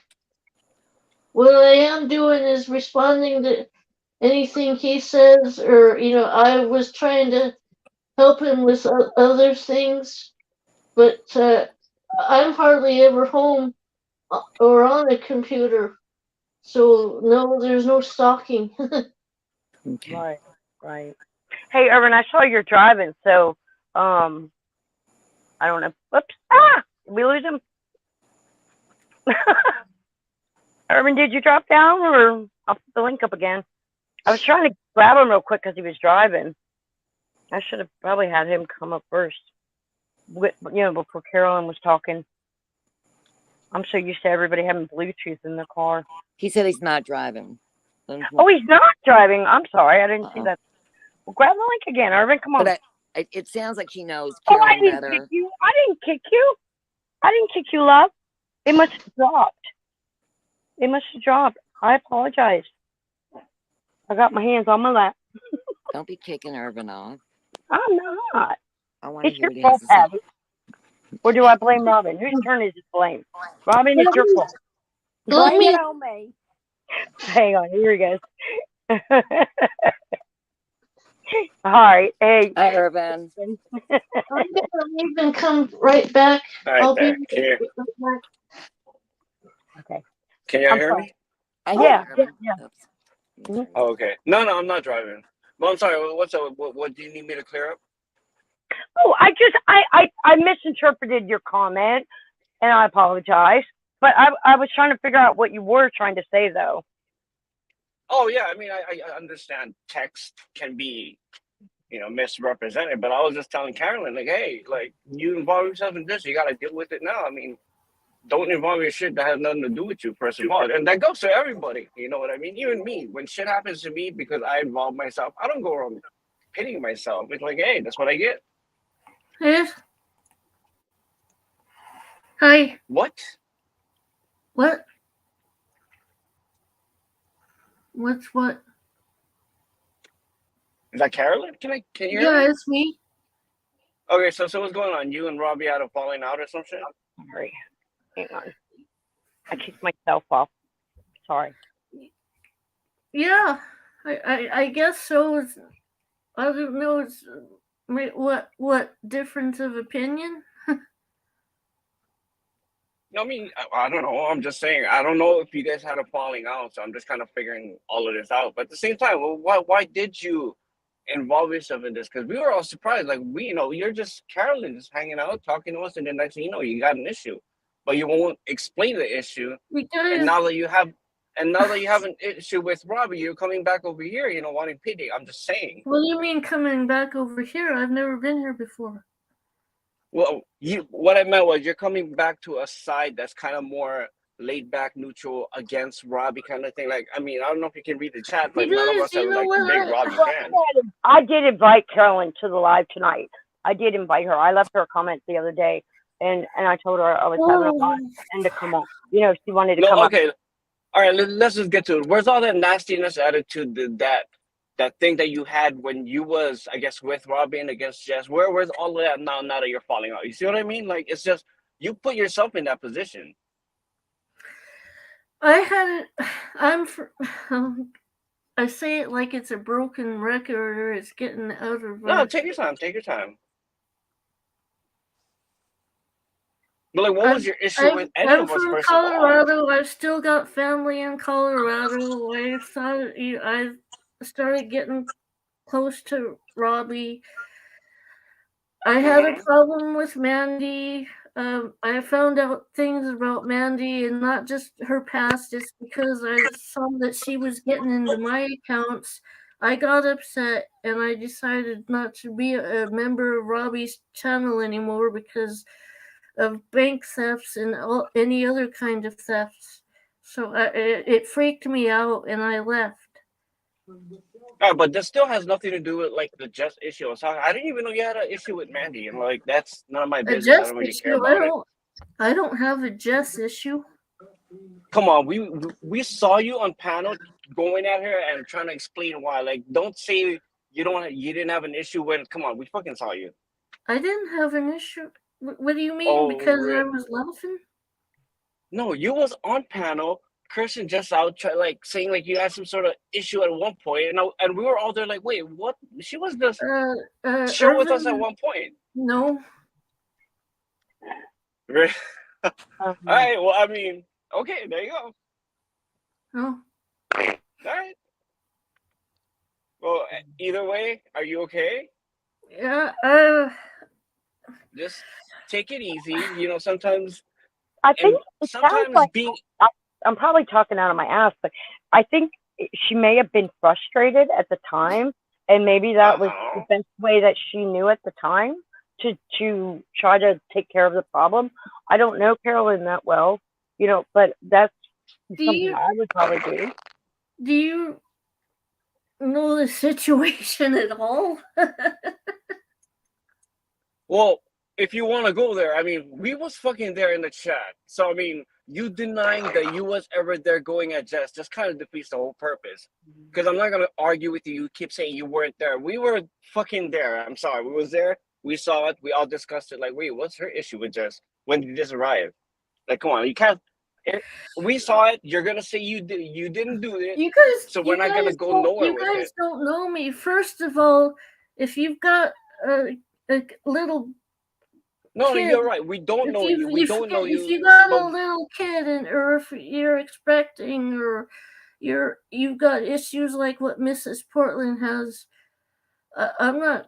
What I am doing is responding to anything he says, or I was trying to help him with other things, but I'm hardly ever home or on a computer, so no, there's no stalking. Okay. Right. Right. Hey, Irvin, I saw you're driving, so um, I don't know. Whoops! Ah, did we lose him? Irvin, did you drop down, or I'll put the link up again? I was trying to grab him real quick because he was driving. I should have probably had him come up first, before Carolyn was talking. I'm so used to everybody having Bluetooth in their car. He said he's not driving. Oh, he's not driving. I'm sorry, I didn't see Uh-uh. that. Well, grab the link again, Irvin. Come on. But it sounds like he knows Oh, I Carolyn didn't better. kick you. I didn't kick you. I didn't kick you, love. It must have dropped. It must have dropped. I apologize. I got my hands on my lap. Don't be kicking Irvin off. I'm not. I want to It's hear your what he has fault, to say. Patty. Or do I blame Robin? Whose turn is it to blame? Robin, it's your fault. Blame it on me. Hang on, here he goes. All right, hey. Hi, Irvin. I'm gonna leave and come right back. All right, I'll be back here. Okay. Can y'all I'm hear sorry. me? I Yeah, hear Irvin. yeah. Oops. Mhm. Oh, okay. No, I'm not driving. Well, I'm sorry. What's up? What do you need me to clear up? Oh, I misinterpreted your comment, and I apologize. But I was trying to figure out what you were trying to say, though. Oh, yeah. I mean, I understand text can be, misrepresented, but I was just telling Carolyn, like, hey, like, you involve yourself in this, you got to deal with it now. I mean, don't involve your shit that has nothing to do with you, first of all. And that goes to everybody. You know what I mean? Even me. When shit happens to me because I involve myself, I don't go around pitying myself. It's like, hey, that's what I get. Yes. Hi. What? What? What's what? Is that Carolyn? Can you hear Yeah, me? it's me. Okay, so what's going on? You and Robbie had a falling out or some shit? Sorry. Hang on. I kicked myself off. Sorry. Yeah, I guess so. I don't know. It's what difference of opinion? No, I mean, I don't know. I'm just saying. I don't know if you guys had a falling out, so I'm just kind of figuring all of this out. But at the same time, well, why did you involve yourself in this? Because we were all surprised. Like, you're just Carolyn, just hanging out, talking to us, and then next thing you know, you got an issue, but you won't explain the issue. And Because now that you have an issue with Robbie, you're coming back over here, wanting pity. I'm just saying. what do you mean coming back over here? I've never been here before. Well, what I meant was you're coming back to a side that's kind of more laid back, neutral, against Robbie kind of thing. Like, I mean, I don't know if you can read the chat, but none of Because us you are know like what? big Robbie Well, fans. I did invite Carolyn to the live tonight. I did invite her. I left her a comment the other day, and I told her I was having a live and to come on. If she wanted to No, come up. okay. All right, let's just get to it. Where's all that nastiness attitude, that thing that you had when you was, I guess, with Robbie and against Jess? Where's all of that now that you're falling out? You see what I mean? Like, it's just, you put yourself in that position. I say it like it's a broken record or it's getting out of. No, take your time. Take your time. But like, what was your issue with any I'm of us, from first of all? Colorado. I've still got family in Colorado. I started getting close to Robbie. I had a problem with Mandy. I found out things about Mandy and not just her past, just because I saw that she was getting into my accounts. I got upset and I decided not to be a member of Robbie's channel anymore because of bank thefts and any other kind of thefts. So it freaked me out and I left. All right, but that still has nothing to do with like the Jess issue. So I didn't even know you had an issue with Mandy, and like that's none of my business. I don't really care about it. I don't have a Jess issue. Come on, we saw you on panel going at her and trying to explain why. Like, don't say you didn't have an issue when. Come on, we fucking saw you. I didn't have an issue. What do you mean? Oh, because I was laughing? No, you was on panel, cursing just out, saying like you had some sort of issue at one point, and we were all there like, wait, what? She was just chill with us at one point. No. Right. All right. Well, I mean, okay, there you go. Oh. All right. Well, either way, are you okay? Yeah. Just take it easy. You know, sometimes I think and it sounds sometimes like being I'm probably talking out of my ass, but I think she may have been frustrated at the time, and maybe that was the uh-huh. best way that she knew at the time to try to take care of the problem. I don't know Carolyn that well, but that's Do something you I would probably do. do you know the situation at all? Well, if you want to go there, I mean, we was fucking there in the chat. So I mean, you denying that you was ever there going at Jess just kind of defeats the whole purpose. Because I'm not gonna argue with you. You keep saying you weren't there. We were fucking there. I'm sorry. We was there. We saw it. We all discussed it. Like, wait, what's her issue with Jess? When did this arrive? Like, come on, you can't. It, we saw it. You're gonna say you didn't do it. You guys, So we're you not gonna guys go don't, nowhere you with guys it. don't know me. First of all, if you've got a little No, kid, you're right. We don't know you. We don't know if you. you got But a little kid, or if you're expecting, or you've got issues like what Mrs. Portland has, I'm not.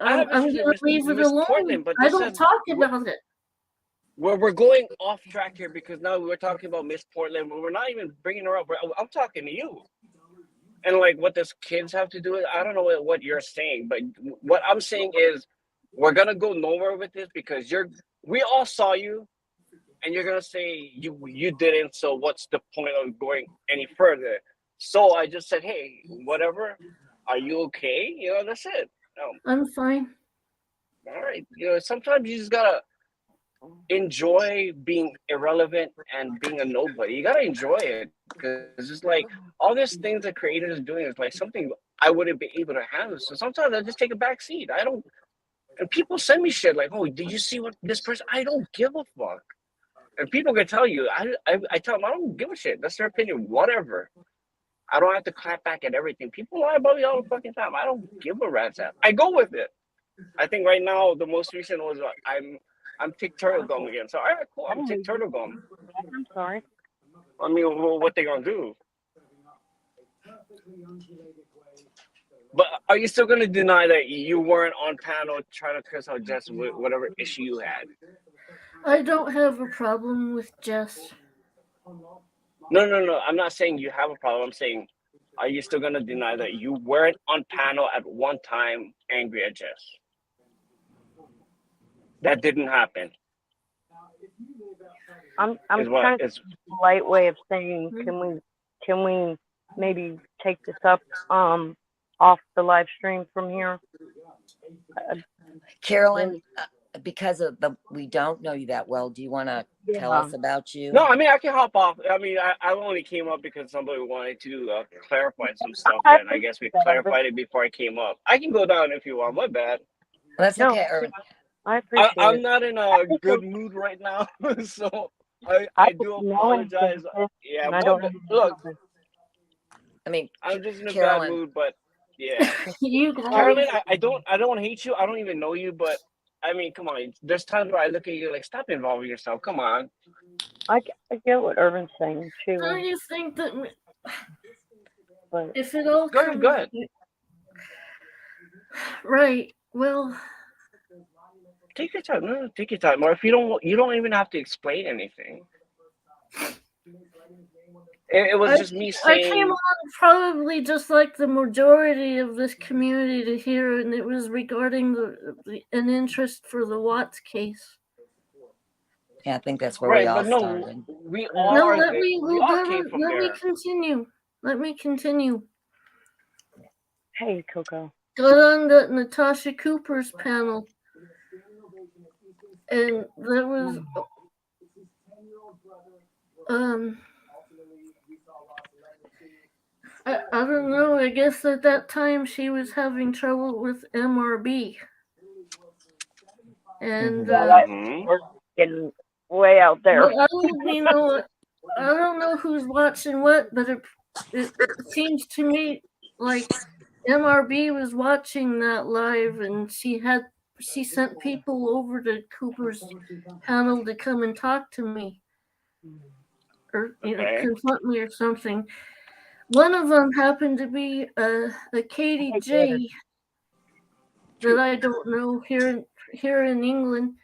I have I'm issues with gonna leave it Miss alone. Portland, but I this don't has talk about it. we're going off track here because now we're talking about Miss Portland, but we're not even bringing her up. I'm talking to you, and like what does kids have to do with? I don't know what you're saying, but what I'm saying is we're gonna go nowhere with this because we all saw you, and you're gonna say you didn't. So what's the point of going any further? So I just said, hey, whatever. Are you okay? You know, that's it. I'm fine. All right. You know, sometimes you just gotta enjoy being irrelevant and being a nobody. You gotta enjoy it because it's like all these things that creators are doing is like something I wouldn't be able to handle. So sometimes I just take a back seat. I don't. And people send me shit like, "Oh, did you see what this person?" I don't give a fuck. And people can tell you, I tell them I don't give a shit. That's their opinion. Whatever. I don't have to clap back at everything. People lie about me all the fucking time. I don't give a rat's ass. I go with it. I think right now the most recent was I'm Tick Turtle Gum again. So all right, cool. I'm Tick Turtle Gum. I'm sorry. I mean, well, what they gonna do? But are you still gonna deny that you weren't on panel trying to curse out Jess with whatever issue you had? I don't have a problem with Jess. No. I'm not saying you have a problem. I'm saying, are you still gonna deny that you weren't on panel at one time angry at Jess? That didn't happen. I'm Is what trying to is think of a polite way of saying, can we maybe take this up off the live stream from here? Carolyn, because of we don't know you that well, do you want to tell us about you? No, I mean I can hop off. I mean I only came up because somebody wanted to clarify some stuff, and I guess we clarified it before I came up. I can go down if you want. My bad. Well, that's okay, Irvin. I appreciate it. I'm not in a good mood right now, so I do apologize. Yeah, look. I mean, I'm just in a Carolyn, bad mood, but yeah. You guys. Carolyn, I don't hate you. I don't even know you, but I mean, come on. There's times where I look at you like, stop involving yourself. Come on. I get what Irvin's saying too. Don't you think that but if it all Go ahead. Right. Well, take your time. No, take your time. Or if you don't even have to explain anything. It was just me saying. I came on probably just like the majority of this community to hear, and it was regarding an interest for the Watts case. Yeah, I think that's where we all started. We all are. Let me continue. Let me continue. Hey, Coco. Got on the Natasha Cooper's panel, and there was I don't know. I guess at that time she was having trouble with MRB, and we're getting way out there. I don't know who's watching what, but it seems to me like MRB was watching that live, and she sent people over to Cooper's panel to come and talk to me, or confront me or something. One of them happened to be a Katie J that I don't know here in England.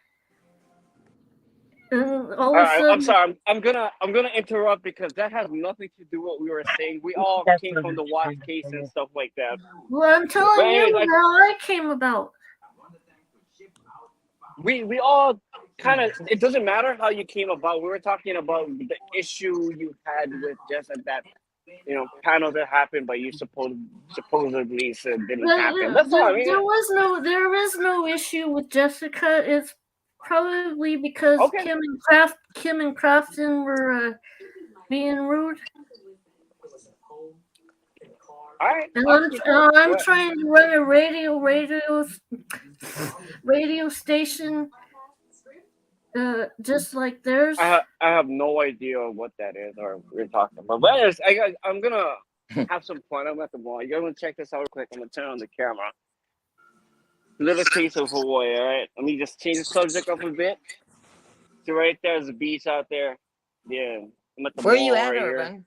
And all of a I'm sudden, sorry. I'm gonna interrupt because that has nothing to do with what we were saying. We all came from the Watts case and stuff like that. well, I'm But telling anyways, you how I came about. we all kind of, it doesn't matter how you came about. We were talking about the issue you had with just at that panel that happened, but you supposedly said didn't happen. That's all I mean. There is no issue with Jessica. It's probably because Okay. Kim and Crafton were being rude. All right. And I'm trying to run a radio station, just like theirs. I have no idea what that is or we're talking about. But anyways, I'm gonna have some fun. I'm at the mall. You guys want to check this out real quick? I'm gonna turn on the camera. Little taste of Hawaii. All right. Let me just change the subject up a bit. So right there's a beach out there. Yeah. I'm at the Where are mall you at, right Urban?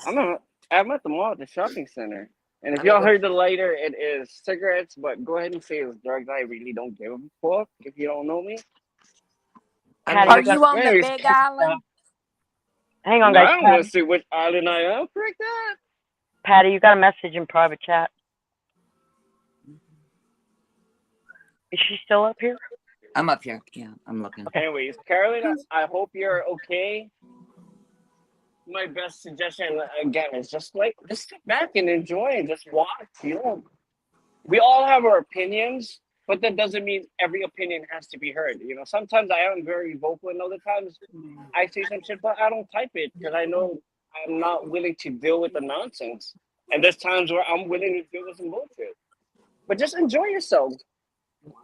here. I'm at the mall at the shopping center. And if y'all heard the lighter, it is cigarettes, but go ahead and say it's drugs. I really don't give a fuck if you don't know me. Are you on the Big Island? Hang on, No, guys. I don't want to see which island I am. Frick that. Patty, you got a message in private chat. Is she still up here? I'm up here. Yeah, I'm looking. Okay. Anyways, Carolyn, I hope you're okay. My best suggestion again is just sit back and enjoy and just watch. We all have our opinions, but that doesn't mean every opinion has to be heard. Sometimes I am very vocal, and other times I say some shit, but I don't type it because I know I'm not willing to deal with the nonsense. And there's times where I'm willing to deal with some bullshit. But just enjoy yourself.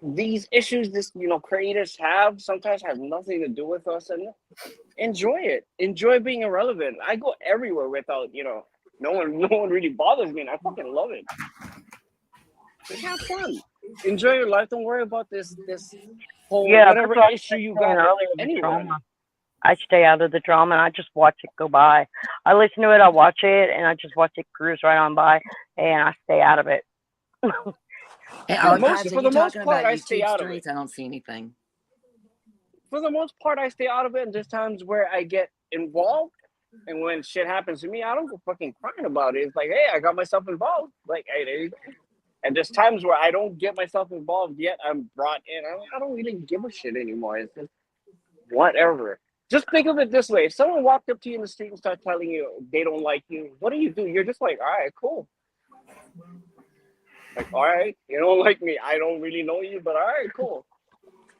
These issues creators have sometimes have nothing to do with us, and enjoy it. Enjoy being irrelevant. I go everywhere without no one really bothers me, and I fucking love it. Just have fun. Enjoy your life. Don't worry about this whole whatever issue you got with anyone. I stay out of the drama and I just watch it go by. I listen to it, I watch it, and I just watch it cruise right on by, and I stay out of it. For the most part, I stay out of it. I don't see anything. For the most part, I stay out of it, and there's times where I get involved, and when shit happens to me, I don't go fucking crying about it. It's like, hey, I got myself involved. Like, hey, there you go. And there's times where I don't get myself involved yet. I'm brought in. I don't really give a shit anymore. It's just whatever. Just think of it this way. If someone walked up to you in the street and started telling you they don't like you, what do? You're just like, all right, cool. Like, all right, you don't like me. I don't really know you, but all right, cool.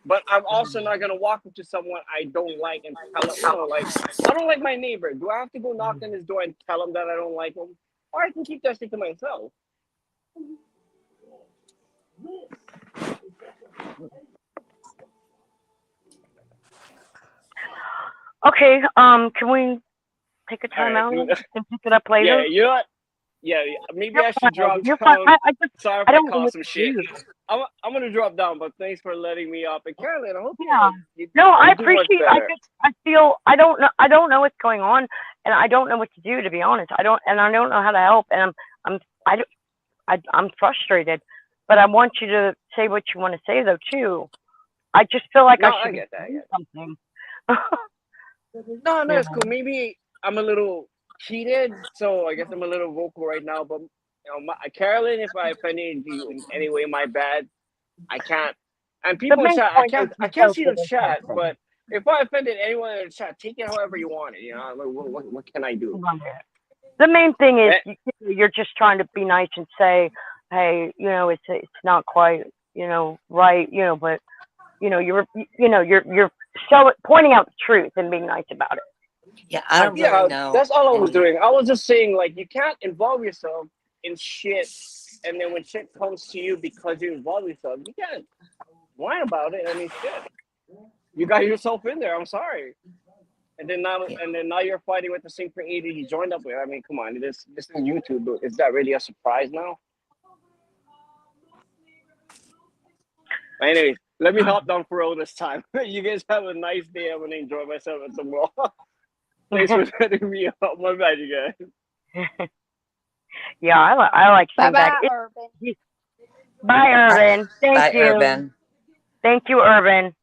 But I'm also not going to walk up to someone I don't like and tell them, I don't like my neighbor. Do I have to go knock on his door and tell him that I don't like him? Or I can keep that shit to myself. Okay, can we take a time out and pick it up later? Yeah, you know what? Yeah, maybe I should drop down. Sorry if I caught some shit. I'm gonna drop down, but thanks for letting me up. And Carolyn, I hope you I appreciate. I feel I don't know what's going on, and I don't know what to do, to be honest. I don't know how to help, and I'm frustrated. But I want you to say what you want to say, though, too. I just feel like I should get that. Something. No, it's cool. Maybe I'm a little heated, so I guess I'm a little vocal right now. But Carolyn, if I offended you in any way, my bad. I can't. And people in chat, I can't see the chat, but if I offended anyone in the chat, take it however you want it. What can I do? The main thing is you're just trying to be nice and say, hey, it's not quite, right, but you're pointing out the truth and being nice about it. Yeah, I don't really know. That's all I was doing. I was just saying, you can't involve yourself in shit, and then when shit comes to you because you involve yourself, you can't whine about it. I mean, shit, you got yourself in there. I'm sorry. And then now you're fighting with the same creator you joined up with. I mean, come on, this is YouTube. Is that really a surprise now? Anyways, let me hop down for all this time. You guys have a nice day. I'm gonna enjoy myself at the mall. Thanks for setting me up. My bad, you guys. Yeah, I like Bye seeing that. bye, Urban. Bye, Irvin. Thank Bye, you. Urban. Thank you, Irvin.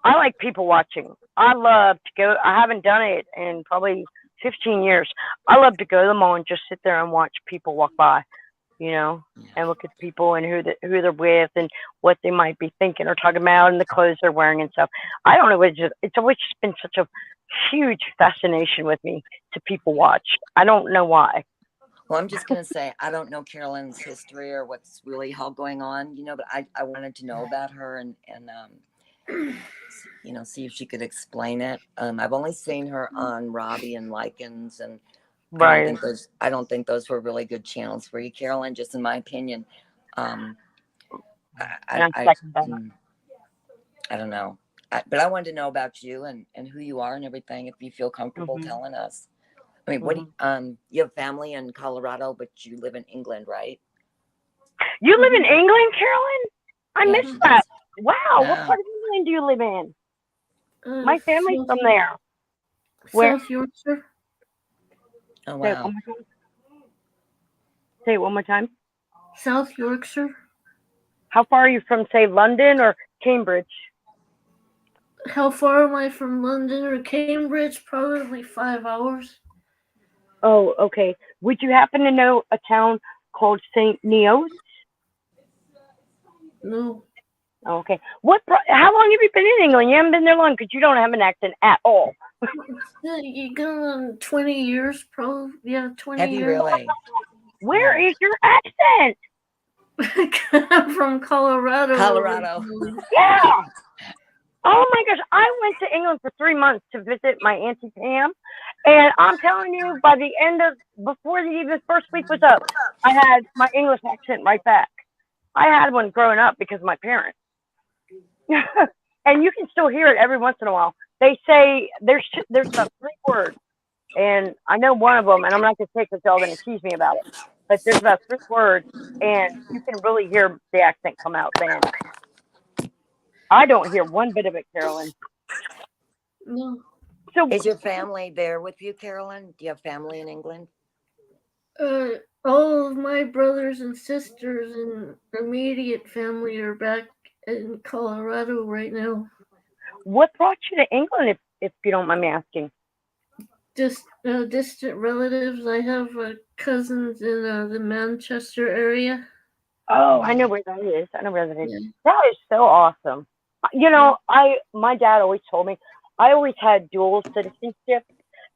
I like people watching. I love to go. I haven't done it in probably 15 years. I love to go to the mall and just sit there and watch people walk by, and look at people and who they're with and what they might be thinking or talking about and the clothes they're wearing and stuff. I don't know. It's always just been such a huge fascination with me to people watch. I don't know why. Well, I'm just going to say, I don't know Carolyn's history or what's really all going on, but I wanted to know about her and see if she could explain it. I've only seen her on Robbie and Likens, and Right. I don't think those were really good channels for you, Carolyn, just in my opinion. And I second that. don't know. But I wanted to know about you and who you are and everything, if you feel comfortable Mhm. telling us. I mean, what you have family in Colorado, but you live in England, right? You live in England, Carolyn? I Yeah, missed she that. does. Wow. What Yeah. part of England do you live in? My family's from there. Where? South Yorkshire. Oh, Say it wow. one more time. Say it one more time. South Yorkshire. How far are you from, say, London or Cambridge? How far am I from London or Cambridge? Probably 5 hours. Oh, okay. Would you happen to know a town called St. Neots? No. Okay. How long have you been in England? You haven't been there long because you don't have an accent at all. You gone 20 years, probably. Yeah, 20 Have you years. really? Where is your accent? I'm from Colorado. Colorado. Yeah. Oh my gosh, I went to England for 3 months to visit my Auntie Pam, and I'm telling you, before the first week was up, I had my English accent right back. I had one growing up because of my parents. And you can still hear it every once in a while. They say there's about 3 words, and I know one of them, and I'm not going to say because y'all going to tease me about it, but there's about 3 words, and you can really hear the accent come out then. I don't hear one bit of it, Carolyn. No. So Is your family there with you, Carolyn? Do you have family in England? All of my brothers and sisters and immediate family are back in Colorado right now. what brought you to England, if you don't mind me asking? Just distant relatives. I have cousins in the Manchester area. Oh, I know where that is. I know where that is. Yeah. That is so awesome. My dad always told me I always had dual citizenship,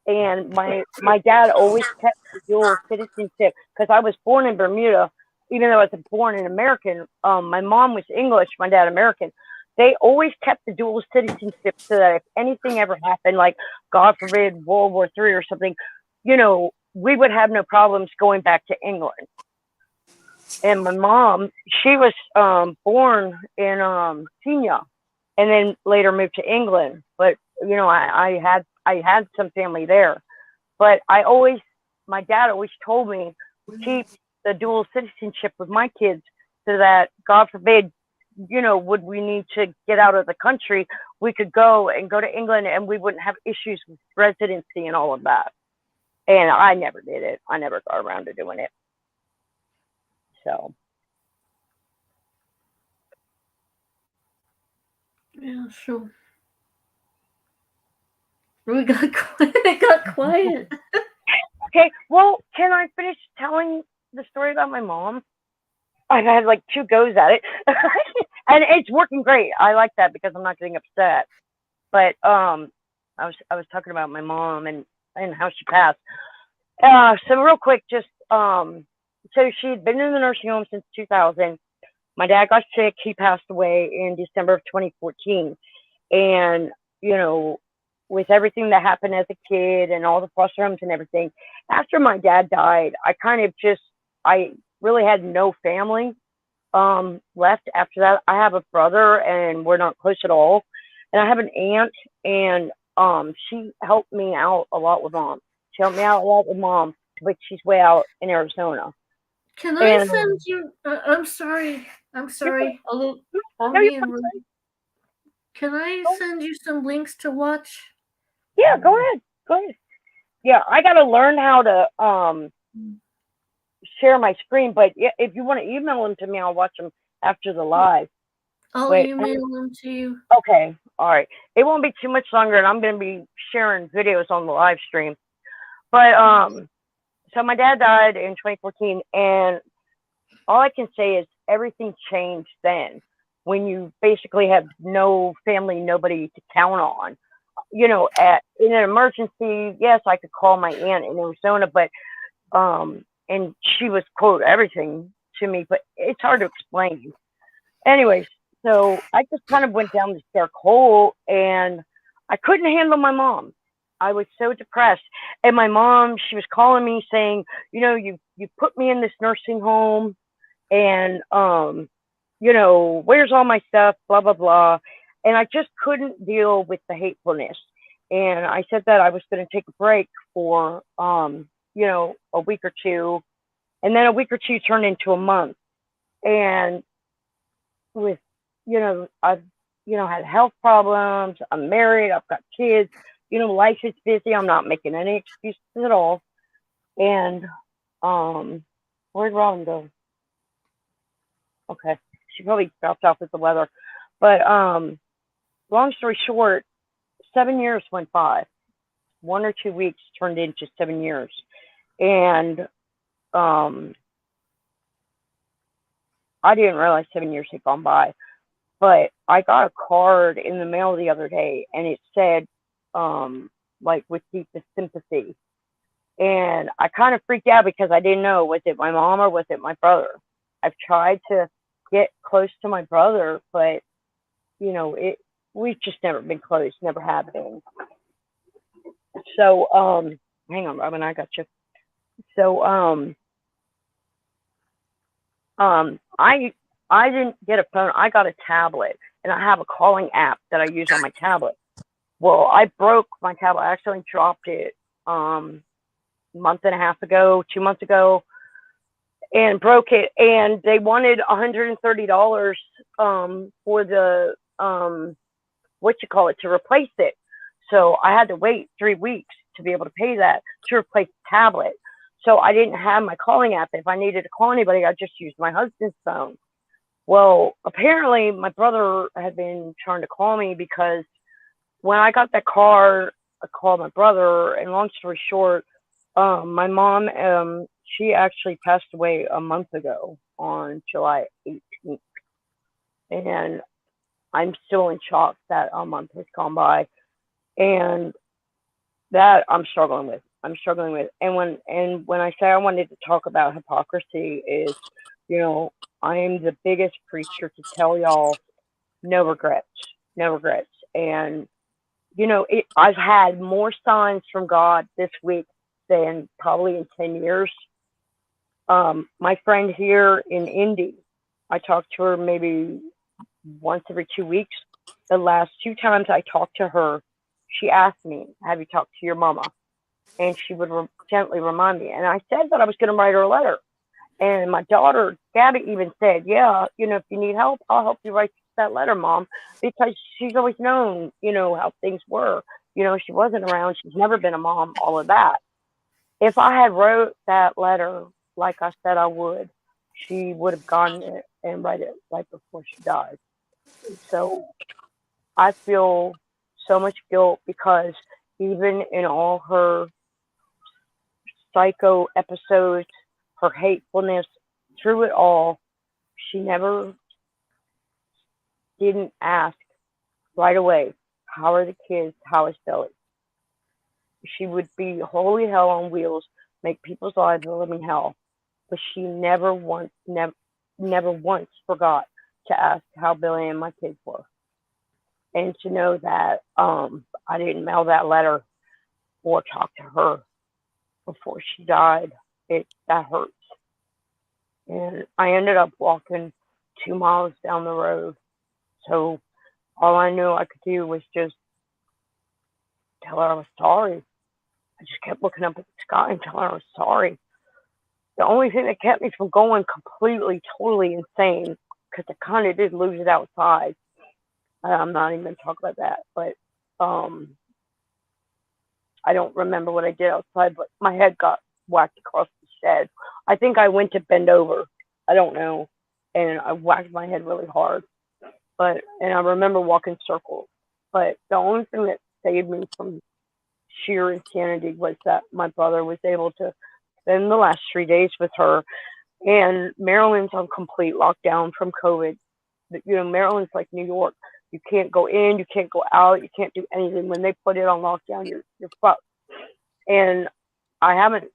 and my dad always kept the dual citizenship because I was born in Bermuda, even though I was born an American. My mom was English, my dad American. They always kept the dual citizenship so that if anything ever happened, like God forbid World War III or something, we would have no problems going back to England. And my mom, she was born in Kenya, and then later moved to England. But I had some family there. But my dad always told me keep the dual citizenship with my kids so that God forbid, would we need to get out of the country, we could go to England and we wouldn't have issues with residency and all of that. And I never did it. I never got around to doing it. So. Yeah, sure. We got quiet. It got quiet. Okay, well, can I finish telling the story about my mom? I've had like 2 goes at it, and it's working great. I like that because I'm not getting upset. But I was talking about my mom and how she passed. So real quick, just so she'd been in the nursing home since 2000. My dad got sick. He passed away in December of 2014, and with everything that happened as a kid and all the foster homes and everything, after my dad died, I really had no family left after that. I have a brother and we're not close at all. And I have an aunt, and she helped me out a lot with mom. She helped me out a lot with mom, but she's way out in Arizona. Can I send you? I'm sorry. I'll No, be you're in. fine. Can I send you some links to watch? Yeah, go ahead. Go ahead. Yeah, I got to learn how to share my screen. But yeah, if you want to email them to me, I'll watch them after the live. I'll But email them to you. okay, all right. It won't be too much longer, and I'm going to be sharing videos on the live stream. But so my dad died in 2014, and all I can say is everything changed then. When you basically have no family, nobody to count on. You know, in an emergency, yes, I could call my aunt in Arizona, but and she was quote everything to me, but it's hard to explain. Anyways, so I just kind of went down this dark hole, and I couldn't handle my mom. I was so depressed, and my mom, she was calling me saying, you know, you put me in this nursing home, and you know, where's all my stuff, blah blah blah, and I just couldn't deal with the hatefulness, and I said that I was going to take a break for you know, a week or two, and then a week or two turned into a month, and with, you know, I've, you know, had health problems, I'm married, I've got kids, you know, life is busy, I'm not making any excuses at all, and where'd Robin go? Okay, she probably dropped off with the weather, but long story short, 7 years went by. 1 or 2 weeks turned into 7 years, and I didn't realize 7 years had gone by. But I got a card in the mail the other day, and it said, like, with deepest sympathy. And I kind of freaked out because I didn't know, was it my mom or was it my brother? I've tried to get close to my brother, but, you know, we've just never been close, never have been. So, hang on, Robin, I got you. So, I didn't get a phone. I got a tablet, and I have a calling app that I use on my tablet. Well, I broke my tablet. I accidentally dropped it month and a half ago, 2 months ago, and broke it. And they wanted $130 for the what you call it, to replace it. So I had to wait 3 weeks to be able to pay that to replace the tablet. So I didn't have my calling app. If I needed to call anybody, I just used my husband's phone. Well, apparently my brother had been trying to call me because when I got that car, I called my brother, and long story short, my mom, she actually passed away a month ago on July 18th, and I'm still in shock that a month has gone by, and that I'm struggling with. And when I say I wanted to talk about hypocrisy is, you know, I am the biggest preacher to tell y'all no regrets, no regrets. And you know, I've had more signs from God this week than probably in 10 years. My friend here in Indy, I talk to her maybe once every 2 weeks. The last 2 times I talked to her, she asked me, have you talked to your mama? And she would gently remind me. And I said that I was going to write her a letter. And my daughter, Gabby, even said, yeah, you know, if you need help, I'll help you write that letter, Mom, because she's always known, you know, how things were. You know, she wasn't around. She's never been a mom, all of that. If I had wrote that letter like I said I would, she would have gone and read it right before she died. So I feel so much guilt because even in all her psycho episodes, her hatefulness, through it all, she never didn't ask right away, how are the kids? How is Billy? She would be holy hell on wheels, make people's lives a living hell, but she never once forgot to ask how Billy and my kids were. And to know that I didn't mail that letter or talk to her before she died, that hurts. And I ended up walking 2 miles down the road. So all I knew I could do was just tell her I was sorry. I just kept looking up at the sky and telling her I was sorry. The only thing that kept me from going completely, totally insane, because I kind of did lose it outside. I'm not even going to talk about that. But I don't remember what I did outside, but my head got whacked across the shed. I think I went to bend over. I don't know. And I whacked my head really hard. And I remember walking circles. But the only thing that saved me from sheer insanity was that my brother was able to spend the last 3 days with her. And Maryland's on complete lockdown from COVID. Maryland's like New York. You can't go in, you can't go out, you can't do anything. When they put it on lockdown, you're fucked. And I haven't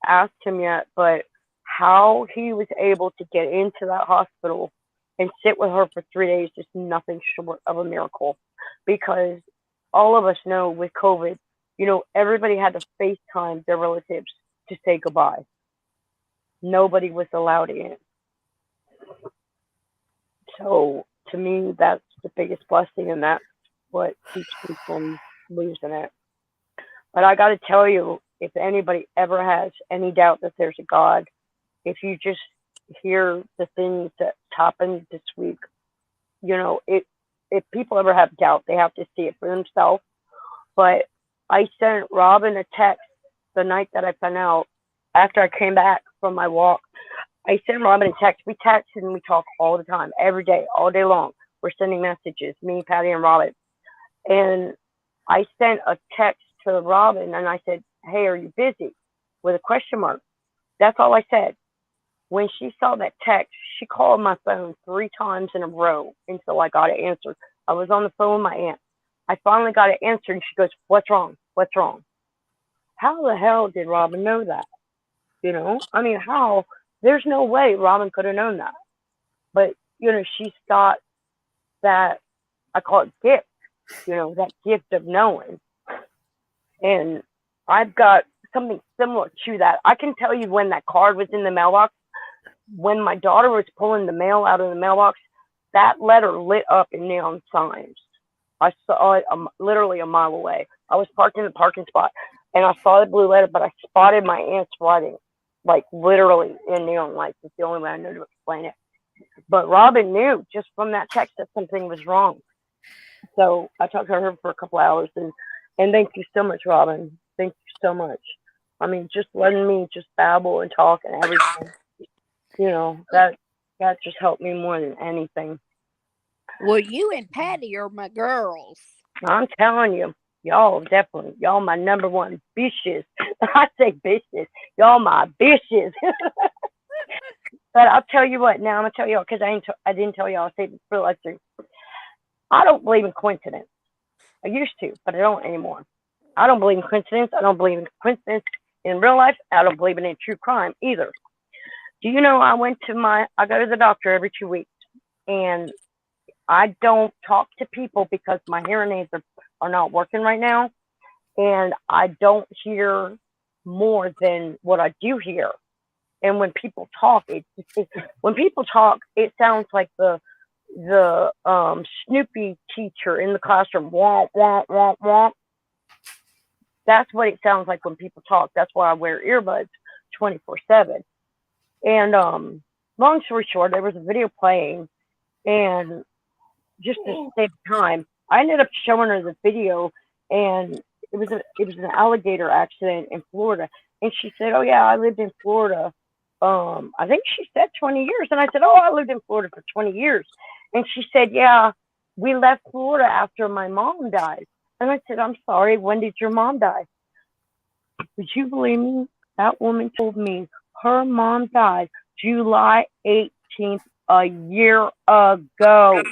asked him yet, but how he was able to get into that hospital and sit with her for 3 days is nothing short of a miracle. Because all of us know with COVID, everybody had to FaceTime their relatives to say goodbye. Nobody was allowed in. So to me, that's the biggest blessing, and that's what keeps me from losing it. But I got to tell you, if anybody ever has any doubt that there's a God, if you just hear the things that happened this week, if people ever have doubt, they have to see it for themselves. But I sent Robin a text the night that I found out after I came back from my walk. I sent Robin a text. We text and we talk all the time, every day, all day long. We're sending messages, me, Patty, and Robin. And I sent a text to Robin and I said, "Hey, are you busy?" with a question mark. That's all I said. When she saw that text, she called my phone 3 times in a row until I got it answered. I was on the phone with my aunt. I finally got it answered and she goes, "What's wrong? What's wrong?" How the hell did Robin know that? How? There's no way Robin could have known that. But, she's got that, I call it gift, that gift of knowing. And I've got something similar to that. I can tell you when that card was in the mailbox. When my daughter was pulling the mail out of the mailbox, that letter lit up in neon signs. I saw it literally a mile away. I was parked in the parking spot, and I saw the blue letter, but I spotted my aunt's writing, like literally in neon lights. It's the only way I know to explain it. But Robin knew just from that text that something was wrong. So I talked to her for a couple hours, and thank you so much, Robin. Thank you so much. Just letting me just babble and talk and everything. That just helped me more than anything. Well, you and Patty are my girls. I'm telling you, y'all definitely, y'all my number one bitches. I say bitches. Y'all my bitches. But I'll tell you what, now I'm going to tell y'all, because I didn't tell y'all, I'll say this for like 3. I don't believe in coincidence. I used to, but I don't anymore. I don't believe in coincidence. I don't believe in coincidence in real life. I don't believe in true crime either. Do you know I go to the doctor every 2 weeks, and I don't talk to people because my hearing aids are not working right now, and I don't hear more than what I do hear. And when people talk, it sounds like the Snoopy teacher in the classroom. Womp, womp, womp, womp. That's what it sounds like when people talk. That's why I wear earbuds 24/7. And long story short, there was a video playing, and just to save time, I ended up showing her the video, and it was an alligator accident in Florida. And she said, "Oh yeah, I lived in Florida. I think she said 20 years." And I said, "Oh, I lived in Florida for 20 years." And she said, "Yeah, we left Florida after my mom died." And I said, "I'm sorry, when did your mom die?" Would you believe me? That woman told me her mom died July 18th, a year ago.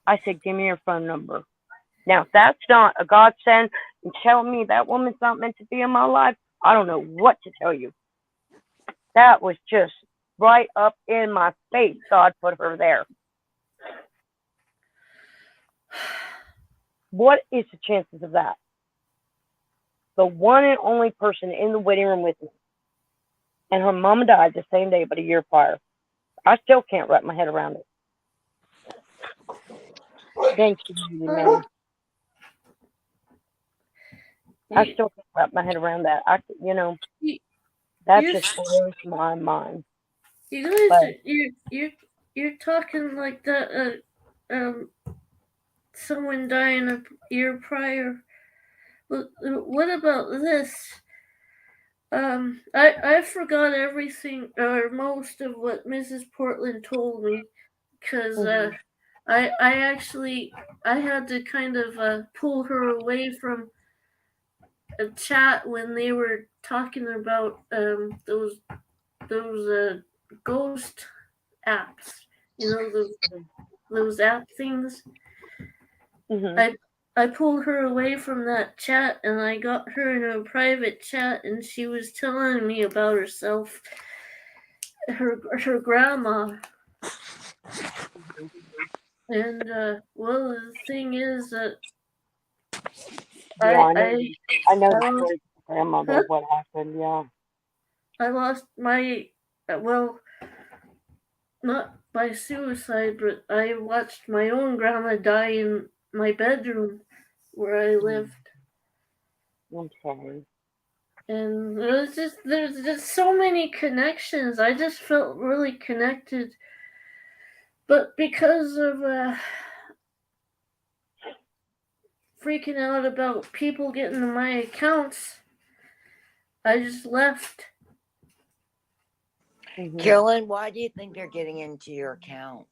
I said, "Give me your phone number." Now, if that's not a godsend and tell me that woman's not meant to be in my life, I don't know what to tell you. That was just right up in my face. God put her there. What is the chances of that? The one and only person in the waiting room with me. And her mom died the same day, but a year prior. I still can't wrap my head around it. Thank you, man. I still can't wrap my head around that. That just blows my mind. You guys, you're talking like that. Someone dying a year prior What about this? I forgot everything or most of what Mrs. Portland told me because I had to kind of pull her away from a chat when they were talking about those ghost apps. You know those app things. I pulled her away from that chat and I got her in a private chat and she was telling me about herself, her grandma. And well, the thing is that Yeah, I know the lost, story of grandmother, what happened, yeah. I lost my well, not by suicide, but I watched my own grandma die in my bedroom where I lived. I'm sorry. And there's just so many connections. I just felt really connected. But because of freaking out about people getting to my accounts, I just left. Carolyn, why do you think they're getting into your account?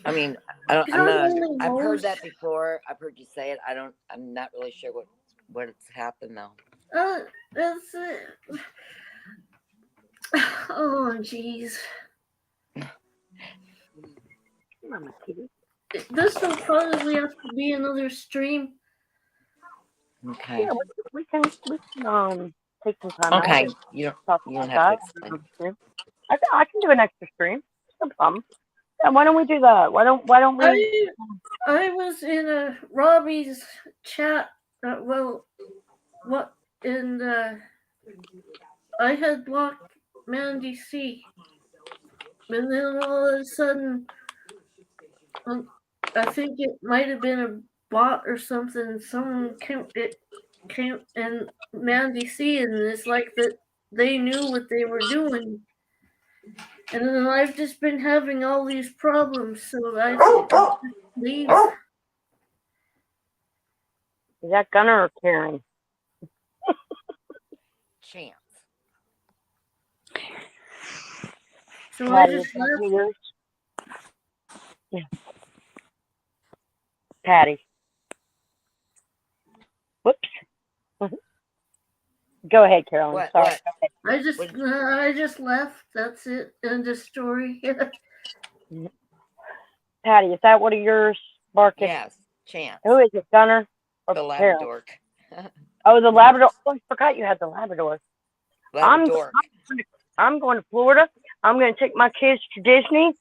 I mean, I'm not. I've heard that before. I've heard you say it. I'm not really sure what's happened though. That's it. Oh, jeez. This will probably have to be another stream. Okay. Yeah, we can take some time okay. out. You Talk don't about have to explain. I can do an extra stream. No problem. Yeah, why don't we do that? Why don't we? I was in a Robbie's chat. And I had blocked Mandy C. And then all of a sudden, I think it might have been a bot or something. Someone came and Mandy C. And it's like that they knew what they were doing. And then I've just been having all these problems, so I just leave. Is that Gunnar or Karen? Chance. So Patty, I just left. Yeah. Patty. Whoops. Go ahead, Carolyn. Sorry. I just left. That's it. End of story. Patty, is that one of yours, Marcus? Yes, Chance. Who is it, Gunnar? The Labrador. Oh, the Labrador. Oh, I forgot you had the Labrador. Labrador. I'm going to Florida. I'm going to take my kids to Disney,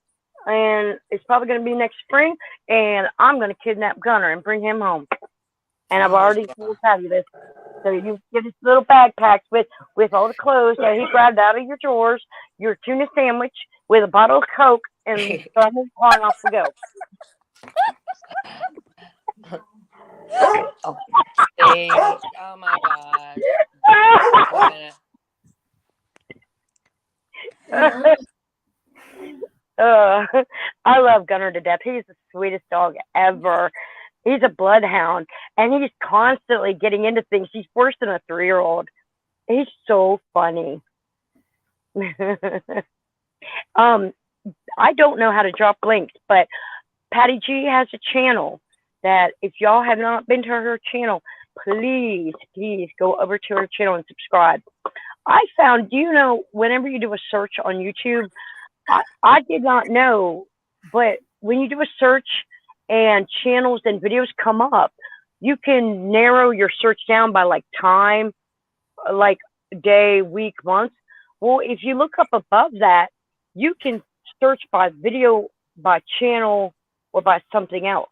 and it's probably going to be next spring. And I'm going to kidnap Gunnar and bring him home. And I've already told Patty this. So you get his little backpacks with all the clothes that he grabbed out of your drawers, your tuna sandwich with a bottle of Coke, and throw him in the car and off we go. Oh my gosh. I love Gunnar to death. He's the sweetest dog ever. He's a bloodhound, and he's constantly getting into things. He's worse than a 3-year-old. He's so funny. I don't know how to drop links, but Patty G has a channel that if y'all have not been to her channel, please go over to her channel and subscribe. I found, whenever you do a search on YouTube, I did not know, but when you do a search and channels and videos come up, you can narrow your search down by like time, like day, week, month. Well, if you look up above that, you can search by video, by channel, or by something else.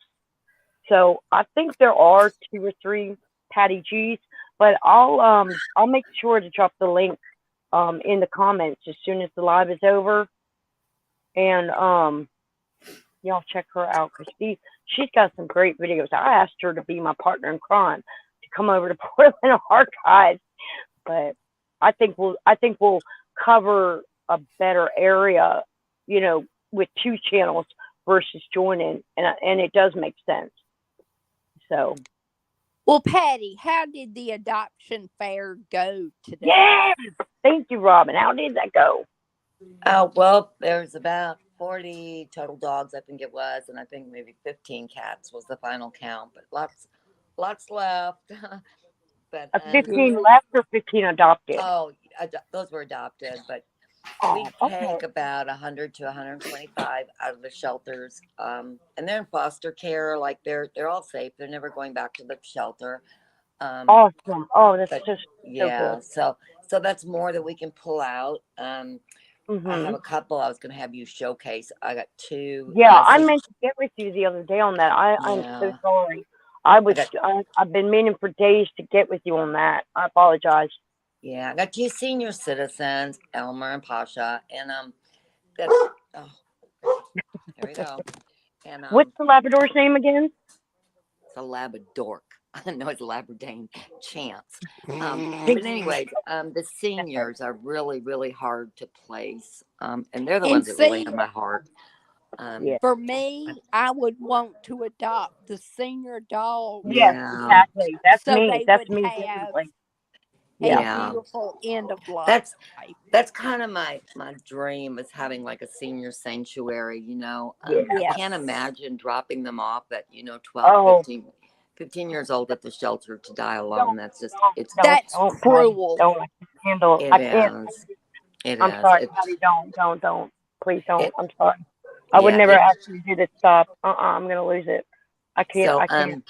So I think there are 2 or 3 Patty G's, but I'll make sure to drop the link in the comments as soon as the live is over, and y'all check her out because she's got some great videos. I asked her to be my partner in crime to come over to Portland Archives, but I think we'll cover a better area, with 2 channels versus joining, and it does make sense. So, Well, Patty, how did the adoption fair go today? yes, thank you, Robin. How did that go? Well, there's about 40 total dogs, I think it was, and I think maybe 15 cats was the final count, but lots left. But 15 left or 15 adopted? those were adopted, but we Oh, take okay. about 100 to 125 out of the shelters, and they're in foster care. Like they're all safe. They're never going back to the shelter. Awesome. Oh, that's But just so yeah, good. so that's more that we can pull out. I have Hmm. a couple I was going to have you showcase. I got two. Yeah, I meant to get with you the other day on that. I'm so Yeah, sorry. I got I've been meaning for days to get with you on that. I apologize. I got two senior citizens, Elmer and Pasha, and that's oh, there we go. And What's the Labrador's name again? it's a Labrador. I know it's a Labradane Chance. Mm. But anyways, the seniors are really, really hard to place. And they're the And ones that really have see, my heart. Yeah. for me, I would want to adopt the senior dogs Yes, Yeah, exactly. That's so me. they That's would me have definitely. a Yeah. yeah. beautiful end of life. That's kind of my dream, is having like a senior sanctuary, Yeah. I can't Yes. imagine dropping them off at 12, Oh, 15 years old at the shelter to die alone. don't, That's just That's don't, Patty. cruel. Don't. I can't handle. it I can't. is it I'm is sorry, it Patty. Don't. Please don't. it I'm sorry. I would yeah never it ask you to do this. Stop. I'm gonna lose it. I can't. so I can't.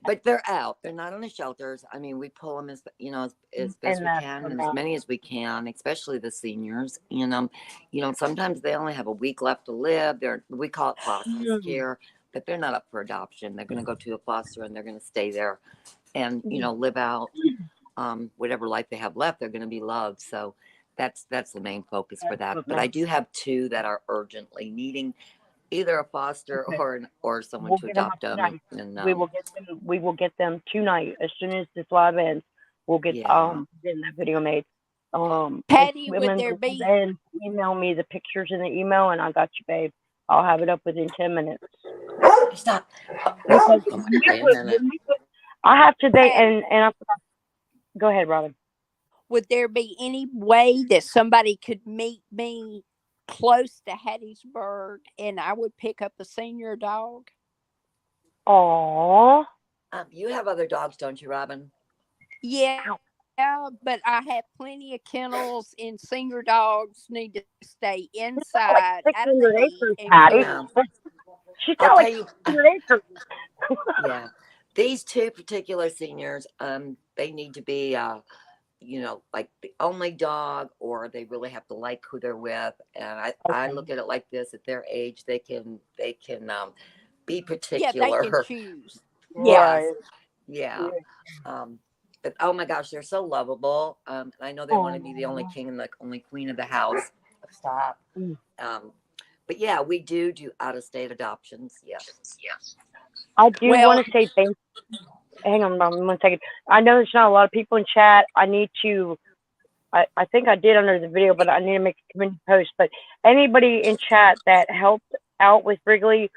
but they're out. They're not in the shelters. I mean, we pull them as best And we that's can, and as enough. many as we can, especially the seniors. Sometimes they only have a week left to live. We call it hospice Mm. care, but they're not up for adoption. They're going to go to a foster, and they're going to stay there, and Mm. live out whatever life they have left. They're going to be loved. So that's the main focus for that. But I do have two that are urgently needing either a foster Okay. or someone We'll to get them adopt up them. tonight. And We will get them. We will get them tonight as soon as this live ends. We'll get yeah. getting that video made. If Patty, would women there will be then email me the pictures in the email, and I got you, babe. I'll have it up within 10 minutes. Stop. Because I have to. They Patty, and I. Go ahead, Robin. would there be any way that somebody could meet me close to Hattiesburg and I would pick up a senior dog? Aww. You have other dogs, don't you, Robin? Yeah, but I have plenty of kennels, and senior dogs need to stay inside, Like out of the 600 heat, acres, and Patty. Yeah. cool. She's I'll got like tell you. 600 acres. Yeah. These two particular seniors, they need to be, like the only dog, or they really have to like who they're with. And I look at it like this: at their age, they can be Yeah, they can particular. choose. Right. Yeah. But oh my gosh, they're so lovable. And I know they want to be the only king and the only queen of the house. Stop. Mm. But yeah, we do out of state adoptions. Yes. I do Well, want to say thank. Hang on, Mom, 1 second. I know there's not a lot of people in chat. I need to. I think I did under the video, but I need to make a community post. But anybody in chat that helped out with Wrigley,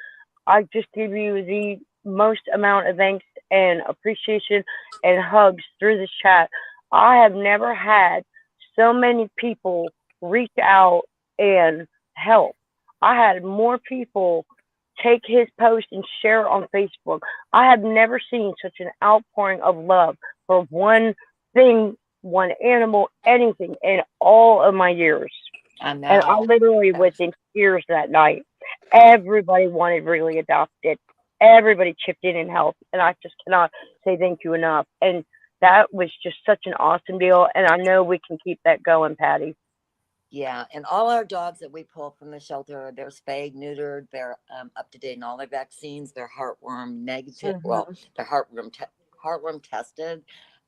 I just give you the most amount of thanks and appreciation and hugs through this chat. I have never had so many people reach out and help. I had more people take his post and share it on Facebook. I have never seen such an outpouring of love for one thing, one animal, anything in all of my years. I know. And I literally was in tears that night. Everybody wanted Wrigley adopted. Everybody chipped in and helped. And I just cannot say thank you enough. And that was just such an awesome deal. And I know we can keep that going, Patty. Yeah, and all our dogs that we pull from the shelter, they're spayed, neutered, they're up to date in all their vaccines. They're heartworm negative. Mm-hmm. Well, they're heartworm tested,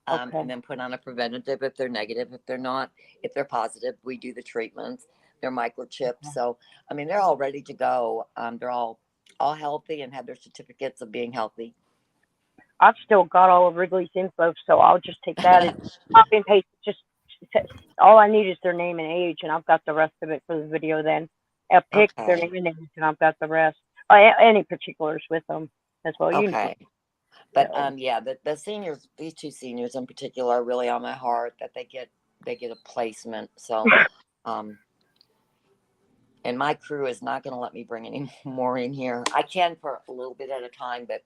Okay. and then put on a preventative if they're negative. If they're not, if they're positive, we do the treatments. They're microchipped, so I mean they're all ready to go. They're all healthy and have their certificates of being healthy. I've still got all of Wrigley's info, so I'll just take that and copy and paste. Just all I need is their name and age, and I've got the rest of it for the video. Then I'll pick their Okay. name and age, and I've got the rest. Any particulars with them as well. You know. Okay. But yeah, the seniors, these two seniors in particular, are really on my heart that they get a placement. So, and my crew is not going to let me bring any more in here. I can for a little bit at a time, but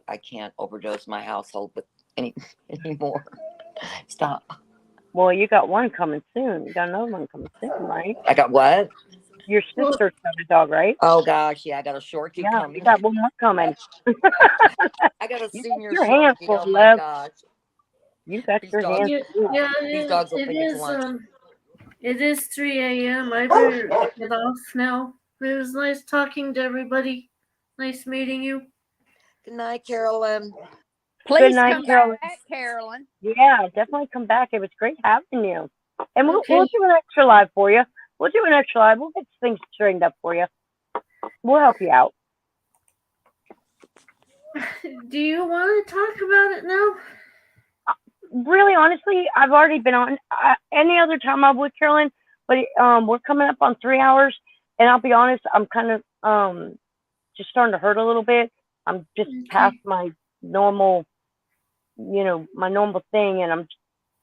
I can't overdose my household with any more. Stop. Well, you got one coming soon. You got another one coming soon, right? I got what? Your sister's got a dog, right? Oh gosh, yeah, I got a shorty coming. You got one more coming. I got a senior your shorty. hands full, Oh my love. gosh. You got These your dogs, hands full. Yeah, these dogs will think it's lunch. It is 3 a.m. I better get off now. It was nice talking to everybody. Nice meeting you. Good night, Carolyn. Please night, come Carolyn. back, Carolyn. Yeah, definitely come back. It was great having you. And we'll Okay. do an extra live for you. We'll do an extra live. We'll get things straightened up for you. We'll help you out. Do you want to talk about it now? Really, honestly, I've already been on. Any other time I would, Carolyn, but we're coming up on 3 hours, and I'll be honest, I'm kind of just starting to hurt a little bit. I'm just past my normal, my normal thing, and I'm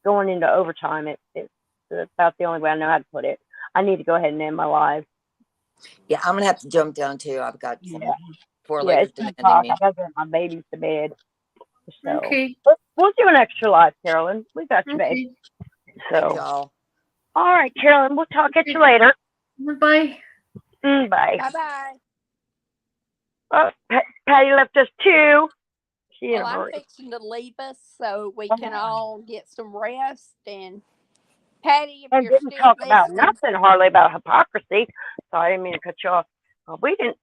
going into overtime. It's about the only way I know how to put it. I need to go ahead and end my live. Yeah, I'm gonna have to jump down too. I've got some four Yeah, legs it's 10 demanding o'clock. me. I gotta get my babies to bed. So Okay. we'll do an extra live, Carolyn. We got you, babe. So Thank y'all. all right, Carolyn. We'll talk at you later. Bye. Bye. Bye-bye. Oh, Patty left us too. She in Well, a I'm hurry. fixing to leave us so we can all get some rest. And Patty, if And you're didn't still talk about listening, nothing hardly about hypocrisy. So I didn't mean to cut you off. We didn't.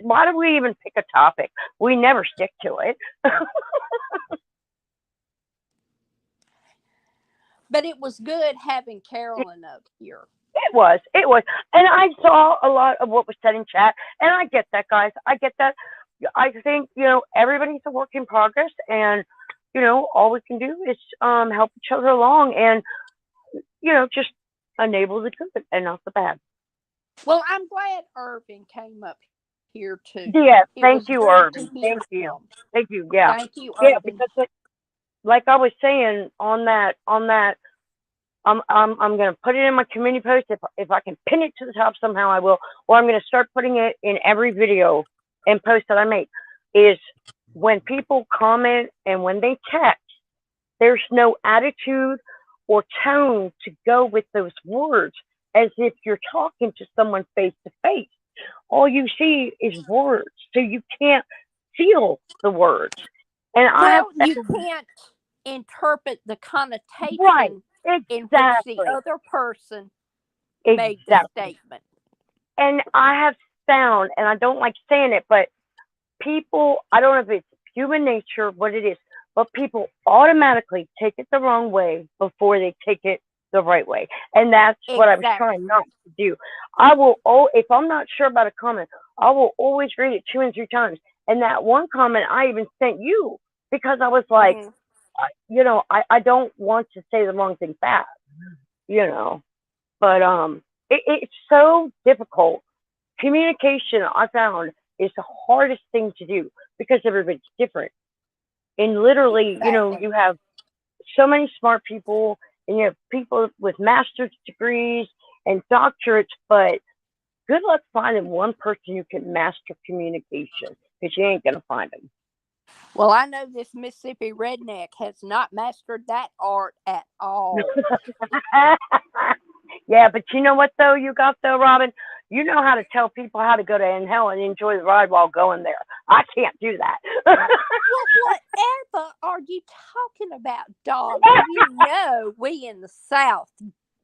Why do we even pick a topic? We never stick to it. but it was good having Carolyn up here. It was, and I saw a lot of what was said in chat, and I get that, guys. I get that. I think everybody's a work in progress, and all we can do is help each other along, and just enable the good and not the bad. Well, I'm glad Irvin came up here too. Yeah, thank It was you, good Irvin. to hear Thank you. him. Thank you. Yeah. Thank you, Yeah, Irvin. because like I was saying on that, I'm gonna put it in my community post. If I can pin it to the top somehow, I will. Or I'm gonna start putting it in every video and post that I make. Is when people comment and when they text, there's no attitude or tone to go with those words, as if you're talking to someone face to face. All you see is words, so you can't feel the words. And you can't interpret the connotation right, in which the other person made the statement. And I have found, and I don't like saying it, but people, I don't know if it's human nature, what it is, but people automatically take it the wrong way before they take it the right way. And that's what I'm trying not to do. I will, if I'm not sure about a comment, I will always read it 2 and 3 times. And that one comment I even sent you because I was like, I don't want to say the wrong thing fast, but it's so difficult. Communication, I found, is the hardest thing to do because everybody's different. And literally, you have so many smart people, and you have people with master's degrees and doctorates, but good luck finding one person who can master communication, because you ain't going to find them. Well, I know this Mississippi redneck has not mastered that art at all. Yeah, but you know what, though, Robin? You know how to tell people how to go to hell and enjoy the ride while going there. I can't do that. Well, whatever are you talking about, dog? We in the South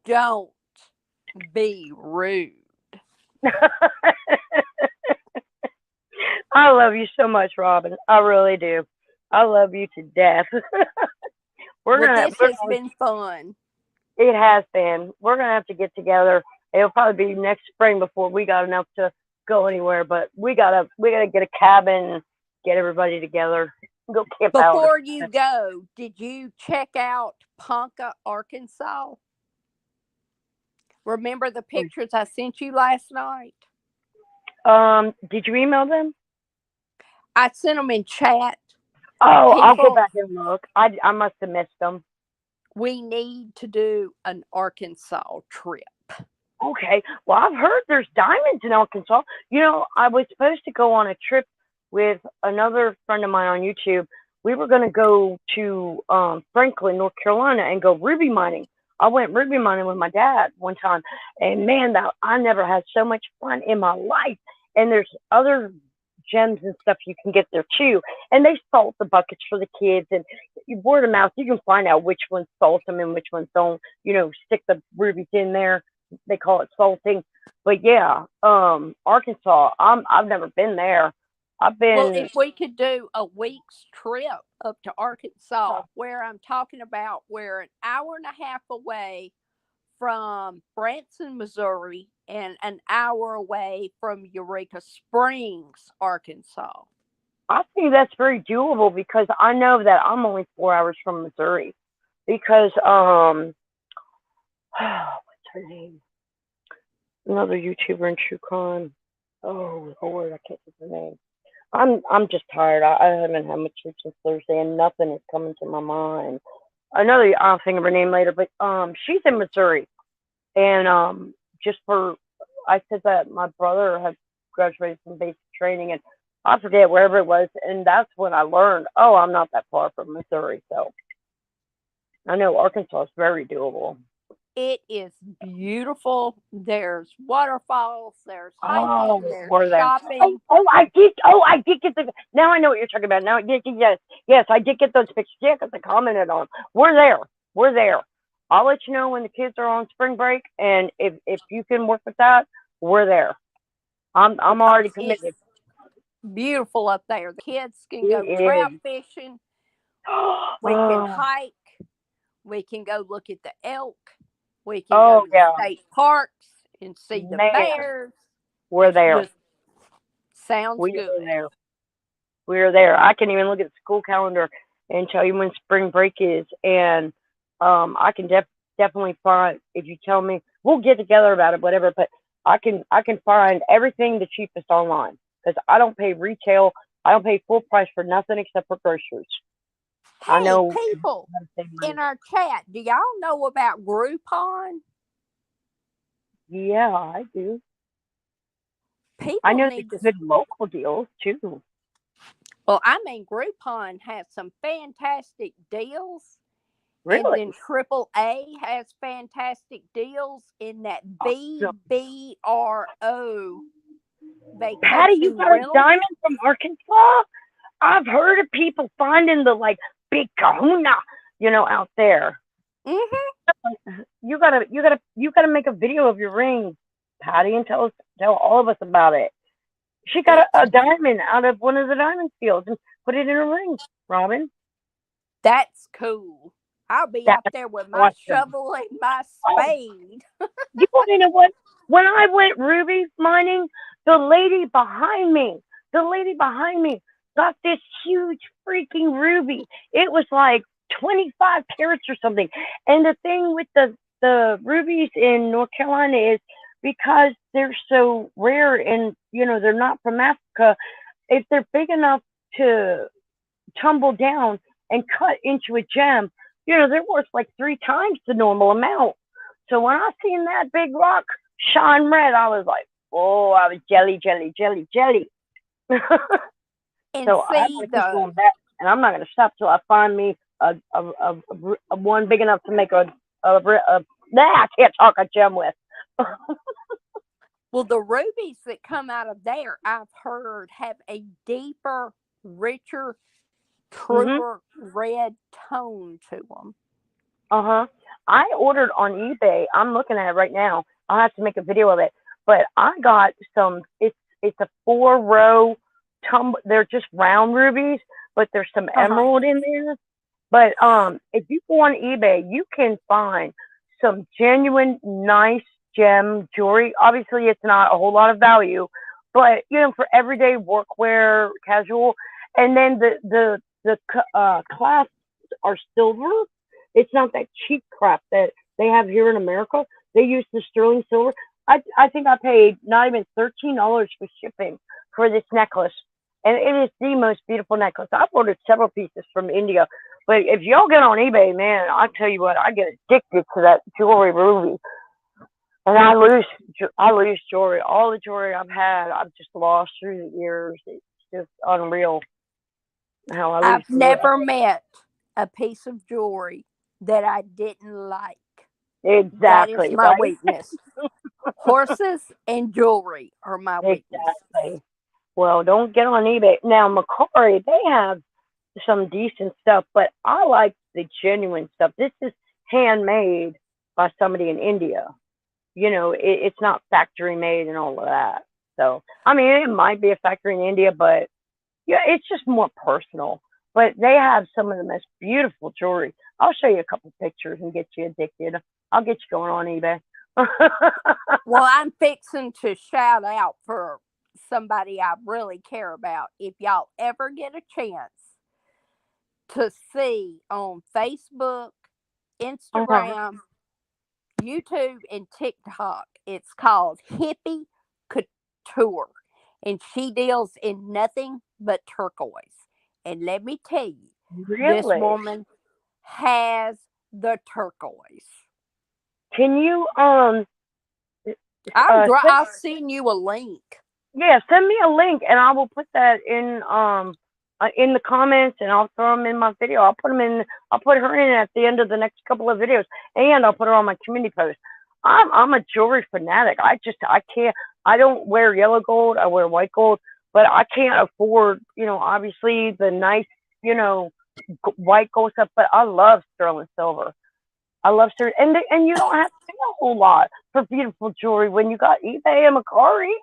don't be rude. I love you so much, Robin. I really do. I love you to death. This has been fun. It has been. We're gonna have to get together. It'll probably be next spring before we got enough to go anywhere. But we gotta get a cabin, get everybody together, go camp out. Before you go, did you check out Ponca, Arkansas? Remember the pictures I sent you last night? Did you email them? I sent them in chat. Oh, I'll go People, back and look. I must have missed them. we need to do an Arkansas trip. Okay. Well, I've heard there's diamonds in Arkansas. You know, I was supposed to go on a trip with another friend of mine on YouTube. We were going to go to Franklin, North Carolina, and go ruby mining. I went ruby mining with my dad one time, and man, that I never had so much fun in my life. And there's other gems and stuff you can get there too. And they salt the buckets for the kids, and you word of mouth, you can find out which ones salt them and which ones don't. You know, stick the rubies in there. They call it salting. But yeah, Arkansas. I've never been there. I've Well, been. if we could do a week's trip up to Arkansas, where I'm talking about, we're an hour and a half away from Branson, Missouri, and an hour away from Eureka Springs, Arkansas. I think that's very doable because I know that I'm only 4 hours from Missouri. Because what's her name? Another YouTuber in True Crime. Oh Lord, I can't think of her name. I'm just tired. I haven't had much sleep since Thursday, and nothing is coming to my mind. Another, I'll think of her name later, but she's in Missouri, and just for, I said that my brother had graduated from basic training, and I forget wherever it was, and that's when I learned, oh, I'm not that far from Missouri, so I know Arkansas is very doable. It is beautiful. There's waterfalls, there's Oh, hiking, there's we're there. shopping. I did get the. Now I know what you're talking about. Now, yes, I did get those pictures. Yeah, because I commented on them. We're there. I'll let you know when the kids are on spring break, and if you can work with that, we're there. I'm already committed. It's beautiful up there. The kids can It go is. trout fishing. We can Oh, hike. We can go look at the elk. We can go to the yeah, state parks and see the man, bears. we're It's there. just sounds We good. are there. We're there. I can even look at the school calendar and tell you when spring break is, and I can definitely find, if you tell me, we'll get together about it, whatever. But I can find everything the cheapest online because I don't pay retail. I don't pay full price for nothing except for groceries. I Hey, know people how to save money. in our chat, do y'all know about Groupon? Yeah, I do. I People know need to. there's good local deals too. Well, I mean, Groupon has some fantastic deals. And Really? then AAA has fantastic deals in that Awesome. VBRO Patty, you vacation got a rental. diamond from Arkansas? I've heard of people finding the like big kahuna, out there. Mm-hmm. You gotta make a video of your ring, Patty, and tell all of us about it. She got a diamond out of one of the diamond fields and put it in a ring, Robin. That's cool. I'll be out That's there with my awesome. shovel and my Oh, spade. you want to know what? When I went ruby mining, the lady behind me got this huge freaking ruby. It was like 25 carats or something. And the thing with the rubies in North Carolina is because they're so rare and they're not from Africa, if they're big enough to tumble down and cut into a gem, they're worth like 3 times the normal amount. So when I seen that big rock shine red, I was like, oh, I was jelly. And So I'm see, gonna keep going back, and I'm not gonna stop till I find me a one big enough to make I can't talk, a gem with. well, the rubies that come out of there, I've heard, have a deeper, richer, truer red tone to them. I ordered on eBay. I'm looking at it right now. I'll have to make a video of it. But I got some. It's a 4-row they're just round rubies, but there's some emerald in there. But if you go on eBay, you can find some genuine nice gem jewelry. Obviously, it's not a whole lot of value, but for everyday workwear, casual. And then the clasps are silver. It's not that cheap crap that they have here in America. They use the sterling silver. I think I paid not even $13 for shipping for this necklace. and it is the most beautiful necklace. I've ordered several pieces from India, but if y'all get on eBay, man, I tell you what, I get addicted to that jewelry ruby, and I lose jewelry. All the jewelry I've had, I've just lost through the years. It's just unreal how I lose I've jewelry. never met a piece of jewelry that I didn't like. That is Exactly, my right? weakness. Horses and jewelry are my weaknesses. Exactly. Well, don't get on eBay. Now, Macquarie, they have some decent stuff, but I like the genuine stuff. This is handmade by somebody in India. It's not factory made and all of that. So, I mean, it might be a factory in India, but yeah, it's just more personal. But they have some of the most beautiful jewelry. I'll show you a couple pictures and get you addicted. I'll get you going on eBay. Well, I'm fixing to shout out for somebody I really care about. If y'all ever get a chance to see on Facebook, Uh-huh. Instagram, YouTube, and TikTok, it's called Hippie Couture. And she deals in nothing but turquoise. And let me tell you, this Really? woman has the turquoise. Can you I'll send you a link. send me a link and I will put that in the comments, and I'll throw them in my video. I'll put her in at the end of the next couple of videos, and I'll put her on my community post. I'm a jewelry fanatic. I can't. I don't wear yellow gold. I wear white gold, but I can't afford, obviously the nice, white gold stuff. But I love sterling silver. I love sterling, and you don't have to pay a whole lot for beautiful jewelry when you got eBay and Macquarie.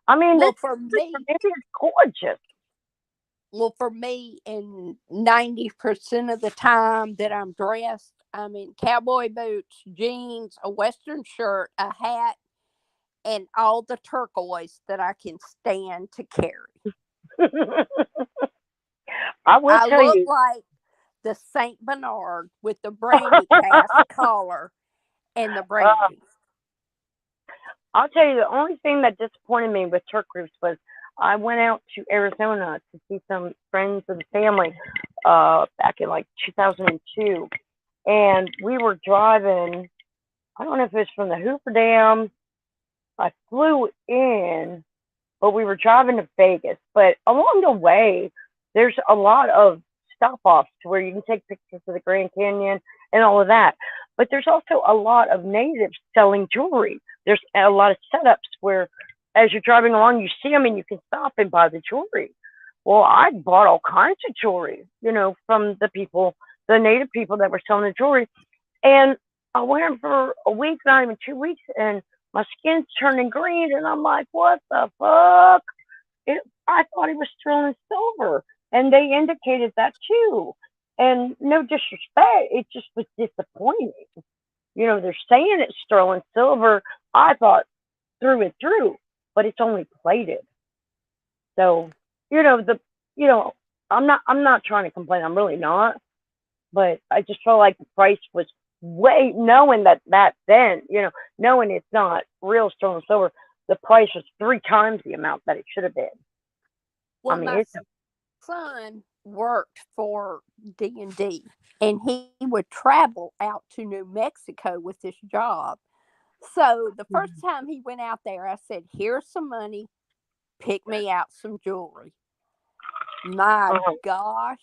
I mean, Well, this for me, is gorgeous. Well, for me, in 90% of the time that I'm dressed, I'm in cowboy boots, jeans, a Western shirt, a hat, and all the turquoise that I can stand to carry. I will I tell look you. like the Saint Bernard with the brandy cask collar and the brandy. I'll tell you, the only thing that disappointed me with turquoise was I went out to Arizona to see some friends of the family back in like 2002, and we were driving. I don't know if it was from the Hoover Dam. I flew in, but we were driving to Vegas. But along the way, there's a lot of stop offs to where you can take pictures of the Grand Canyon and all of that. But there's also a lot of natives selling jewelry. There's a lot of setups where, as you're driving along, you see them and you can stop and buy the jewelry. Well, I bought all kinds of jewelry, from the native people that were selling the jewelry. And I wear them for a week, not even 2 weeks, and my skin's turning green. And I'm like, what the fuck? I thought it was sterling silver. And they indicated that too. And no disrespect, it just was disappointing. They're saying it's sterling silver. I thought through and through, but it's only plated. So, I'm not trying to complain. I'm really not. But I just felt like the price was way, knowing that then, knowing it's not real sterling silver, the price was 3 times the amount that it should have been. Well, I mean, my son worked for D&D, and he would travel out to New Mexico with this job. So the first time he went out there, I said, here's some money, pick me out some jewelry. My gosh,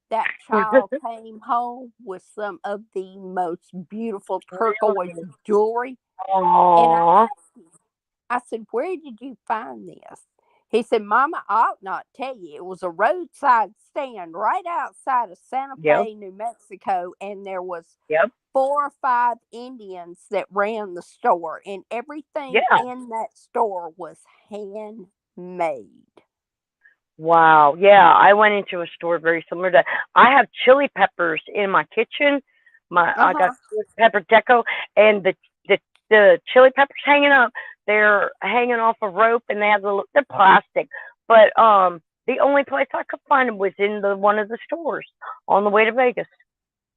that child came home with some of the most beautiful turquoise jewelry. Aww. And I said, where did you find this? He said, Mama, I ought not tell you. It was a roadside stand right outside of Santa Fe, New Mexico, and there was 4 or 5 Indians that ran the store, and everything in that store was handmade. Wow. Yeah, I went into a store very similar to that. I have chili peppers in my kitchen. I got pepper deco, and the chili peppers hanging up. They're hanging off a rope, and they're plastic. But the only place I could find them was in one of the stores on the way to Vegas,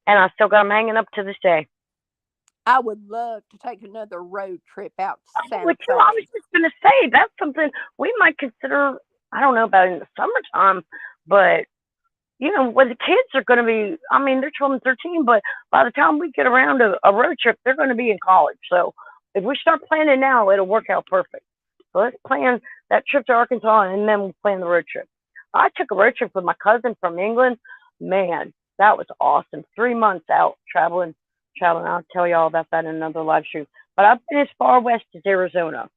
and I still got them hanging up to this day. I would love to take another road trip out to Santa Fe. I was just going to say, that's something we might consider I don't know about in the summertime, but when the kids are going to be, I mean, they're 12 and 13, but by the time we get around to a road trip, they're going to be in college. So if we start planning now, it'll work out perfect. So let's plan that trip to Arkansas, and then we'll plan the road trip. I took a road trip with my cousin from England. Man, that was awesome. 3 months out traveling. I'll tell you all about that in another live stream. But I've been as far west as Arizona.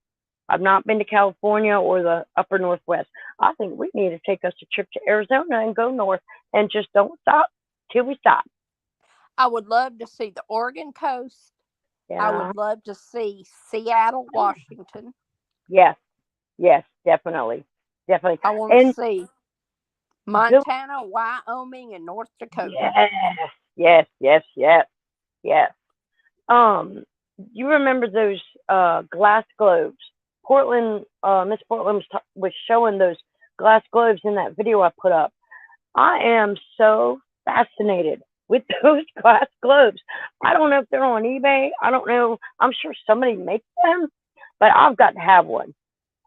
I've not been to California or the upper Northwest. I think we need to take us a trip to Arizona and go north and just don't stop till we stop. I would love to see the Oregon coast. Yeah. I would love to see Seattle, Washington. Yes, definitely. I want to see Montana, Wyoming, and North Dakota. Yes. You remember those glass globes? Miss Portland was showing those glass globes in that video I put up. I am so fascinated with those glass globes. I don't know if they're on eBay. I don't know. I'm sure somebody makes them, but I've got to have one.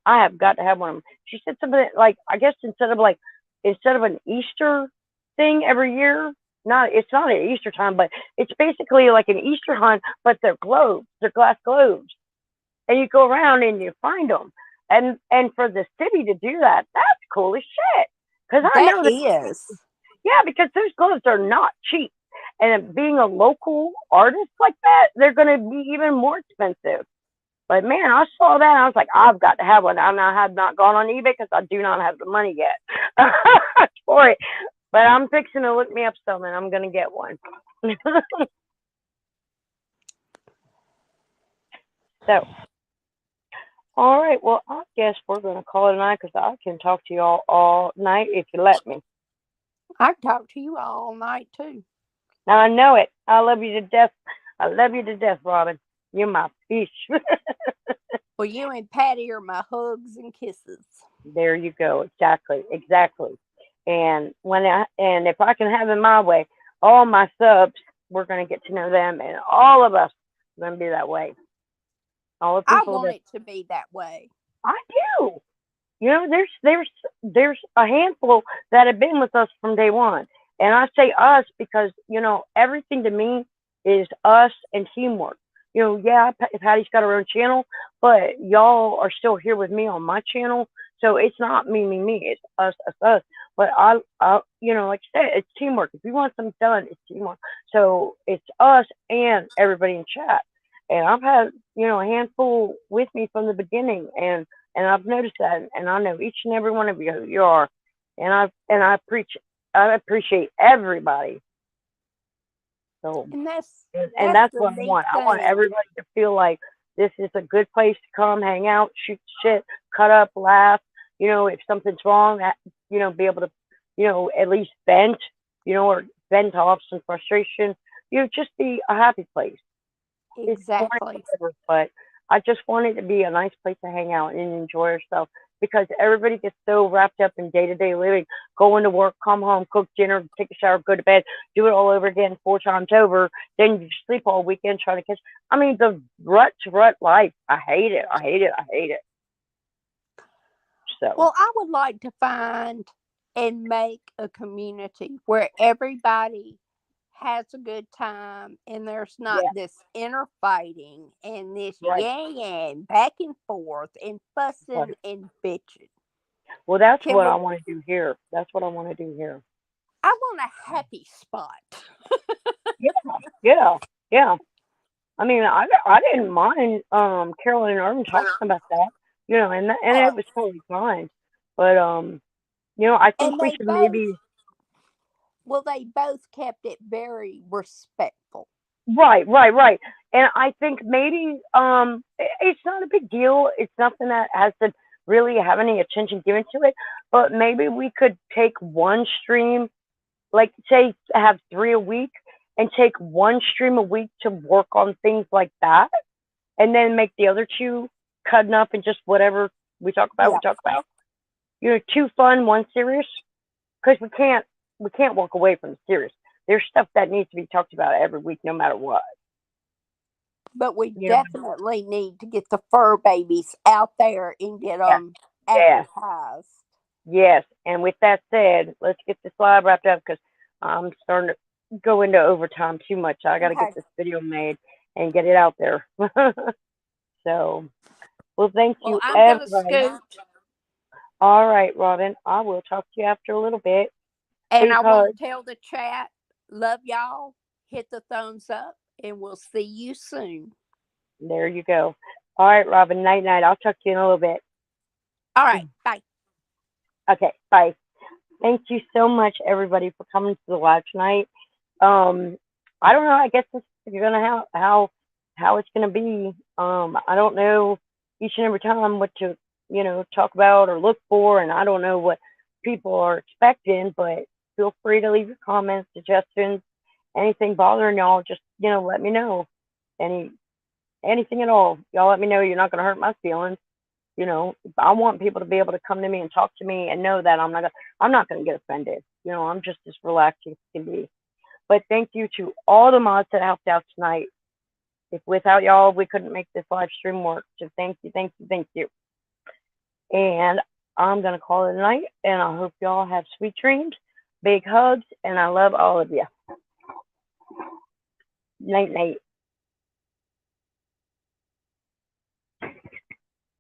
I have got to have one. She said something like, I guess instead of an Easter thing every year, it's not at Easter time, but it's basically like an Easter hunt, but they're globes, they're glass globes. And you go around and you find them. And for the city to do that, that's cool as shit. Because I know that is. Yeah, because those globes are not cheap. And being a local artist like that, they're going to be even more expensive. But man, I saw that and I was like, I've got to have one. And I have not gone on eBay because I do not have the money yet for it. But I'm fixing to look me up some and I'm going to get one. So, all right. Well, I guess we're going to call it a night because I can talk to y'all all night if you let me. I can talk to you all night too. Now I know it. I love you to death. I love you to death, Robin. You're my fish. Well, you and Patty are my hugs and kisses. There you go. Exactly. And if I can have it my way, all my subs, we're going to get to know them, and all of us are going to be that way. All the people. I want it to be that way. I do. There's a handful that have been with us from day one, and I say us because everything to me is us and teamwork. Yeah, Patty's got her own channel, but y'all are still here with me on my channel. So it's not me. It's us. But I like I said, it's teamwork. If you want something done, it's teamwork. So it's us and everybody in chat. And I've had, a handful with me from the beginning, and I've noticed that, and I know each and every one of you who you are, and I appreciate everybody. So, and that's what I want. I want everybody to feel like this is a good place to come, hang out, shoot shit, cut up, laugh. If something's wrong, be able to, at least vent, or vent off some frustration. Just be a happy place. Exactly. But I just want it to be a nice place to hang out and enjoy yourself, because everybody gets so wrapped up in day-to-day living, going to work, come home, cook dinner, take a shower, go to bed, do it all over again 4 times over, then you sleep all weekend trying to catch. I mean, the rut life. I hate it. So. Well, I would like to find and make a community where everybody has a good time and there's not this inner fighting and this yang back and forth and fussing and bitching. Well, that's what I want to do here. I want a happy spot. Yeah. I mean, I didn't mind Carolyn and Irvin talking about that, and it was totally fine. But I think we should maybe. Well, they both kept it very respectful. Right. And I think maybe it's not a big deal. It's nothing that has to really have any attention given to it. But maybe we could take one stream, like say have 3 a week, and take one stream a week to work on things like that, and then make the other 2 cutting up and just whatever we talk about. 2 fun, 1 serious, because we can't walk away from the serious. There's stuff that needs to be talked about every week, no matter what. But we definitely need to get the fur babies out there and get them advertised. Yes. And with that said, let's get this live wrapped up because I'm starting to go into overtime too much. I got to get Okay. this video made and get it out there. So, well, thank Well, you, I'm gonna everybody. scoot, All right, Robin. I will talk to you after a little bit. and Big I want hug. to tell the chat, love y'all. Hit the thumbs up, and we'll see you soon. There you go. All right, Robin. Night, night. I'll talk to you in a little bit. All right, bye. Okay, bye. Thank you so much, everybody, for coming to the live tonight. Um, I don't know. I guess this is gonna how it's gonna be. I don't know each and every time what to talk about or look for, and I don't know what people are expecting. But feel free to leave your comments, suggestions, anything bothering y'all. Just let me know. Any anything at all, y'all let me know. You're not gonna hurt my feelings. I want people to be able to come to me and talk to me and know that I'm not gonna get offended. I'm just as relaxed as can be. But thank you to all the mods that helped out tonight. If without y'all we couldn't make this live stream work. So thank you, thank you, thank you. And I'm gonna call it a night, and I hope y'all have sweet dreams, big hugs, and I love all of you. Night night.